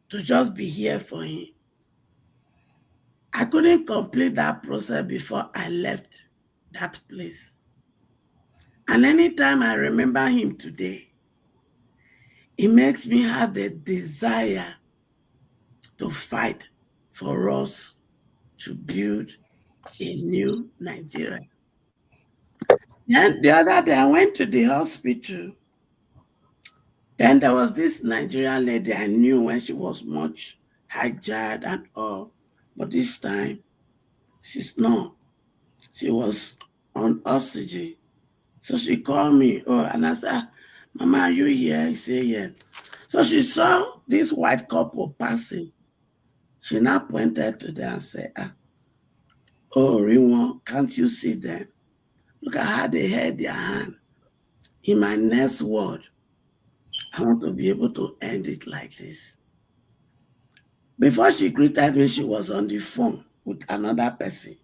to just be here for him. I couldn't complete that process before I left that place. And anytime I remember him today, it makes me have the desire to fight for us to build a new Nigeria. Then the other day I went to the hospital. Then there was this Nigerian lady I knew when she was much hijacked and all. But this time, she's not. She was on oxygen. So she called me. And I said, Mama, are you here? I said, yes. So she saw this white couple passing. She now pointed to them and said, oh, Rinwo, can't you see them? Look at how they held their hand. In my next word, I want to be able to end it like this. Before she greeted me, she was on the phone with another person.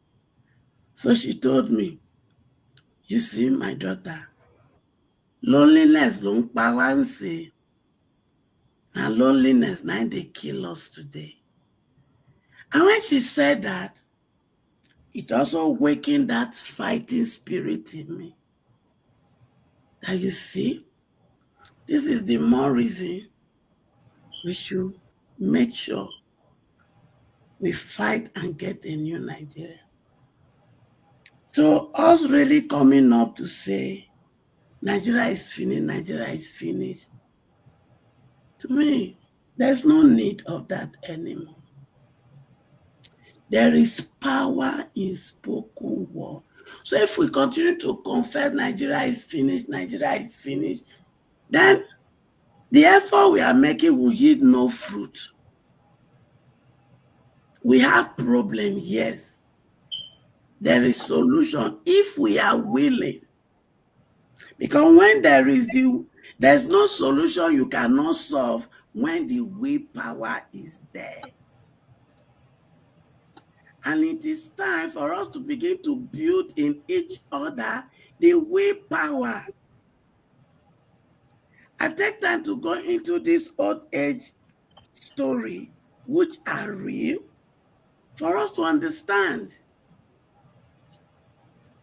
So she told me, you see, my daughter, loneliness don't balance. And loneliness now they kill us today. And when she said that, it also awakened that fighting spirit in me. That you see, this is the more reason we should make sure we fight and get a new Nigeria. So us really coming up to say, Nigeria is finished, To me, there's no need of that anymore. There is power in spoken word. So if we continue to confess Nigeria is finished, then the effort we are making will yield no fruit. We have problem, yes. There is solution if we are willing. Because when there's no solution you cannot solve when the willpower is there. And it is time for us to begin to build in each other the willpower. I take time to go into this old age story, which are real, for us to understand.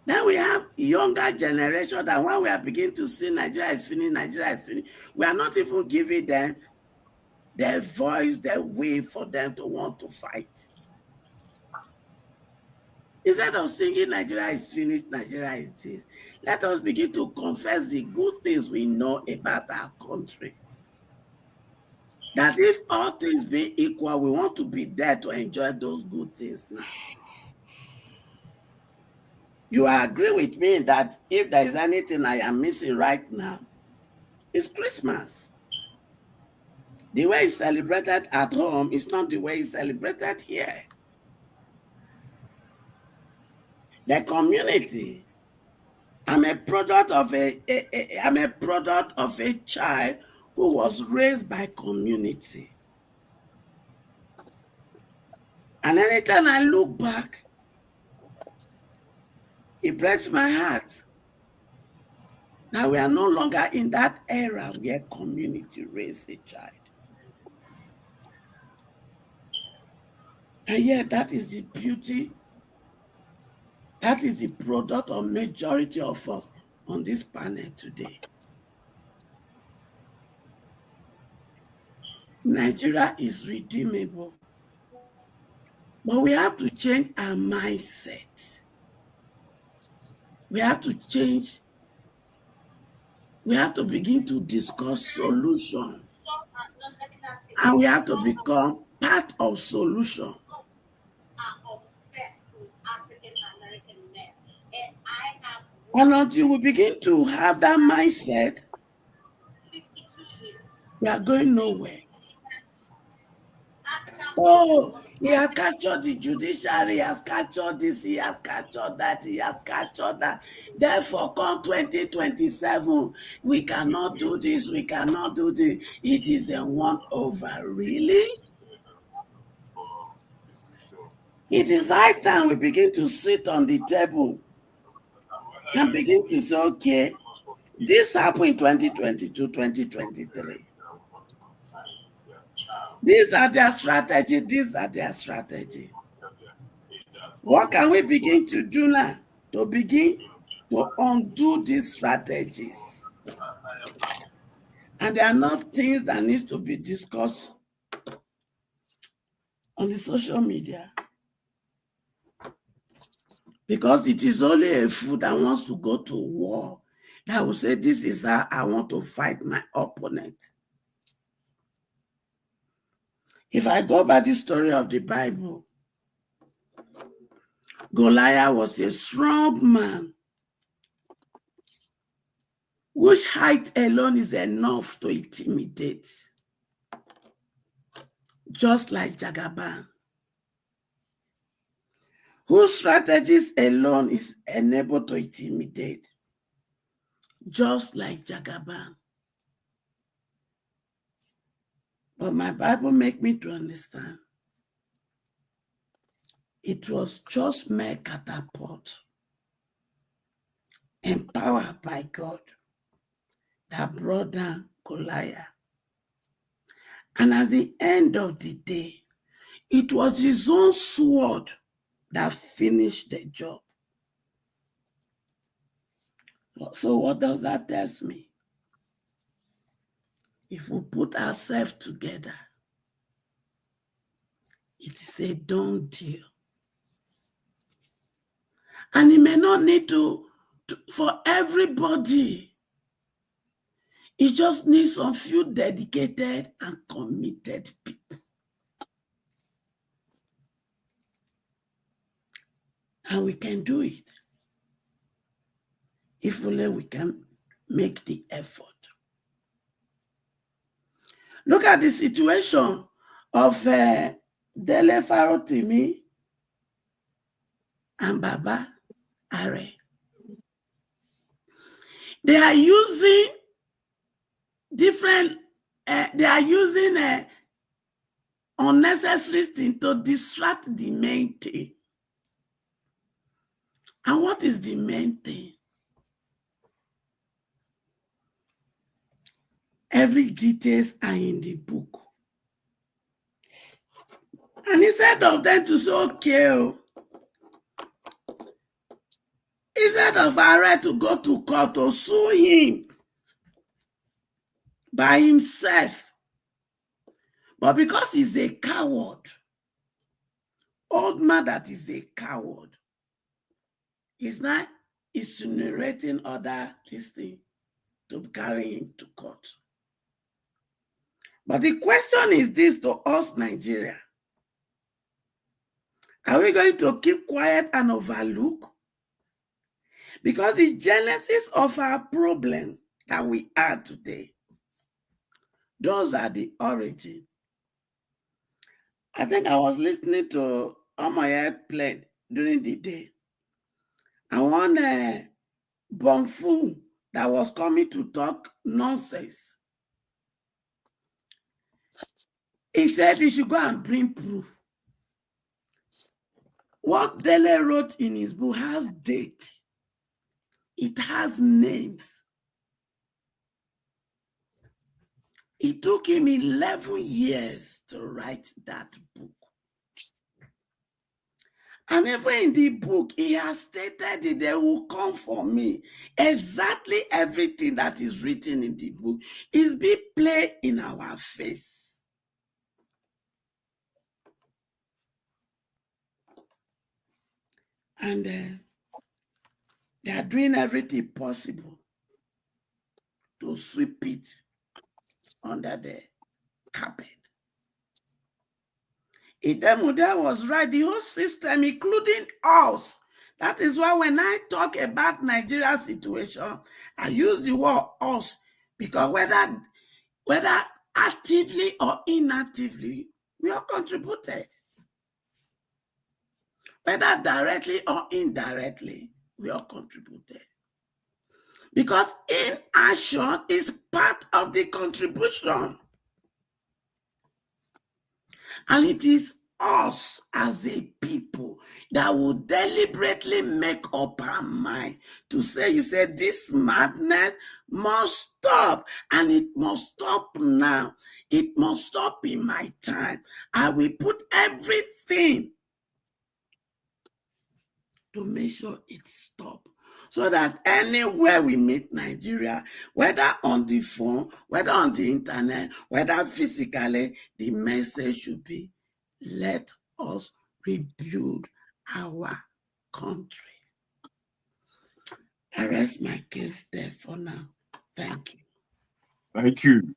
Then we have younger generation that when we are beginning to see Nigeria is finished, we are not even giving them their voice, their way for them to want to fight. Instead of singing Nigeria is finished, Nigeria is this, let us begin to confess the good things we know about our country. That if all things be equal, we want to be there to enjoy those good things now. You agree with me that if there is anything I am missing right now, it's Christmas. The way it's celebrated at home is not the way it's celebrated here. The community. I'm a product of a child who was raised by community. And anytime I look back, it breaks my heart that we are no longer in that era where community raised a child. And yet that is the beauty, that is the product of majority of us on this panel today. Nigeria is redeemable, but we have to change our mindset. We have to change, we have to begin to discuss solution, and we have to become part of solution. And until we begin to have that mindset, we are going nowhere. Oh, he has captured the judiciary, he has captured this, he has captured that, he has captured that. Therefore, come 2027, we cannot do this, we cannot do this. It is a one-over, really? It is high time we begin to sit on the table and begin to say, okay, this happened in 2022, 2023. These are their strategy, these are their strategy. What can we begin to do now to begin to undo these strategies? And there are not things that need to be discussed on the social media. Because it is only a fool that wants to go to war that will say, this is how I want to fight my opponent. If I go by the story of the Bible, Goliath was a strong man whose height alone is enough to intimidate, just like Jagaban, whose strategies alone is enabled to intimidate, just like Jagaban. But my Bible makes me to understand it was just mere catapult, empowered by God, that brought down Goliath. And at the end of the day, it was his own sword that finished the job. So what does that tell me? If we put ourselves together, it is a done deal. And it may not need to for everybody. It just needs some few dedicated and committed people. And we can do it if only we can make the effort. Look at the situation of Dele Farotimi and Baba Are. They are using different, unnecessary things to distract the main thing. And what is the main thing? Every details are in the book. And instead of them to say, okay, instead of Are to go to court to sue him by himself, but because he's a coward, old man that is a coward, he's not insinuating other this thing to carry him to court. But the question is this to us, Nigeria. Are we going to keep quiet and overlook? Because the genesis of our problem that we are today, those are the origin. I think I was listening to On My Head played during the day. And one Bonfu that was coming to talk nonsense. He said he should go and bring proof. What Dele wrote in his book has date. It has names. It took him 11 years to write that book. And even in the book, he has stated that they will come for me. Exactly everything that is written in the book is being played in our face. And they are doing everything possible to sweep it under the carpet. Idemode was right, the whole system, including us. That is why when I talk about Nigeria's situation, I use the word us, because whether actively or inactively, we are contributed. Whether directly or indirectly, we are contributed. Because inaction is part of the contribution. And it is us as a people that will deliberately make up our mind to say, you said this madness must stop, and it must stop now. It must stop in my time. I will put everything to make sure it stops. So that anywhere we meet Nigeria, whether on the phone, whether on the internet, whether physically, the message should be, let us rebuild our country. I rest my case there for now. Thank you. Thank you.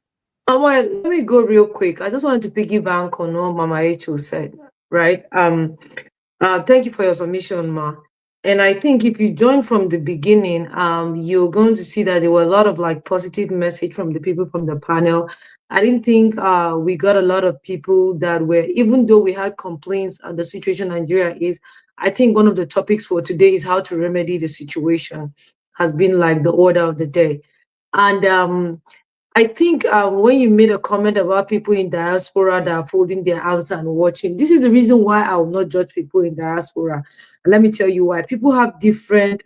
Let me go real quick. I just wanted to piggyback on what Mama Echo said, right? Thank you for your submission, Ma. And I think if you join from the beginning, you're going to see that there were a lot of like positive message from the people from the panel. I didn't think we got a lot of people that were, even though we had complaints on the situation Nigeria is, I think one of the topics for today is how to remedy the situation has been like the order of the day. And I think when you made a comment about people in diaspora that are folding their arms and watching, this is the reason why I will not judge people in diaspora. And let me tell you why. People have different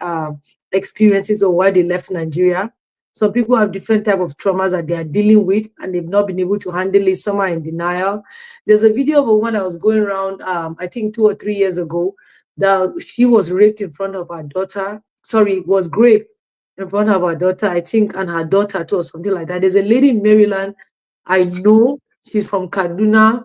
experiences of why they left Nigeria. Some people have different type of traumas that they are dealing with, and they've not been able to handle it. Some are in denial. There's a video of a woman that was going around, I think 2 or 3 years ago, that she was raped in front of her daughter. Sorry, was raped in front of her daughter, I think, and her daughter too, or something like that. There's a lady in Maryland, I know, she's from Kaduna,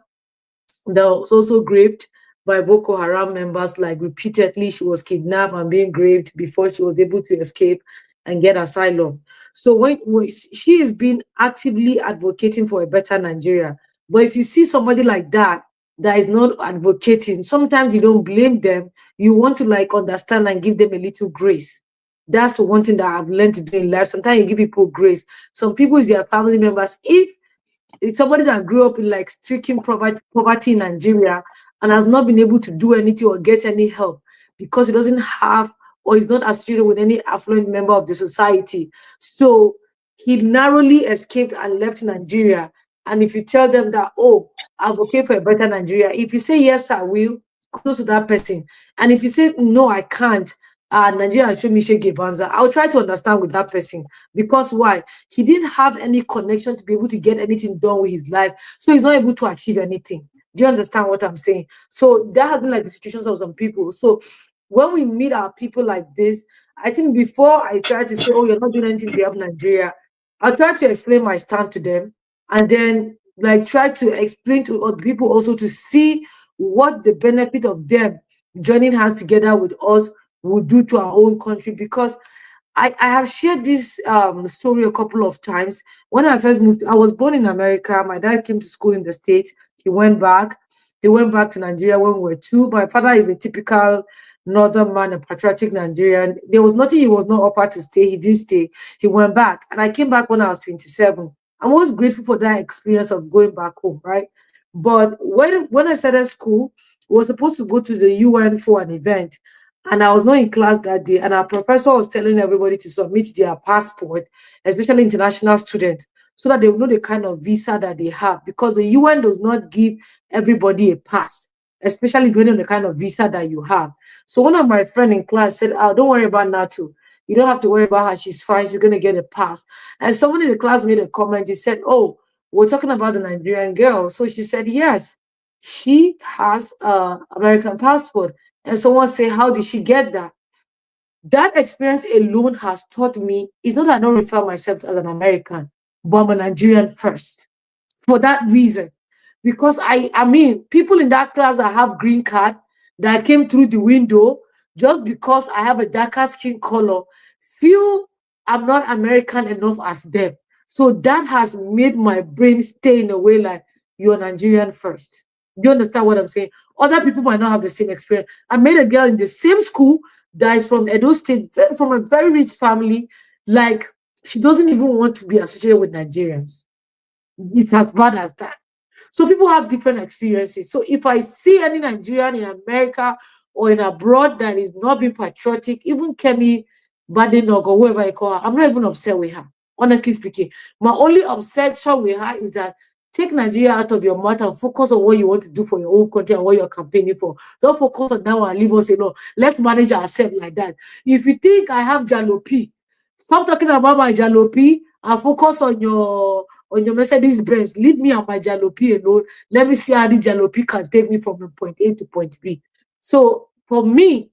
that was also raped by Boko Haram members, like repeatedly. She was kidnapped and being raped before she was able to escape. and get asylum. So when she is being actively advocating for a better Nigeria. But if you see somebody like that is not advocating, sometimes you don't blame them. You want to like understand and give them a little grace. That's one thing that I've learned to do in life. Sometimes you give people grace. Some people is their family members. If it's somebody that grew up in like stricken poverty in Nigeria and has not been able to do anything or get any help because he doesn't have or is not associated with any affluent member of the society. So he narrowly escaped and left Nigeria. And if you tell them that, oh, advocate for a better Nigeria, if you say, yes, I will, close to that person. And if you say, no, I can't, Nigeria show me Shege Banza, I'll try to understand with that person. Because why? He didn't have any connection to be able to get anything done with his life. So he's not able to achieve anything. Do you understand what I'm saying? So that has been like the situations of some people. So when we meet our people like this, I think before I try to say, oh, you're not doing anything to help Nigeria, I'll try to explain my stand to them and then like try to explain to other people also to see what the benefit of them joining hands together with us will do to our own country. Because I have shared this story a couple of times. When I first moved, I was born in America. My dad came to school in the States. He went back to Nigeria when we were 2. My father is a typical northern man, a patriotic Nigerian. There was nothing he was not offered to stay. He did stay. He went back. And I came back when I was 27. I'm always grateful for that experience of going back home, right? But when I started school, we were supposed to go to the UN for an event. And I was not in class that day. And our professor was telling everybody to submit their passport, especially international students, so that they will know the kind of visa that they have. Because the UN does not give everybody a pass, especially depending on the kind of visa that you have. So one of my friends in class said, oh, don't worry about Natu. You don't have to worry about her. She's fine. She's going to get a pass. And someone in the class made a comment. He said, oh, we're talking about the Nigerian girl. So she said, yes, she has an American passport. And someone say, how did she get that? That experience alone has taught me, it's not that I don't refer myself as an American, but I'm a Nigerian first. For that reason. Because I mean, people in that class that have green card that came through the window, just because I have a darker skin color, feel I'm not American enough as them. So that has made my brain stay in a way like, you're Nigerian first. Do you understand what I'm saying? Other people might not have the same experience. I met a girl in the same school that is from Edo State, from a very rich family. Like, she doesn't even want to be associated with Nigerians. It's as bad as that. So people have different experiences. So if I see any Nigerian in America or in abroad that is not being patriotic, even Kemi Badenoch or whoever I call her, I'm not even upset with her, honestly speaking. My only obsession with her is that take Nigeria out of your mouth and focus on what you want to do for your own country and what you're campaigning for. Don't focus on that one and leave us alone. Let's manage ourselves like that. If you think I have jalopy, stop talking about my jalopy and focus on your Mercedes Benz. Leave me and my jalopy alone. Let me see how this jalopy can take me from point A to point B. So for me,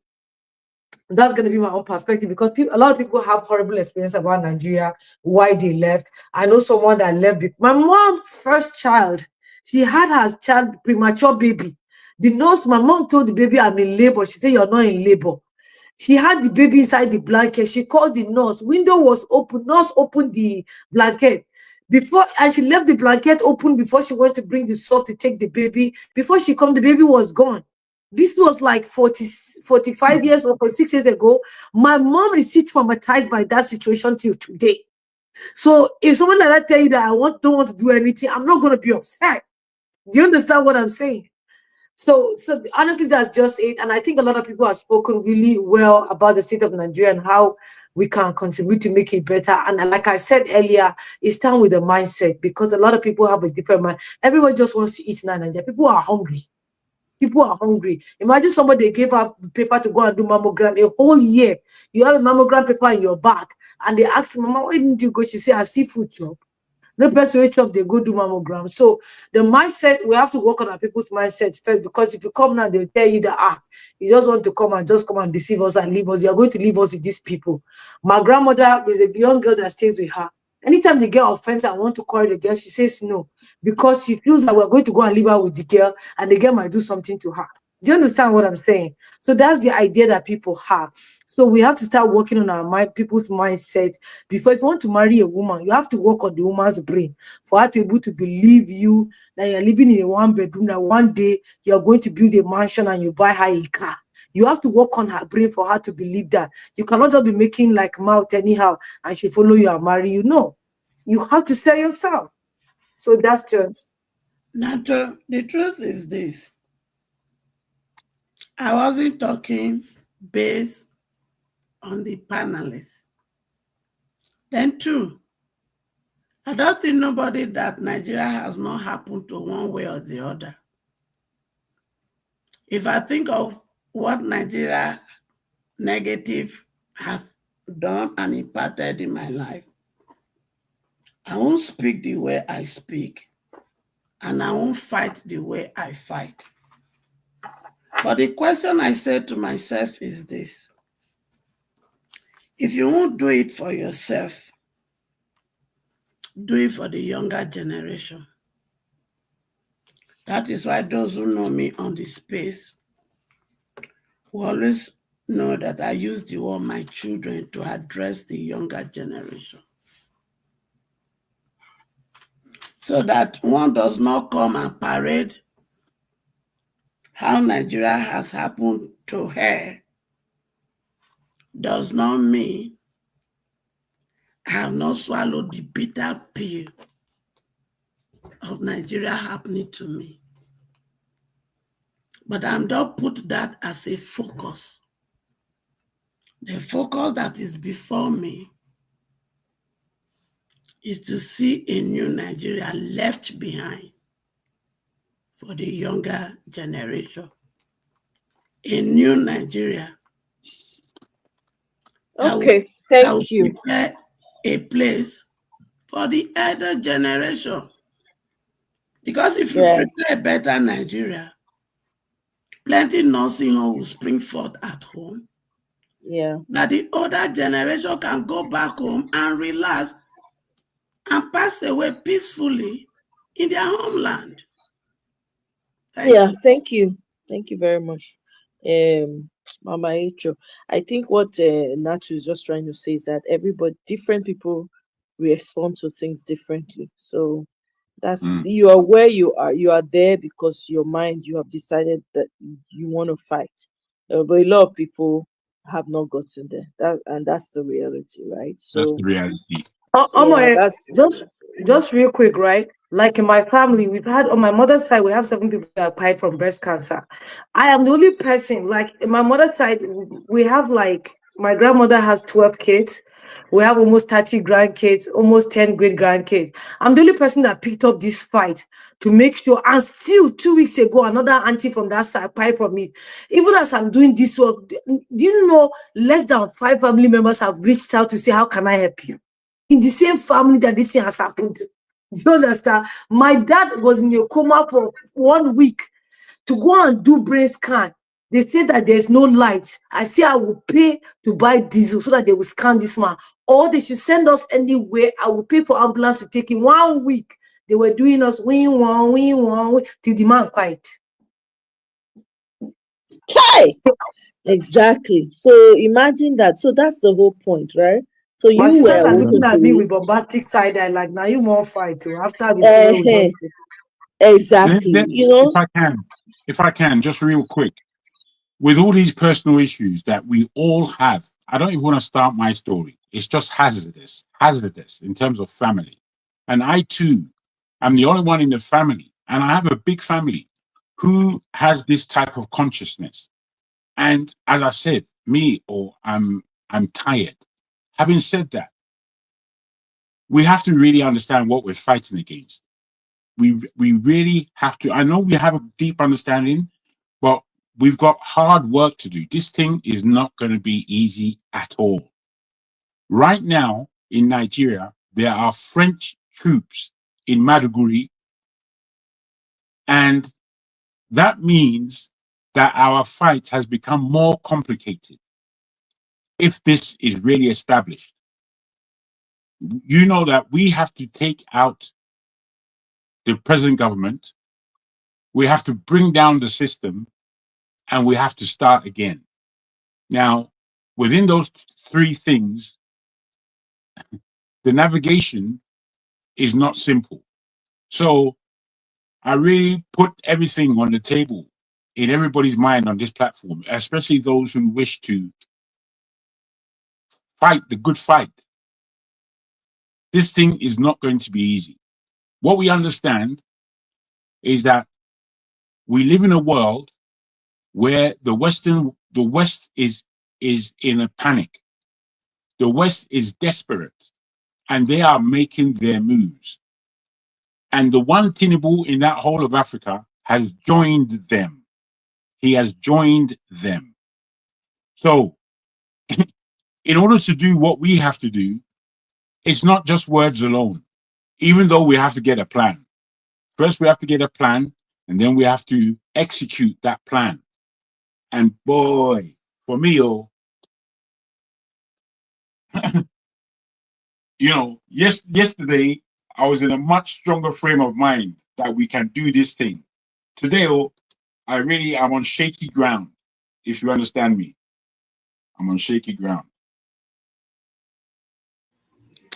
that's going to be my own perspective, because a lot of people have horrible experience about Nigeria, why they left. I know someone that left. My mom's first child, she had her child, premature baby. The nurse, my mom told the baby, I'm in labor. She said, you're not in labor. She had the baby inside the blanket. She called the nurse. Window was open. Nurse opened the blanket. And she left the blanket open before she went to bring the soft to take the baby. Before she come, the baby was gone. This was like 45 years or 46 years ago. My mom is still traumatized by that situation till today. So if someone like that tell you that don't want to do anything, I'm not going to be upset. Do you understand what I'm saying? So honestly, that's just it. And I think a lot of people have spoken really well about the state of Nigeria and how we can contribute to make it better. And like I said earlier, it's down with the mindset, because a lot of people have a different mind. Everyone just wants to eat now in Nigeria. People are hungry. People are hungry. Imagine somebody gave up paper to go and do mammogram a whole year. You have a mammogram paper in your back, and they ask Mama, why didn't you go? She said, I see food job. No person which of they go do mammogram. So the mindset, we have to work on our people's mindset first, because if you come now, they'll tell you that you just want to come and deceive us and leave us. You're going to leave us with these people. My grandmother, there's a young girl that stays with her. Anytime the girl offends and want to call the girl, she says no, because she feels that we're going to go and leave her with the girl, and the girl might do something to her. Do you understand what I'm saying? So that's the idea that people have. So we have to start working on our people's mindset before. If you want to marry a woman, you have to work on the woman's brain for her to be able to believe you that you're living in a one bedroom, that one day you're going to build a mansion and you buy her a car. You have to work on her brain for her to believe that. You cannot just be making like mouth anyhow and she follow you and marry you. No, you have to sell yourself. So that's just. Now, the truth is this. I wasn't talking based on the panelists. Then two, I don't think nobody that Nigeria has not happened to one way or the other. If I think of what Nigeria negative has done and impacted in my life, I won't speak the way I speak, and I won't fight the way I fight. But the question I said to myself is this. If you won't do it for yourself, do it for the younger generation. That is why those who know me on the space will always know that I use the word my children to address the younger generation. So that one does not come and parade how Nigeria has happened to her does not mean I have not swallowed the bitter pill of Nigeria happening to me. But I'm not put that as a focus. The focus that is before me is to see a new Nigeria left behind for the younger generation. A new Nigeria. Okay, thank you. Prepare a place for the elder generation. Because if you prepare a better Nigeria, plenty nursing home will spring forth at home. Yeah. That the older generation can go back home and relax and pass away peacefully in their homeland. Thank you. Thank you very much. Mama Echo. I think what Natu is just trying to say is that different people respond to things differently. So that's you are where you are. You are there because your mind, you have decided that you want to fight. But a lot of people have not gotten there. That's the reality, right? So that's the reality. Just real quick, right? Like in my family, we've had on my mother's side, we have 7 people that died from breast cancer. I am the only person, like in my mother's side, we have like my grandmother has 12 kids. We have almost 30 grandkids, almost 10 great grandkids. I'm the only person that picked up this fight to make sure. And still 2 weeks ago, another auntie from that side pied for me. Even as I'm doing this work, do you know less than 5 family members have reached out to say, how can I help you? In the same family that this thing has happened to. Do you understand? My dad was in a coma for 1 week to go and do brain scan. They say that there's no light. I say I will pay to buy diesel so that they will scan this man. Or they should send us anywhere. I will pay for ambulance to take him 1 week. They were doing us win one till the man quiet. Okay. Exactly. So imagine that. So that's the whole point, right? So My you sister were looking at me with bombastic side eye, like now you won't fight too after the exactly. If I can, just real quick, with all these personal issues that we all have, I don't even want to start my story. It's just hazardous in terms of family. And I too am the only one in the family, and I have a big family who has this type of consciousness. And as I said, I'm tired. Having said that, we have to really understand what we're fighting against. We really have to. I know we have a deep understanding, but we've got hard work to do. This thing is not going to be easy at all. Right now in Nigeria, there are French troops in Maiduguri, and that means that our fight has become more complicated if this is really established. You know that we have to take out the present government. We have to bring down the system, and we have to start again. Now, within those three things, the navigation is not simple. So I really put everything on the table in everybody's mind on this platform, especially those who wish to fight the good fight. This thing is not going to be easy. What we understand is that we live in a world where the West is in a panic. The West is desperate, and they are making their moves. And the one Tinubu in that whole of Africa has joined them. He has joined them. So, in order to do what we have to do, it's not just words alone, even though we have to get a plan. First, we have to get a plan, and then we have to execute that plan. And boy, for me, yesterday, I was in a much stronger frame of mind that we can do this thing. Today, I really am on shaky ground, if you understand me. I'm on shaky ground.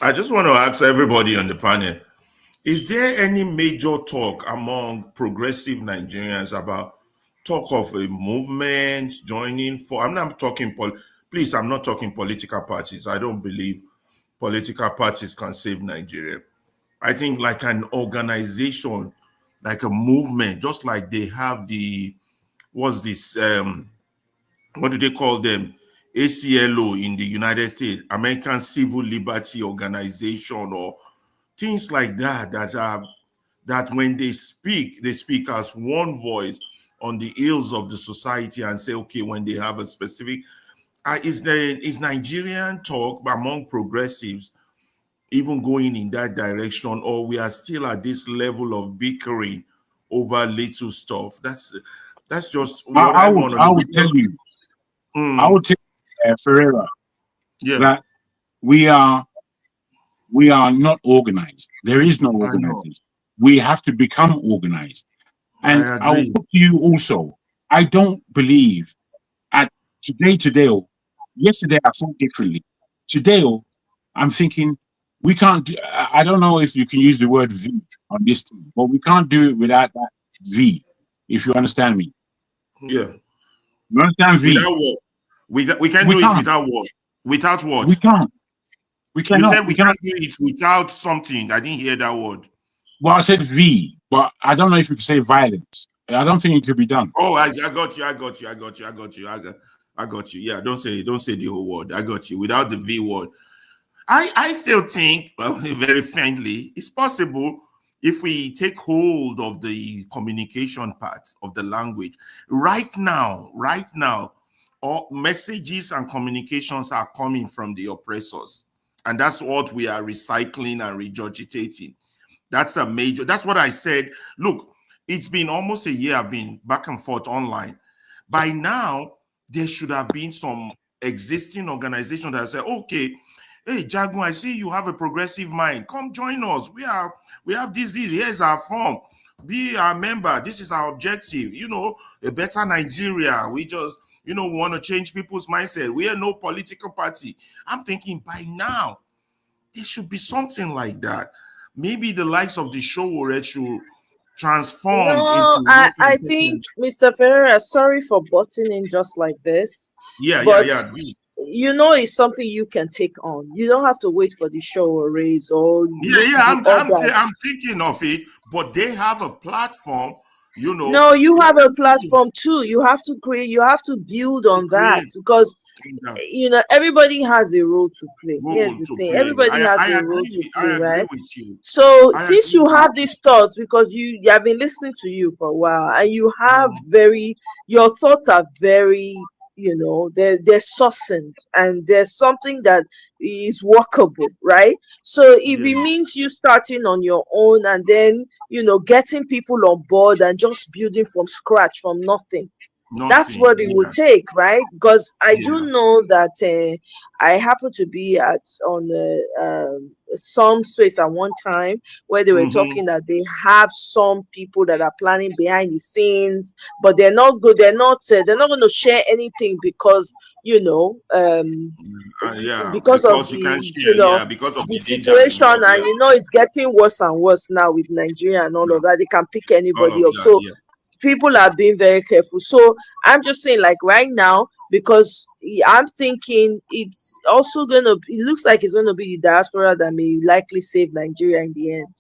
I just want to ask everybody on the panel, is there any major talk among progressive Nigerians about talk of a movement joining for, I'm not talking, please, I'm not talking political parties. I don't believe political parties can save Nigeria. I think like an organization, like a movement, just like they have what do they call them? ACLO in the United States, American Civil Liberty Organization, or things like that, that when they speak as one voice on the ills of the society and say, okay, when they have a specific, is Nigerian talk among progressives even going in that direction, or we are still at this level of bickering over little stuff? That's just what I want to know. I would tell you, I would tell Ferreira, that we are not organized. There is no organization. We have to become organized. And I will put to you also, I don't believe at today, yesterday I thought differently. Today, I'm thinking we can't do, I don't know if you can use the word V on this thing, but we can't do it without that V, if you understand me. Yeah. You understand V? Without what? We can't do it without what? Without what? We can't. We cannot. You said we can't do it without something. I didn't hear that word. Well, I said V, but I don't know if you could say violence. I don't think it could be done. Oh, I got you. I got you. Yeah, don't say the whole word. I got you. Without the V word. I still think, well, very friendly, it's possible if we take hold of the communication part of the language. Right now, all messages and communications are coming from the oppressors. And that's what we are recycling and regurgitating. That's what I said. Look, it's been almost a year I've been back and forth online. By now, there should have been some existing organization that said, okay, hey, Jagun, I see you have a progressive mind. Come join us. We have this. Here's our form. Be our member. This is our objective. A better Nigeria. We just, want to change people's mindset. We are no political party. I'm thinking by now, there should be something like that. Maybe the likes of the show already should transform into. I think, Mr. Ferreira, sorry for butting in just like this. Yeah. It's something you can take on. You don't have to wait for the show or raise or I'm thinking of it, but they have a platform. No, you have a platform too. You have to create. You have to build on that because everybody has a role to play. Here's the thing: everybody has a role to play, right? So since you have these thoughts, because you have been listening to you for a while, and you have your thoughts are very. They're succinct and there's something that is workable, right? So if it means you starting on your own and then getting people on board and just building from scratch, from nothing, that's what it would take, right? Because I do know that I happen to be on a some space at one time where they were talking that they have some people that are planning behind the scenes, but they're not good. They're not going to share anything because Yeah, because of because you can the share. Yeah, because of the the dangers situation, involved. and Yeah. it's getting worse and worse now with Nigeria and all of that. They can pick All anybody of up. that. So Yeah. people are being very careful. So I'm just saying, like right now, because I'm thinking it's also it looks like it's gonna be the diaspora that may likely save Nigeria in the end.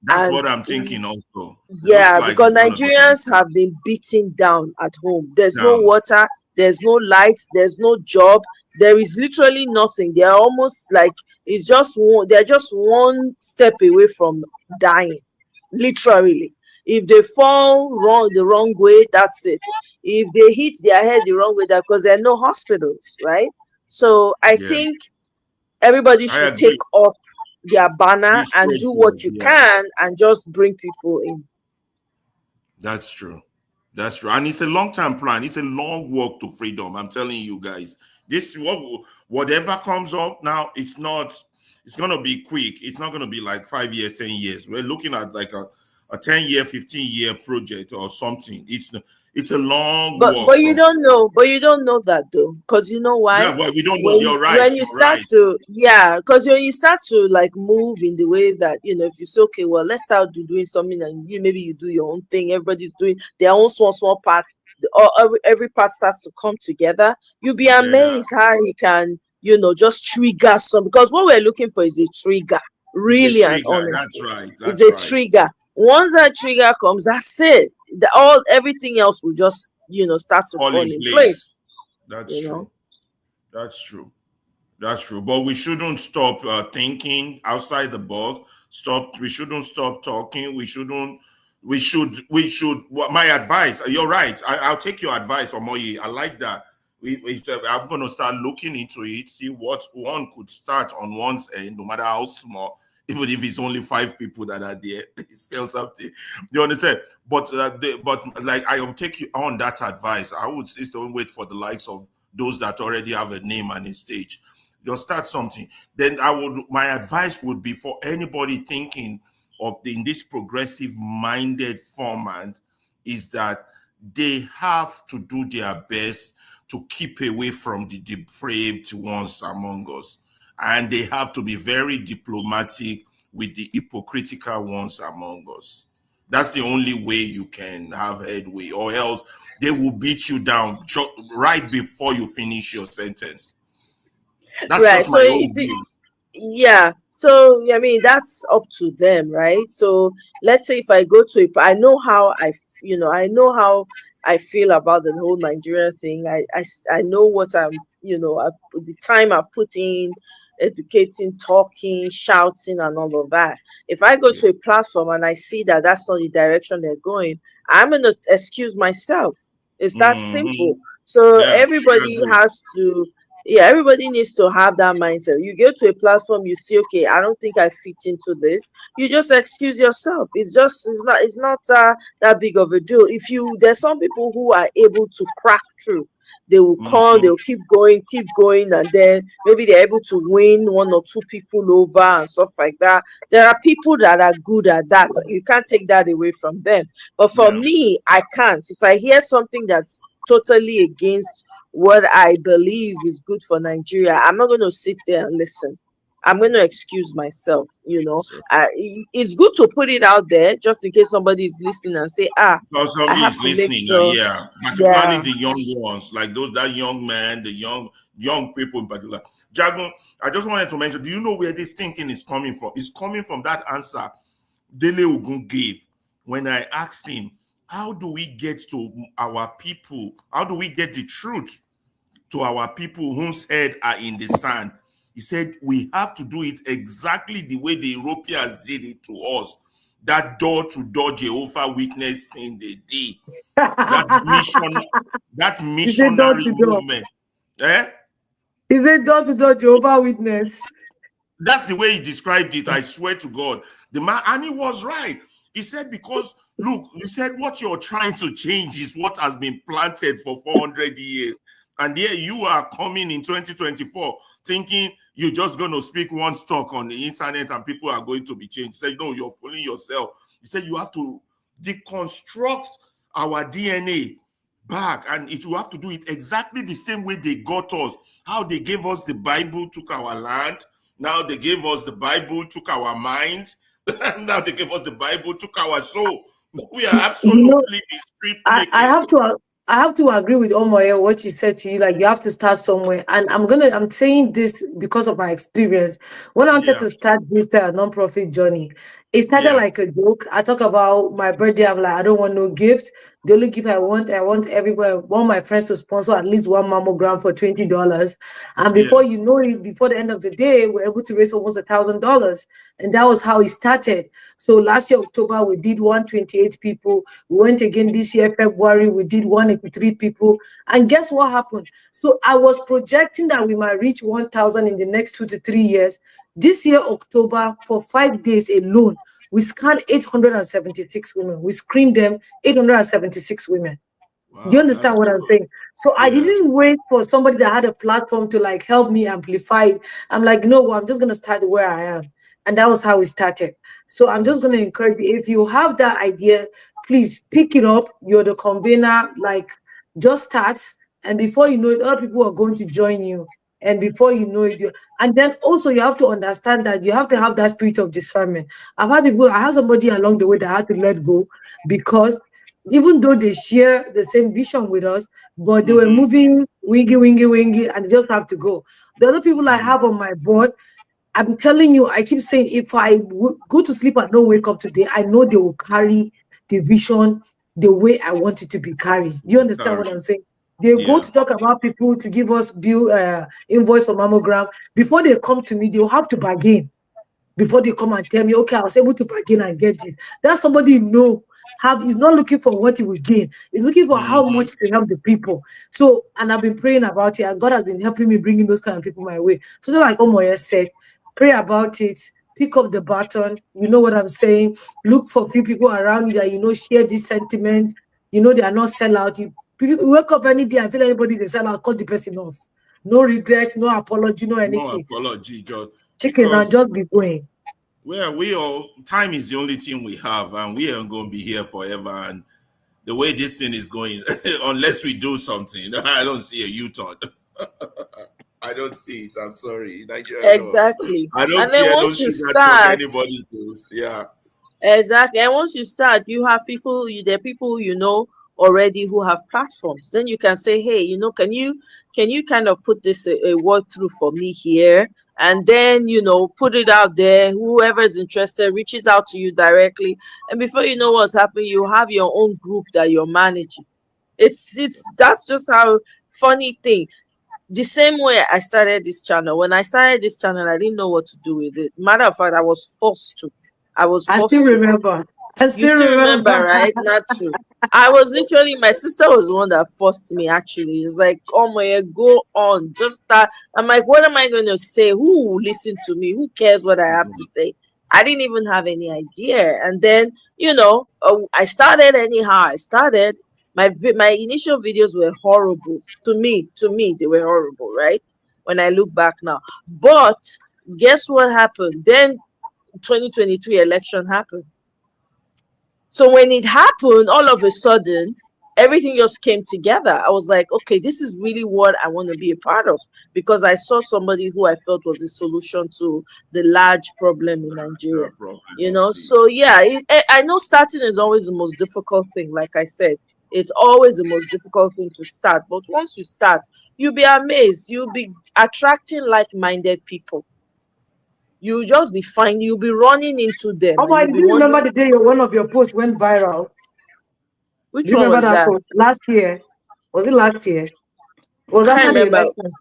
That's And what I'm thinking also. It looks yeah, like because it's gonna be Nigerians have been beaten down at home. There's no down. water, there's no light, there's no job, there is literally nothing. They are almost like they're just one step away from dying, literally. If they fall the wrong way, that's it. If they hit their head the wrong way, that because there are no hospitals, right? So I Yeah. think everybody I should agree. take up their banner This and do what protest, you yeah. can and just bring people in. That's true. That's true. And it's a long-term plan. It's a long walk to freedom. I'm telling you guys. Whatever comes up now, it's gonna be quick. It's not gonna be like 5 years, 10 years. We're looking at like a 10-year, 15-year project or something. It's a long walk. But you don't know. But you don't know that though, because you know why? Yeah, well, we don't know. You're right. When you start to because when you start to like move in the way that if you say, okay, well, let's start doing something, and maybe you do your own thing. Everybody's doing their own small parts. Every part starts to come together. You'll be amazed how he can just trigger some, because what we're looking for is a trigger, really, and honestly. That's right. It's a trigger. Once that trigger comes, that's it. Everything else will just start to fall in place. That's true. That's true. That's true. But we shouldn't stop thinking outside the box. We shouldn't stop talking. We should. My advice. You're right. I'll take your advice, Omoye. I like that. I'm going to start looking into it. See what one could start on one's end, no matter how small. Even if it's only 5 people that are there, it's still something. You understand? But like I will take you on that advice. I would say don't wait for the likes of those that already have a name and a stage. Just start something. Then my advice would be for anybody thinking of in this progressive minded format is that they have to do their best to keep away from the depraved ones among us. And they have to be very diplomatic with the hypocritical ones among us. That's the only way you can have headway, or else they will beat you down right before you finish your sentence. That's right. just my own view. Yeah. So I mean that's up to them, right? So let's say if I go to I know how I feel about the whole Nigeria thing. I know what the time I've put in, educating, talking, shouting, and all of that. If I go to a platform and I see that that's not the direction they're going, I'm gonna excuse myself. It's that simple. So everybody has to. Yeah, everybody needs to have that mindset. You go to a platform, you see, okay, I don't think I fit into this. You just excuse yourself. It's not that big of a deal. There's some people who are able to crack through. They will come, they'll keep going, and then maybe they're able to win 1 or 2 people over and stuff like that. There are people that are good at that. You can't take that away from them. But for me, I can't. If I hear something that's totally against what I believe is good for Nigeria, I'm not going to sit there and listen. I'm going to excuse myself. It's good to put it out there just in case somebody is listening and say, I have to make sure. Particularly the young ones, like that young man, the young people in particular. Jagun, I just wanted to mention, do you know where this thinking is coming from? It's coming from that answer Dele Ogun gave when I asked him, how do we get to our people? How do we get the truth to our people whose head are in the sand? He said, we have to do it exactly the way the Europeans did it to us. That door-to-door Jehovah Witness thing they did. That missionary movement. Is it door-to-door Jehovah Witness? That's the way he described it, I swear to God. The man, and he was right. He said, because, look, he said, what you're trying to change is what has been planted for 400 years. And here you are coming in 2024 thinking you're just going to speak one talk on the internet and people are going to be changed. He said, no, you're fooling yourself. He said, you have to deconstruct our DNA back, and you have to do it exactly the same way they got us. How they gave us the Bible, took our land. Now they gave us the Bible, took our mind. Now they gave us the Bible, took our soul. We are absolutely the street naked. I have to agree with Omoye, what she said to you. Like, you have to start somewhere. And I'm saying this because of my experience. When I wanted to start this non-profit journey, it started like a joke. I talk about my birthday. I'm like, I don't want no gift. The only gift I want everywhere. I want my friends to sponsor at least one mammogram for $20. And before you know it, before the end of the day, we're able to raise almost $1,000. And that was how it started. So last year, October, we did 128 people. We went again this year, February, we did 183 people. And guess what happened? So I was projecting that we might reach 1,000 in the next 2 to 3 years. This year, October, for 5 days alone, we scanned 876 women. We screened them, 876 women. Wow, do you understand what I'm saying? So I didn't wait for somebody that had a platform to like help me amplify it. I'm like, no, I'm just going to start where I am. And that was how we started. So I'm just going to encourage you, if you have that idea, please pick it up. You're the convener, like just start. And before you know it, other people are going to join you. And before you know it, and then also you have to understand that you have to have that spirit of discernment. I have somebody along the way that had to let go, because even though they share the same vision with us, but they were moving wingy, and they just have to go. The other people I have on my board, I'm telling you, I keep saying, if I go to sleep and don't wake up today, I know they will carry the vision the way I want it to be carried. Do you understand what I'm saying? They go to talk about people to give us invoice for mammogram. Before they come to me, they'll have to bargain. Before they come and tell me, okay, I was able to bargain and get this. That's somebody you know. He's not looking for what he will gain. He's looking for how much to help the people. So, and I've been praying about it, and God has been helping me bringing those kind of people my way. So, just like Omoye said, pray about it, pick up the baton. You know what I'm saying? Look for a few people around you that you know share this sentiment. You know they are not sellout. You wake up any day and feel anybody they sell out, cut the person off. No regrets, no apology, no anything. No apology, just chicken and just be going. Well, time is the only thing we have, and we aren't going to be here forever. And the way this thing is going, unless we do something, I don't see a U-turn. I don't see it. I'm sorry. Exactly. I don't and then care. once Don't you sugarcoat start, anybody's news. Yeah. Exactly. And once you start, you have people, there are people you know already who have platforms. Then you can say, hey, you know, can you kind of put this a word through for me here? And then, you know, put it out there. Whoever is interested reaches out to you directly. And before you know what's happening, you have your own group that you're managing. That's just how funny thing. The same way I started this channel. When I started this channel, I didn't know what to do with it. Matter of fact, I was forced to. I still remember. You still remember, right? Not true. I was literally, my sister was the one that forced me, actually. It was like, oh my, go on, just start. I'm like, what am I going to say? Who will listen to me? Who cares what I have to say? I didn't even have any idea. And then, you know, I started anyhow. I started. My initial videos were horrible. To me, they were horrible, right? When I look back now. But guess what happened? Then 2023 election happened. So when it happened, all of a sudden, everything just came together. I was like, okay, this is really what I want to be a part of, because I saw somebody who I felt was a solution to the large problem in Nigeria. You know, so yeah, I know starting is always the most difficult thing. Like I said, it's always the most difficult thing to start. But once you start, you'll be amazed. You'll be attracting like-minded people. You'll just be fine. You'll be running into them. Oh my, do you remember the day one of your posts went viral? Which one was that? Post? Last year. Was it last year? It was after the elections.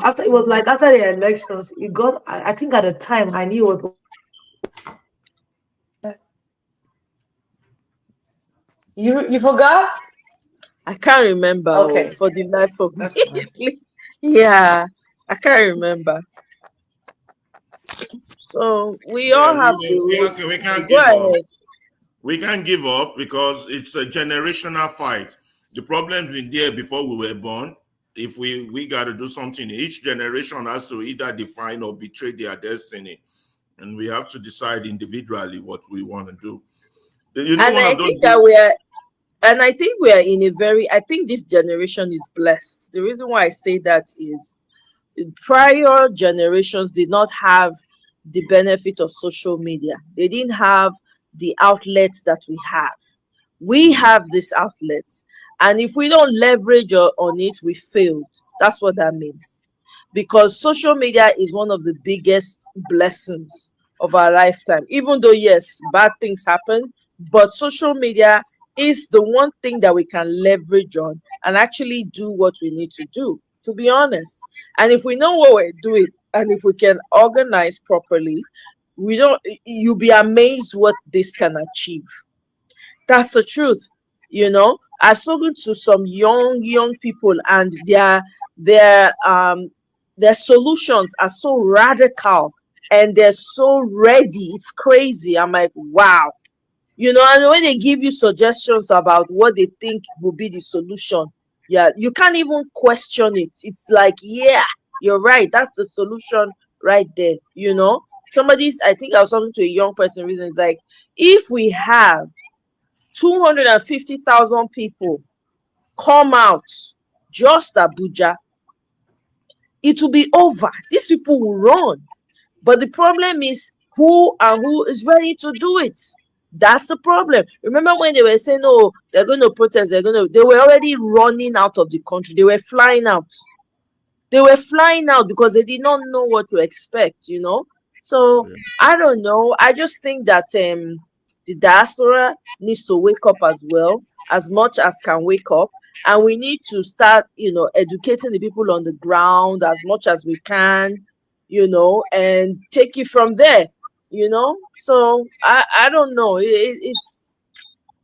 After the elections, it got, I think at the time I knew it was. You forgot? I can't remember. Okay. For the life of me. Yeah, I can't remember. So we all have we can't give up. We can't give up because it's a generational fight. The problem's been there before we were born. if we got to do something, each generation has to either define or betray their destiny, and we have to decide individually what we want to do. You know, And I think that we are in a very, I think this generation is blessed. The reason why I say that is prior generations did not have the benefit of social media. They didn't have the outlets that we have. We have these outlets, and if we don't leverage on it, we failed. That's what that means. Because social media is one of the biggest blessings of our lifetime. Even though, yes, bad things happen, but social media is the one thing that we can leverage on and actually do what we need to do, to be honest. And if we know what we're doing, and if we can organize properly, you'll be amazed what this can achieve. That's the truth. You know, I've spoken to some young people, and their solutions are so radical and they're so ready. It's crazy. I'm like, wow. You know, and when they give you suggestions about what they think will be the solution, yeah, you can't even question it. It's like, yeah, you're right. That's the solution right there. You know, I think I was talking to a young person recently. It's like, if we have 250,000 people come out, just Abuja, it will be over. These people will run. But the problem is who is ready to do it. That's the problem. Remember when they were saying, oh, they're going to protest, they were already running out of the country. They were flying out. They were flying out because they did not know what to expect, you know. So I don't know. I just think that the diaspora needs to wake up as well, as much as can wake up. And we need to start, you know, educating the people on the ground as much as we can, you know, and take it from there, you know. So I don't know. It's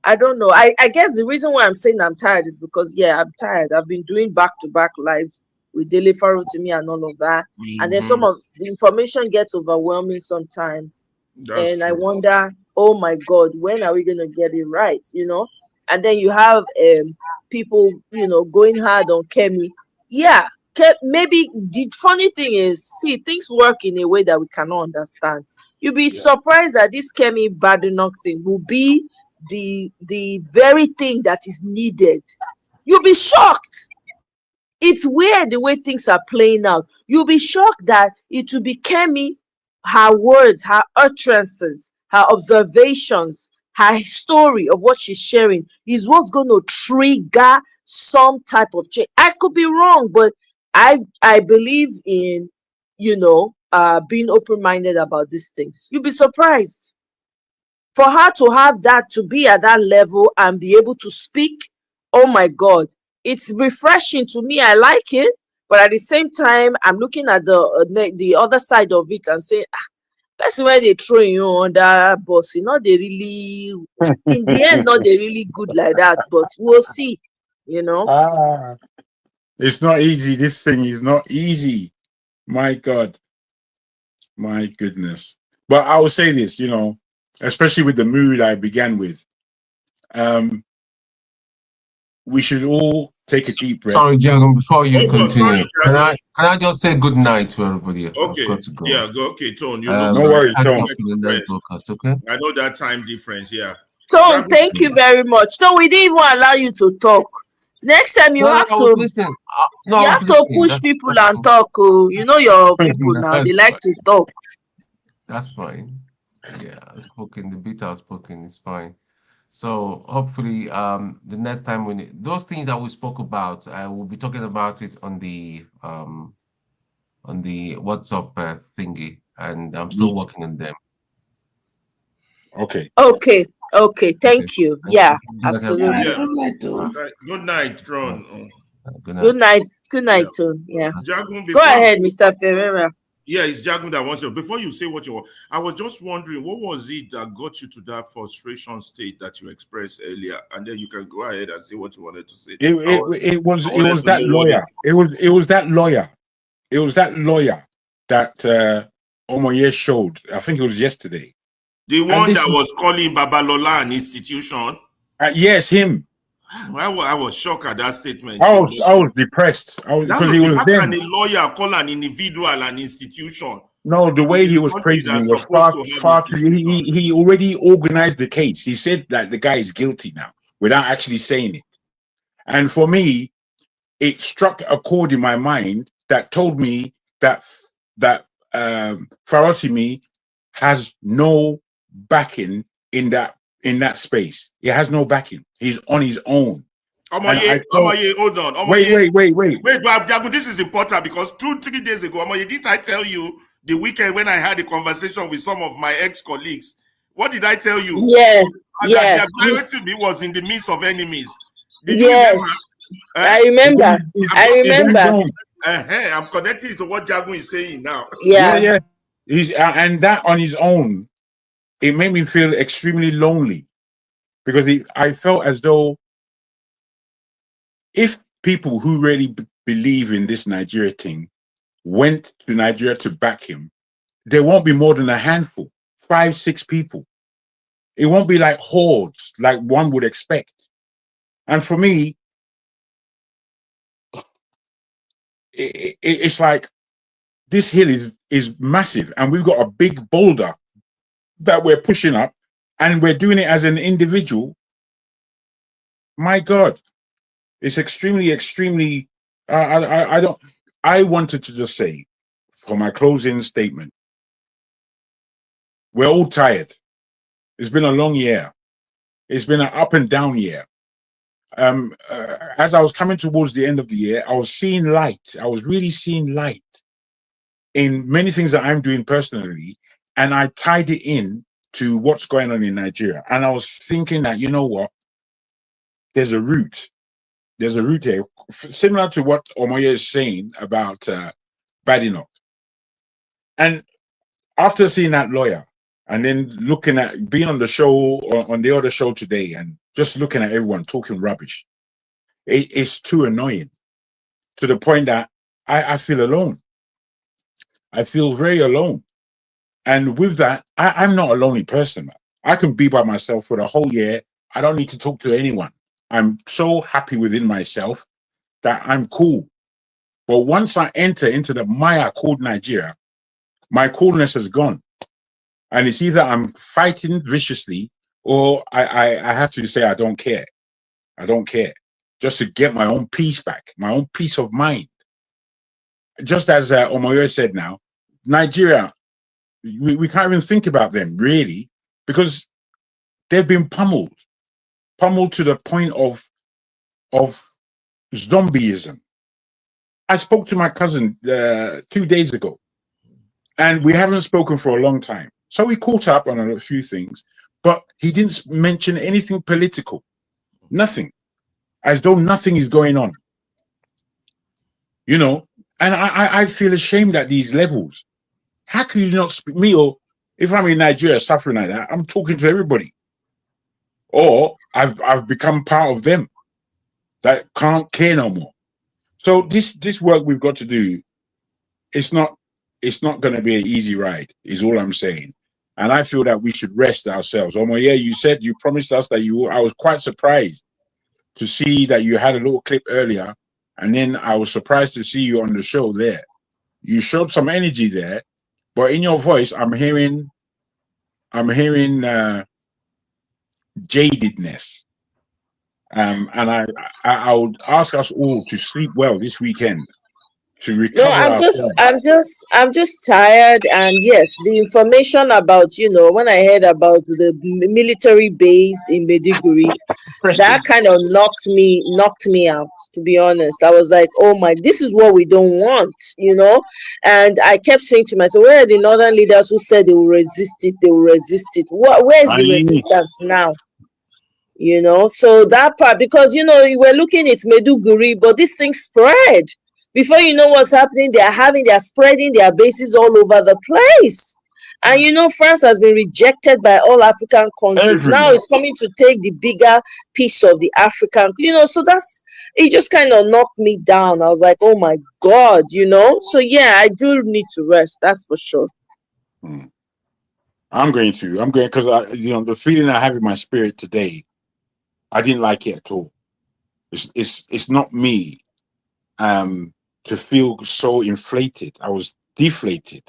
I don't know. I guess the reason why I'm saying I'm tired is because, yeah, I'm tired. I've been doing back-to-back lives with Dele Farotimi and all of that. And then some of the information gets overwhelming sometimes. That's I true. wonder, oh my God, when are we going to get it right, you know? And then you have people, you know, going hard on Kemi. Yeah, maybe the funny thing is, see, things work in a way that we cannot understand. You'll be surprised that this Kemi Badenoch thing will be the very thing that is needed. You'll be shocked. It's weird the way things are playing out. You'll be shocked that it will be Kemi, her words, her utterances, her observations, her story of what she's sharing is what's going to trigger some type of change. I could be wrong, but I believe in, you know, being open-minded about these things. You'll be surprised. For her to have that, to be at that level and be able to speak, oh my God, it's refreshing to me. I like it, but at the same time, I'm looking at the other side of it and saying, that's why they throw you on that bus. You know, they really, in the end, not they really good like that, but we'll see, you know. It's not easy. This thing is not easy. My God. My goodness. But I will say this, you know, especially with the mood I began with. We should all take a deep breath. Sorry, Jagan, before you continue, can I just say good night to everybody? Okay. I've got to go. Yeah, go. Okay, Tone. You No worries, Tone. okay? I know that time difference, yeah. Tone, thank you very much. No, we didn't even allow you to talk. Next time you have to listen. You have to push people and talk. Oh, you know your people now, they like to talk. That's fine. Yeah, spoken. The bit I've spoken is fine. So hopefully, the next time those things that we spoke about, we'll be talking about it on the WhatsApp thingy, and I'm still working on them. Okay. Okay. Thank you. Yeah, absolutely. Good night, Ron. Good night, Tone. Yeah. Jagun, go ahead, Mr. Ferreira. Yeah, it's Jagun that wants to. Before you say what you want, I was just wondering, what was it that got you to that frustration state that you expressed earlier? And then you can go ahead and say what you wanted to say. It was that lawyer. It was that lawyer. It was that lawyer that Omoye showed. I think it was yesterday. The one that was calling Babalola an institution. Yes, him. I was shocked at that statement. I was depressed. Because he was how there. can a lawyer call an individual an institution? No, the way he was praising him was far too. He already organized the case. He said that the guy is guilty now without actually saying it. And for me, it struck a chord in my mind that told me that Farotimi has no backing in that space. He has no backing. He's on his own. Omoye, hold on. Omoye, wait. Wait, but Jagu, this is important because 2-3 days ago, Omoye, didn't I tell you the weekend when I had a conversation with some of my ex-colleagues? What did I tell you? Yeah. That the was in the midst of enemies. Did you yes. remember? I remember. I'm connecting it to what Jagu is saying now. Yeah. He's and that on his own, it made me feel extremely lonely because I felt as though if people who really believe in this Nigeria thing went to Nigeria to back him, there won't be more than a handful, 5-6 people. It won't be like hordes like one would expect. And for me, it's like this hill is massive and we've got a big boulder that we're pushing up and we're doing it as an individual. My God, it's extremely, I wanted to just say for my closing statement, we're all tired. It's been a long year. It's been an up and down year. As I was coming towards the end of the year, I was seeing light. I was really seeing light in many things that I'm doing personally. And I tied it in to what's going on in Nigeria. And I was thinking that, you know what? There's a route. There's a route here, similar to what Omoye is saying about Badenoch. And after seeing that lawyer, and then looking at being on the show, or on the other show today, and just looking at everyone talking rubbish, it's too annoying to the point that I feel alone. I feel very alone. And with that, I'm not a lonely person. I can be by myself for the whole year. I don't need to talk to anyone. I'm so happy within myself that I'm cool. But once I enter into the mire called Nigeria, my coolness is gone. And it's either I'm fighting viciously or I have to say I don't care. I don't care. Just to get my own peace back, my own peace of mind. Just as Omoyo said now, Nigeria, we can't even think about them really because they've been pummeled to the point of zombieism. I spoke to my cousin 2 days ago and we haven't spoken for a long time. So we caught up on a few things, but he didn't mention anything political, nothing, as though nothing is going on, you know? And I feel ashamed at these levels. How can you not speak me? Or if I'm in Nigeria suffering like that, I'm talking to everybody. Or I've become part of them that can't care no more. So this work we've got to do, it's not going to be an easy ride, is all I'm saying. And I feel that we should rest ourselves. Omoye, you promised us that I was quite surprised to see that you had a little clip earlier. And then I was surprised to see you on the show there. You showed some energy there, but in your voice, I'm hearing jadedness. And I would ask us all to sleep well this weekend, to recover ourselves. I'm just tired. And yes, the information about, when I heard about the military base in Maiduguri, that kind of knocked me out, to be honest. I was like, oh my, this is what we don't want, and I kept saying to myself, where are the northern leaders who said they will resist it? Where's the resistance now? So that part, because you were looking at Maiduguri, but this thing spread. Before you know what's happening, they're spreading their bases all over the place. And France has been rejected by all African countries. Everywhere. Now it's coming to take the bigger piece of the African, so it just kind of knocked me down. I was like, oh my God, So yeah, I do need to rest, that's for sure. I'm going because the feeling I have in my spirit today, I didn't like it at all. It's not me to feel so inflated. I was deflated.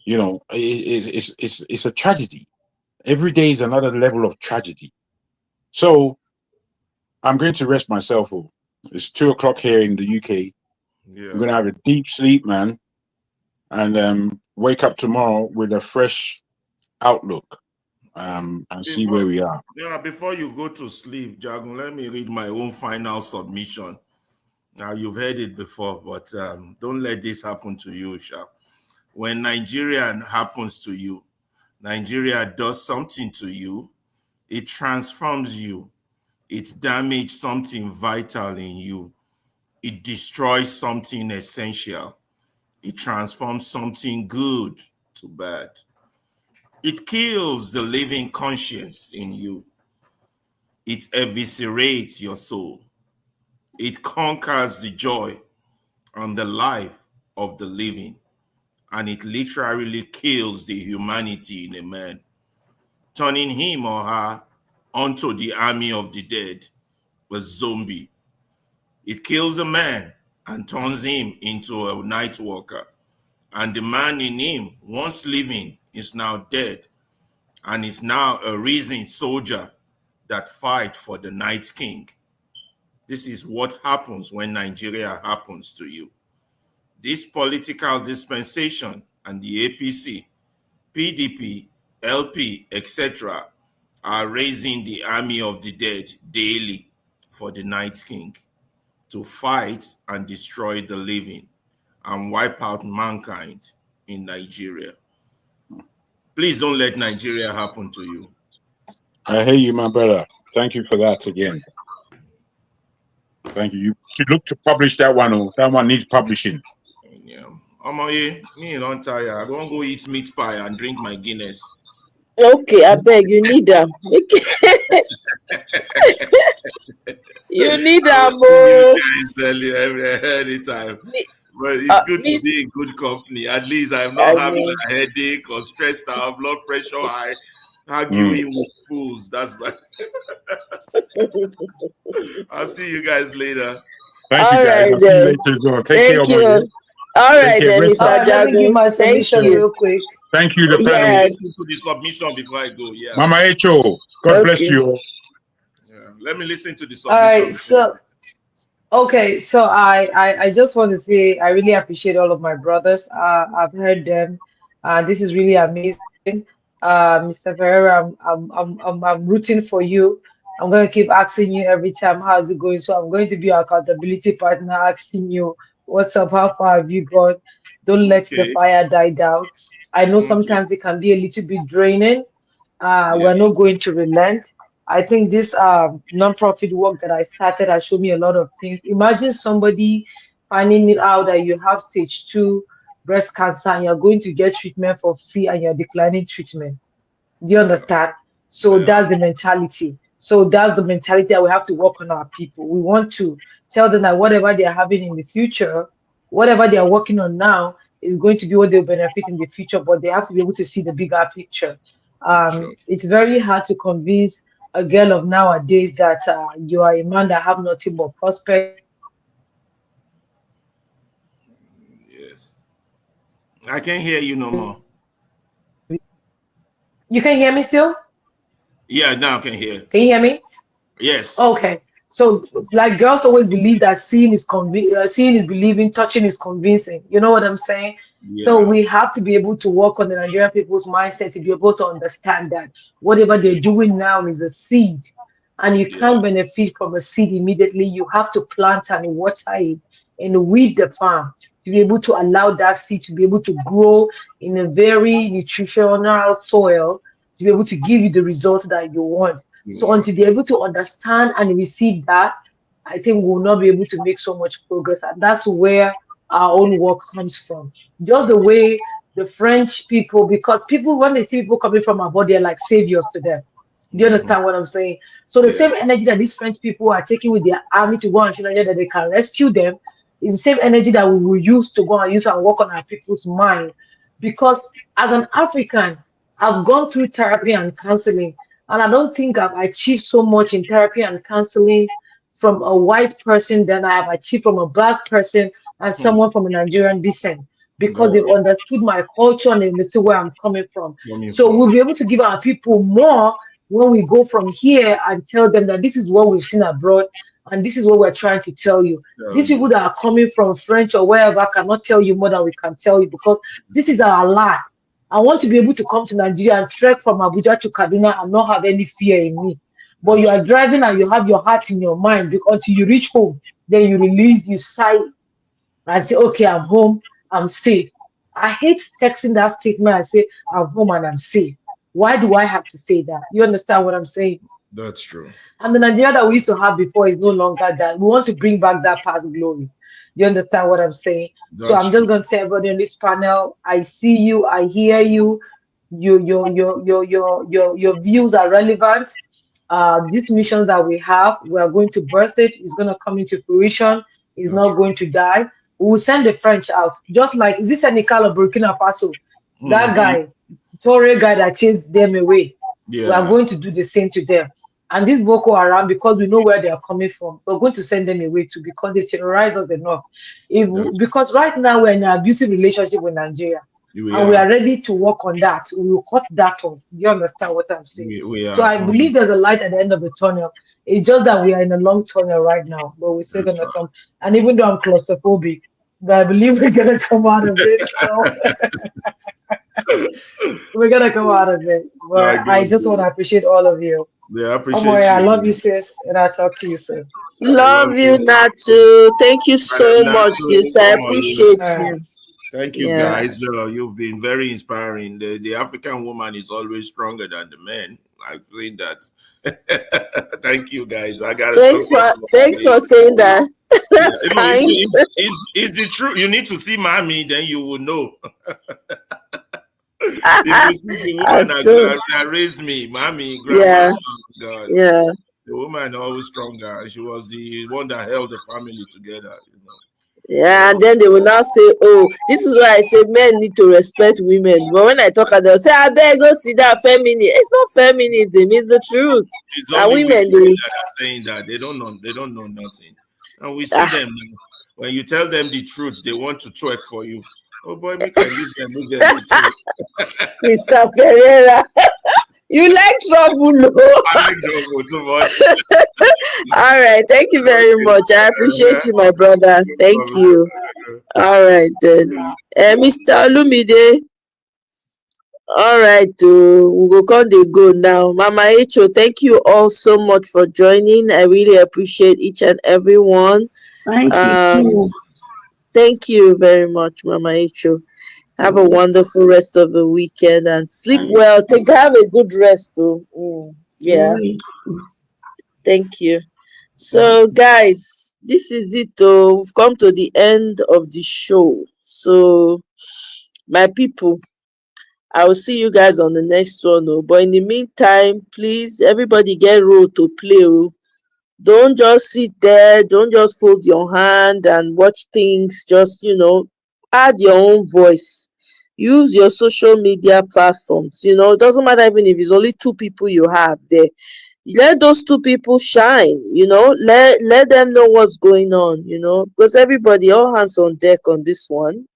You know, it's a tragedy. Every day is another level of tragedy. So I'm going to rest myself. It's 2 o'clock here in the UK. Yeah. I'm gonna have a deep sleep, man, and wake up tomorrow with a fresh outlook, and see where we are. Yeah, before you go to sleep, Jagun, let me read my own final submission. Now, you've heard it before, but don't let this happen to you, Sha. When Nigeria happens to you, Nigeria does something to you, it transforms you, it damages something vital in you, it destroys something essential, it transforms something good to bad. It kills the living conscience in you. It eviscerates your soul. It conquers the joy and the life of the living. And it literally kills the humanity in a man, turning him or her onto the army of the dead, a zombie. It kills a man and turns him into a night walker. And the man in him, once living, is now dead and is now a risen soldier that fight for the night king. This is what happens when Nigeria happens to you. This political dispensation and the APC, PDP, LP, etc. are raising the army of the dead daily for the night king to fight and destroy the living and wipe out mankind in Nigeria. Please don't let Nigeria happen to you. I hear you, my brother. Thank you for that again. Thank you. You should look to publish that one. Oh, that one needs publishing. Yeah. Me don't tire. I don't go eat meat pie and drink my Guinness. Okay, I beg you need them. You need them more. Anytime. But it's good to be in good company. At least I'm not having a headache or stressed out, blood pressure high, arguing with fools. That's my. I'll see you guys later. Thank you, guys. I'll see you later as well. Take care. You. All right, then, Mr. Let me give my Jagun. Thank submission you. real quick. Thank you, the panel. Yes. Listen to the submission before I go. Yeah. Mama Echo, God bless you. Yeah. Let me listen to the submission. All right, so okay, so I just want to say I really appreciate all of my brothers. I've heard them. This is really amazing. Mr. Ferreira, I'm rooting for you. I'm going to keep asking you every time how's it going. So I'm going to be your accountability partner, asking you what's up, how far have you gone? Don't let the fire die down. I know sometimes it can be a little bit draining. We're not going to relent. I think this non-profit work that I started has shown me a lot of things. Imagine somebody finding it out that you have stage 2 breast cancer and you're going to get treatment for free and you're declining treatment. Do you understand? So that's the mentality. So that's the mentality that we have to work on our people. We want to tell them that whatever they're having in the future, whatever they are working on now is going to be what they'll benefit in the future, but they have to be able to see the bigger picture. It's very hard to convince a girl of nowadays that you are a man that have nothing but prospect. Yes. I can't hear you no more. You can hear me still? Yeah, now I can hear. Can you hear me? Yes. Okay. So, like, girls always believe that seeing is believing, touching is convincing. You know what I'm saying? Yeah. So we have to be able to work on the Nigerian people's mindset to be able to understand that whatever they're doing now is a seed, and you can't benefit from a seed immediately. You have to plant and water it and weed the farm to be able to allow that seed to be able to grow in a very nutritional soil to be able to give you the results that you want. So until they're able to understand and receive that, I think we'll not be able to make so much progress. And that's where our own work comes from. Just the way the French people, because people, when they see people coming from abroad, they're like saviors to them. Do you understand what I'm saying? So the same energy that these French people are taking with their army to go and show Nigeria that they can rescue them is the same energy that we will use to go and use and work on our people's mind. Because as an African, I've gone through therapy and counseling, and I don't think I've achieved so much in therapy and counseling from a white person than I have achieved from a black person and someone from a Nigerian descent, because they've understood my culture and they understood where I'm coming from. So we'll be able to give our people more when we go from here and tell them that this is what we've seen abroad and this is what we're trying to tell you. These people that are coming from French or wherever cannot tell you more than we can tell you, because this is our land. I want to be able to come to Nigeria and trek from Abuja to Kaduna and not have any fear in me. But you are driving and you have your heart in your mind, because until you reach home, then you release, you sigh and say, okay, I'm home, I'm safe. I hate texting that statement. I say, I'm home and I'm safe. Why do I have to say that? You understand what I'm saying? That's true. And the Nigeria that we used to have before is no longer that. We want to bring back that past glory. You understand what I'm saying? So That's I'm just going to say, everybody on this panel, I see you, I hear you. Your views are relevant. These missions that we have, we are going to birth it. It's going to come into fruition. It's not going to die. We will send the French out. Just like, is this Senegal or Burkina Faso? That guy, Torre guy that chased them away. We are going to do the same to them. And this Boko Haram, because we know where they are coming from, we're going to send them away too, because they terrorize us enough. Because right now we're in an abusive relationship with Nigeria. And we are ready to work on that. We will cut that off. Do you understand what I'm saying? So I believe there's a light at the end of the tunnel. It's just that we are in a long tunnel right now, but we're still gonna come. And even though I'm claustrophobic, but I believe we're gonna come out of it. So we're gonna come out of it. But I just want to appreciate all of you. Yeah, I appreciate Omoy, I you. love you, sis, and I'll talk to you soon. Love you, Natu. Thank you so much, sis. I appreciate you. Thank you, guys. You've been very inspiring. The African woman is always stronger than the man. I think that. Thank you, guys. I got. Thanks for saying that. That's kind. Is it true? You need to see mommy, then you will know. If you see the woman that raised me, mommy, grandma, God, the woman always stronger. She was the one that held the family together. Yeah, and then they will now say, "Oh, this is why I say men need to respect women." But when I talk, they'll say, "I beg, go see that feminism." It's not feminism; it's the truth. It's only women that are saying that. They don't know nothing, and we see them now. When you tell them the truth, they want to twerk for you. Oh boy, make I leave them. Mr. Ferreira. You like trouble, no? I like trouble too much. All right, thank you very much. I appreciate you, my brother. Thank you. All right, then. Mr. Olumide. All right, we go come dey go now. Mama Echo, thank you all so much for joining. I really appreciate each and every one. Thank you. Thank you very much, Mama Echo. Have a wonderful rest of the weekend and sleep well. Have a good rest too. Yeah. Thank you. So, guys, this is it. We've come to the end of the show. So, my people, I will see you guys on the next one. But in the meantime, please, everybody get role to play. Don't just sit there. Don't just fold your hand and watch things. Just, add your own voice. Use your social media platforms. It doesn't matter even if it's only 2 people you have there. Let those 2 people shine. Let them know what's going on. Because everybody, all hands on deck on this one.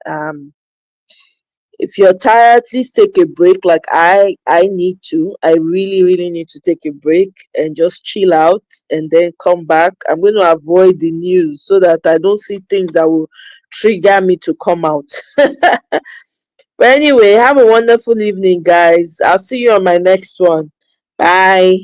If you're tired, please take a break. Like I need to. I really, really need to take a break and just chill out and then come back. I'm going to avoid the news so that I don't see things that will trigger me to come out. But anyway, have a wonderful evening, guys. I'll see you on my next one. Bye.